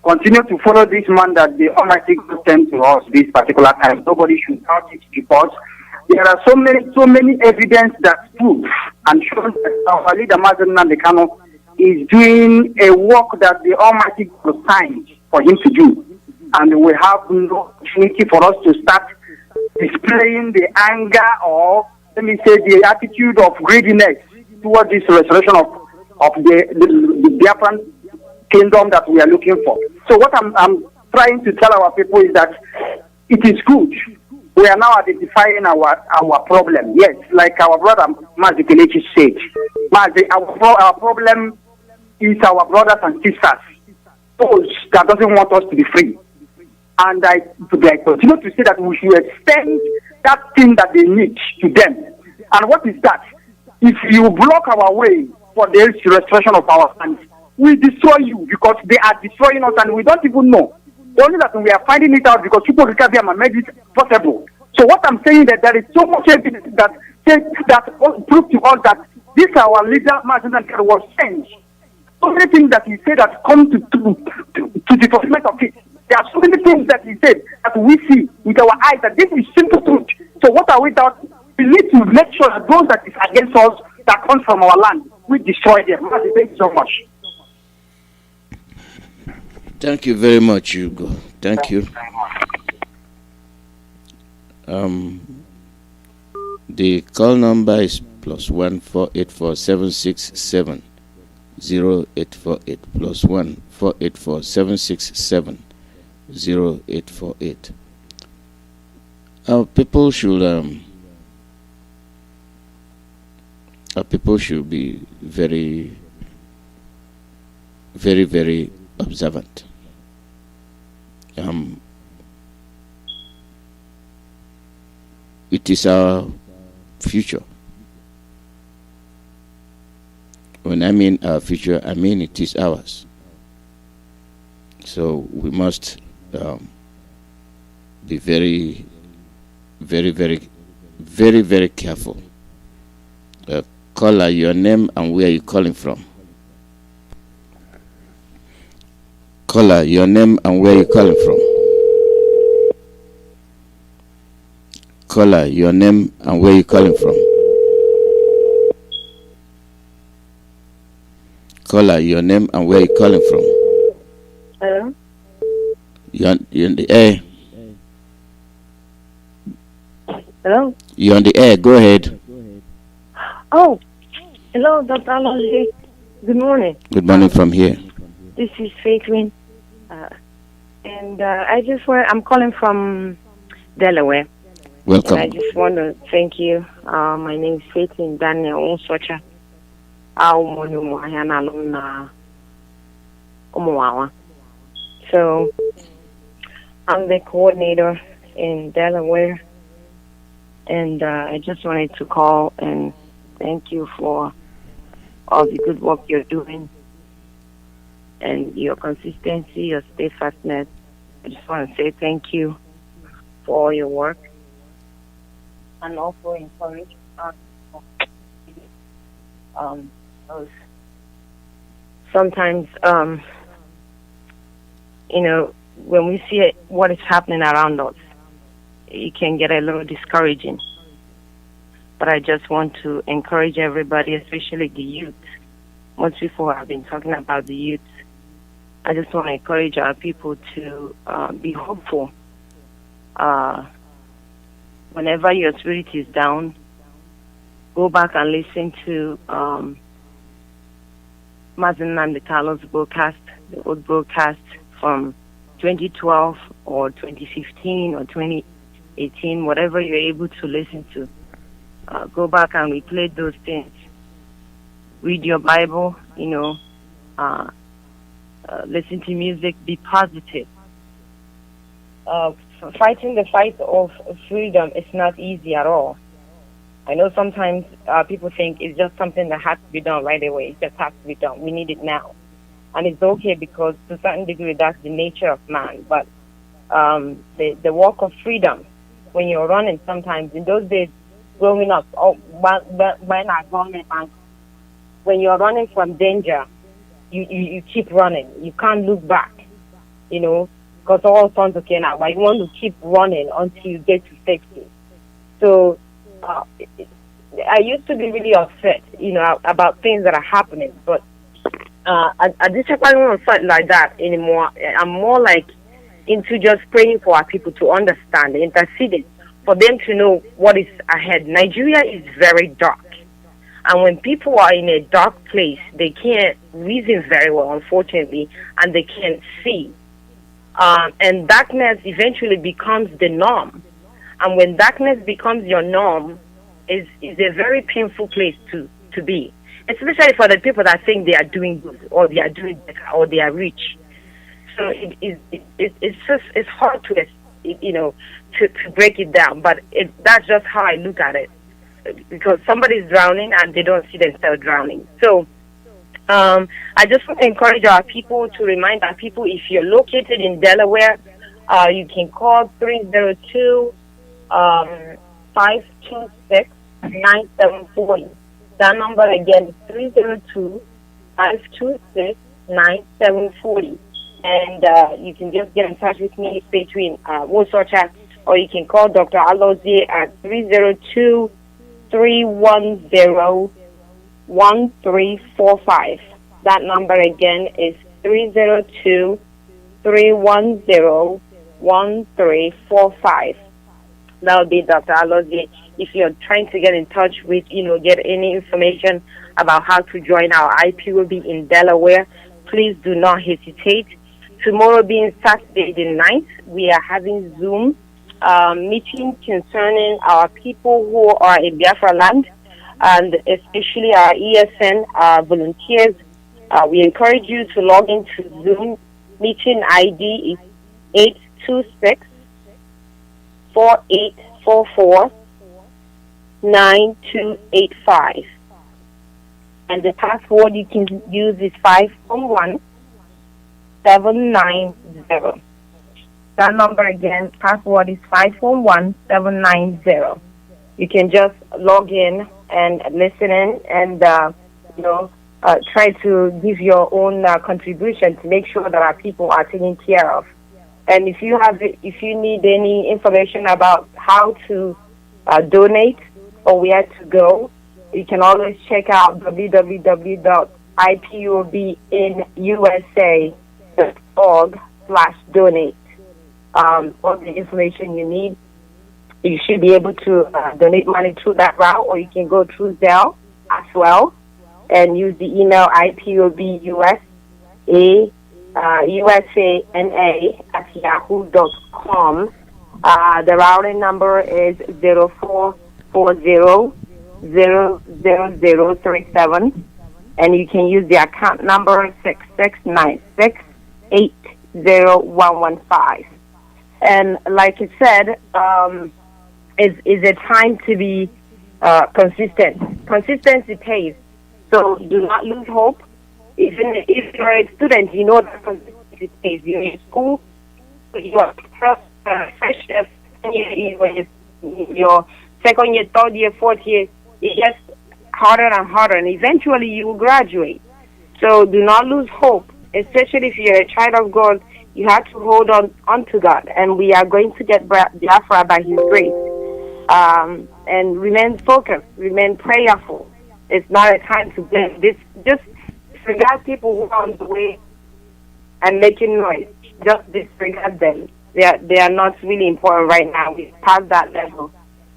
continue to follow this man that the Almighty God sent to us this particular time. Nobody should doubt it because there are so many evidence that prove and shows that our leader Mazen Nandekano is doing a work that the Almighty God signed for him to do. And we have no opportunity for us to start displaying the anger or, let me say, the attitude of greediness toward this restoration of the Biafran kingdom that we are looking for. So what I'm trying to tell our people is that it is good. We are now identifying our problem. Yes, like our brother Mazi Kelechi said, our problem is our brothers and sisters, those that doesn't want us to be free. And I continue to say that we should extend that thing that they need to them. And what is that? If you block our way for the restoration of our land, we destroy you because they are destroying us and we don't even know. Only that we are finding it out because Chukwuemeka made it possible. So what I'm saying is that there is so much evidence that proves to us that this our leader Mazen Nandekano was changed. So many things that he said that come to the fulfillment of it. There are so many things that he said that we see with our eyes that this is simple truth. So what are we doing? We need to make sure that those that is against us that comes from our land, we destroy them. Thank you so much. Thank you very much, Hugo. Thank you. The call number is +1 484 767 0848 +1 484 767 0848. Our people should be very, very, very observant. It is our future. When I mean our future, I mean it is ours. So we must be very, very, very, very, very careful. Caller, your name and where you calling from. Caller, your name and where you calling from. Caller, your name and where you calling from. Caller, your name and where you calling from. Hello? You're in the air. Hello? You're on the air. Go ahead. Oh, hello, Dr. Alozie. Good morning. Good morning from here. This is Faithwin. And I'm calling from Delaware. Welcome. And I just want to thank you. My name is Faithwin Daniel Onsocha. So, I'm the coordinator in Delaware. And I just wanted to call and thank you for all the good work you're doing and your consistency, your steadfastness. I just want to say thank you for all your work and also encourage us. Sometimes, when we see what is happening around us, it can get a little discouraging. But I just want to encourage everybody, especially the youth. Most people have been talking about the youth. I just want to encourage our people to be hopeful. Whenever your spirit is down, go back and listen to Mazen Nandekano's broadcast, the old broadcast from 2012 or 2015 or 2018, whatever you're able to listen to. Go back and replay those things. Read your Bible, listen to music, be positive. Fighting the fight of freedom is not easy at all. I know sometimes people think it's just something that has to be done right away. It just has to be done. We need it now. And it's okay because to a certain degree that's the nature of man. But the walk of freedom when you're running. Sometimes in those days, growing up, when you're running from danger, you keep running. You can't look back, because all sounds okay now, but you want to keep running until you get to safety. So I used to be really upset, about things that are happening, but I just don't want to fight like that anymore. I'm more like into just praying for our people to understand, interceding for them to know what is ahead. Nigeria is very dark. And when people are in a dark place, they can't reason very well, unfortunately, and they can't see. And darkness eventually becomes the norm. And when darkness becomes your norm, is a very painful place to be, especially for the people that think they are doing good, or they are doing better, or they are rich. So it's hard to break it down, but that's just how I look at it. Because somebody's drowning and they don't see themselves drowning. So I just want to encourage our people, to remind our people, if you're located in Delaware, you can call 302-526-9740. That number again is 302-526-9740. And you can just get in touch with me between Wosocha, or you can call Dr. Alozie at 302-310-1345. That number again is 302-310-1345. That will be Dr. Alozie. If you're trying to get in touch with, get any information about how to join our IPOB in Delaware, please do not hesitate. Tomorrow being Saturday the 9th, we are having Zoom meeting concerning our people who are in Biafra land, and especially our ESN, our volunteers. We encourage you to log into Zoom. Meeting ID is 826-4844-9285. And the password you can use is 541-790. That number again, password is 541-790. You can just log in and listen in and, try to give your own contribution to make sure that our people are taken care of. And if you need any information about how to donate or where to go, you can always check out www.ipobinusa.org/donate. All the information you need. You should be able to donate money through that route, or you can go through Zelle as well and use the email ipobusana@yahoo.com. The routing number is 0440-00037, and you can use the account number 6696801115. And like I said, is a time to be consistent. Consistency pays. So do not lose hope. Even if you're a student, you know that consistency pays. You're in school, you are fresh year, your second year, third year, fourth year, it gets harder and harder, and eventually you will graduate. So do not lose hope, especially if you're a child of God. You have to hold on to God, and we are going to get Biafra by His grace. And remain focused, remain prayerful. It's not a time to blame. Just disregard people who are on the way and making noise. Just disregard them. They are not really important right now. We've passed that level.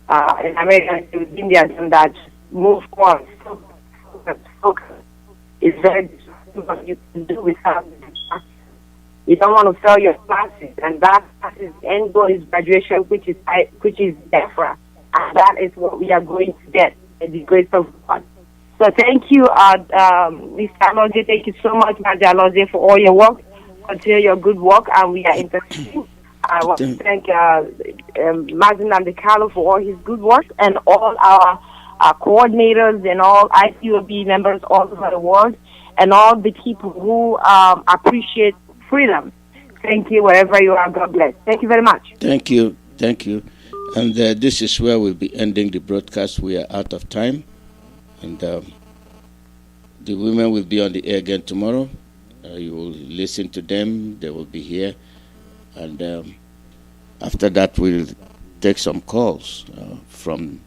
In America, in India, and that move on. Focus. It's very difficult what you can do without the distraction. You don't want to fail your classes, and that classes end goal is graduation, which is Biafra, and that is what we are going to get in the grace of God. So thank you, Mr. Alozie. Thank you so much, Mr. Alozie, for all your work. Continue your good work, and we are interested. I want to thank Mazin Namdekalo for all his good work, and all our coordinators and all IPOB members all over the world, and all the people who appreciate freedom. Thank you, wherever you are. God bless. Thank you very much. Thank you. And this is where we'll be ending the broadcast. We are out of time. And the women will be on the air again tomorrow. You will listen to them. They will be here. And after that, we'll take some calls from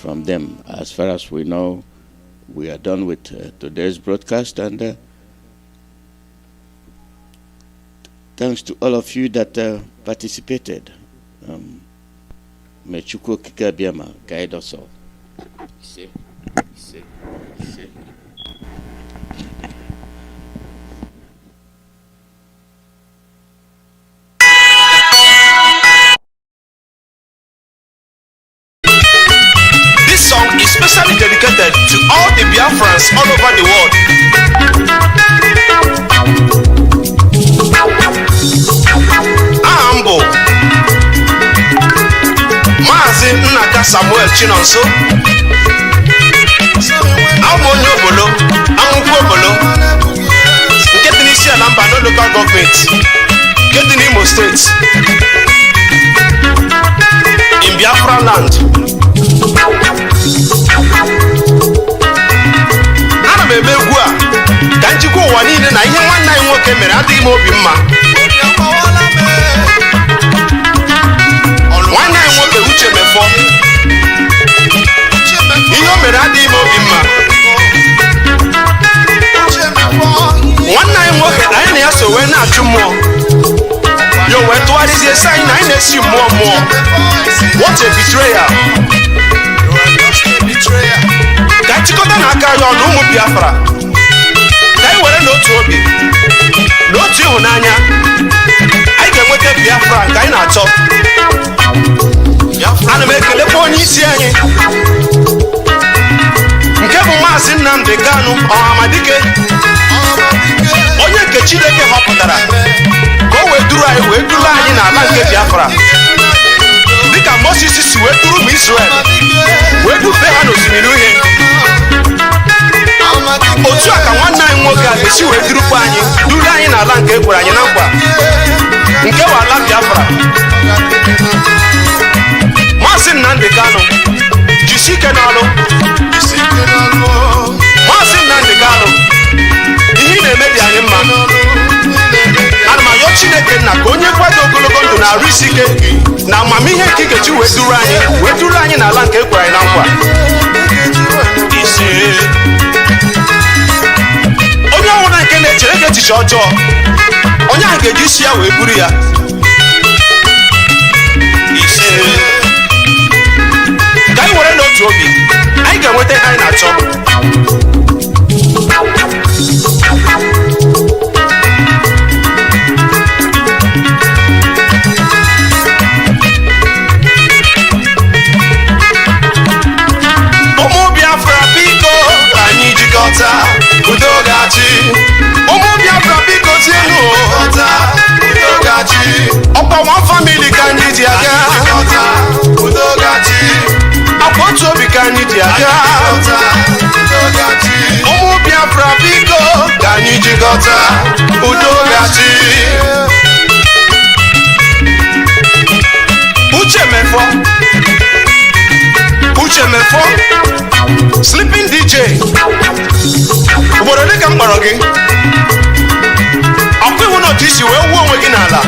them. As far as we know, we are done with today's broadcast. And thanks to all of you that participated. May Chukwuemeka guide us all. This song is specially dedicated to all the Biafrans all over the world. Ambo Maazị Nnaka Samuel Chinonso Amonye Obolo Amukwu Obolo nke dị n'isi ala mba no local government nke dị n'Imo State in Biafra land. Ana m eme egwu a ka njikwa ụwa niile na ihe nwanne anyị nwoke mere adịghị m obi mma. Nwanne anyị nwoke Uche Mefọ ihe o mere adịghị m obi mma. Nwanne anyị nwoke anyị na ya so wee na-achụ mmụọ ya wee tụgharịzie sị anyị na anyị na-esi mmụọ. What a betrayal! Ka anyị chịkọta n'aka anyị ọnụ ụmụ Biafra ka anyị were n'otu obi n'otu ịhụnanya anyị ga-enweta Biafra nke anyị na-achọ. Ana m ekelekwa onye isi anyị nke bụ Maazị Nnamdi Kanu Ọhamadike, onye nke Chineke họpụtara ka o wee duru anyị n'ala nke Biafra dịka Moses si wee duru ụmụ Israel wee dufee ha n'osimiri uhie. Otu a ka nwanne anyị nwoke a ga-esi wee durukwa anyị duru anyị n'ala nke ekwere anyị na nkwa nke bụ ala Biafra. Maazị Nnamdi Kanu jisi ike n'ọrụ. Maazị Nnamdi Kanu ihe ị na-eme dị anyị mma. Ana m ayọ Chineke nna ka onye kwado ogologo ndụ na arụ isi ike na amamihe nke ị ga-eji wee duru anyị n'ala nke ekwere anyị na nkwa. Onye ọbụla nke na-echere gị echiche ọjọọ, onye ahụ ga-eji isi ya wee buru ya. Ka anyị were n'otu obi anyị ga-enweta ihe anyị na-achọ. Ụmụ Biafra biko ka anyị jikọta udo ga-achị. Ụmụ Biafra biko tienụ udo ga-achị. Ọkwa one family ka anyị ji aga udo ga-achị. Ọkwa otu obi ka anyị ji aga udo ga-achị. Ụmụ Biafra biko ka anyị jikọta udo ga-achị. Uche Mefọ Sleeping DJ obodo dịka m kpọrọ gị ọkwa ihu na otu isi wee wuo onwe gị n'ala.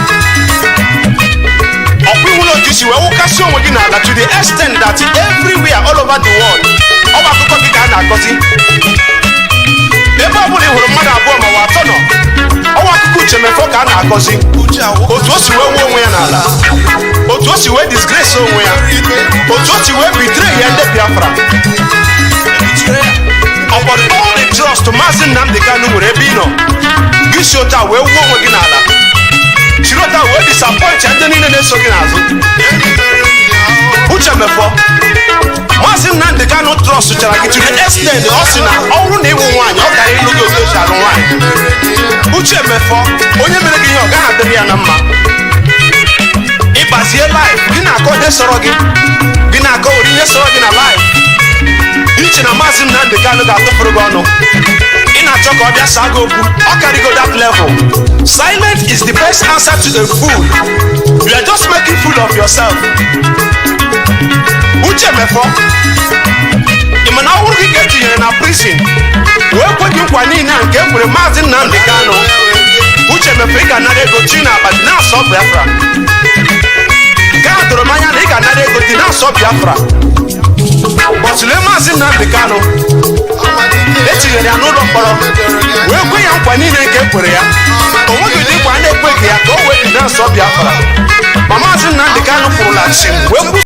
Ọkwa ihu na otu isi wee wụkasị onwe gị n'ala to the extent that everywhere all over the world ọ bụ akụkọ gị ka a na-akọzi. Ebe ọ bụla ị hụrụ mmadụ abụọ ma ọ bụ atọ nọ ọwa akụkọ Uche Mefọ ka a na-akọzi otu o si wee wuo onwe ya n'ala, otu o si wee disgrace onwe ya, otu o si wee betray ya ndị Biafra. Upon all the trust Maazị Nnamdi Kanu nwere ebe ị nọ gị si otu a wee wuo onwe gị n'ala, chiri otu a wee disappoint ndị niile na-eso gị n'azụ. Uche Mefọ Maazị Nnamdi Kanu trust chara gị to the extent ọ sị na ọ bụrụ na ịwụ nwaanyị ọ gara ịlụ gị otu esi alụ nwaanyị. Uche Mefọ onye mere gị ihe ọ gaghị adịrị ya na mma. Ịgbazie live gị na-akọ ihe sọrọ gị na-akọ ori ihe sọrọ gị na live iche na Maazị Nnamdi Kanu ga-atụfuru gị ọnụ. Ị na-achọ ka ọ bịa saa gị okwu ọ karịgo that level. Silent is the best answer to a fool. You are just making fool of yourself. Uche mefo. Imana wuri get you na prison. We kwe nkwa ni na nke kwere Mazi Nnamdi Kanu. Uche mefo ị ga-anara ego China but na asọ Biafra. Ka doro manya na ị ga-anara ego dị na asọ Biafra. But le Mazi Nnamdi Kanu etinyere ya n'ụlọ mkpọrọ wee kwe ya nkwa niile nke kwere ya. O nweghị dị nkwa na-ekweghị ya ka o wee dị na asọ Biafra. Ma Mazi Nnamdi Kanu kwụrụla chim wee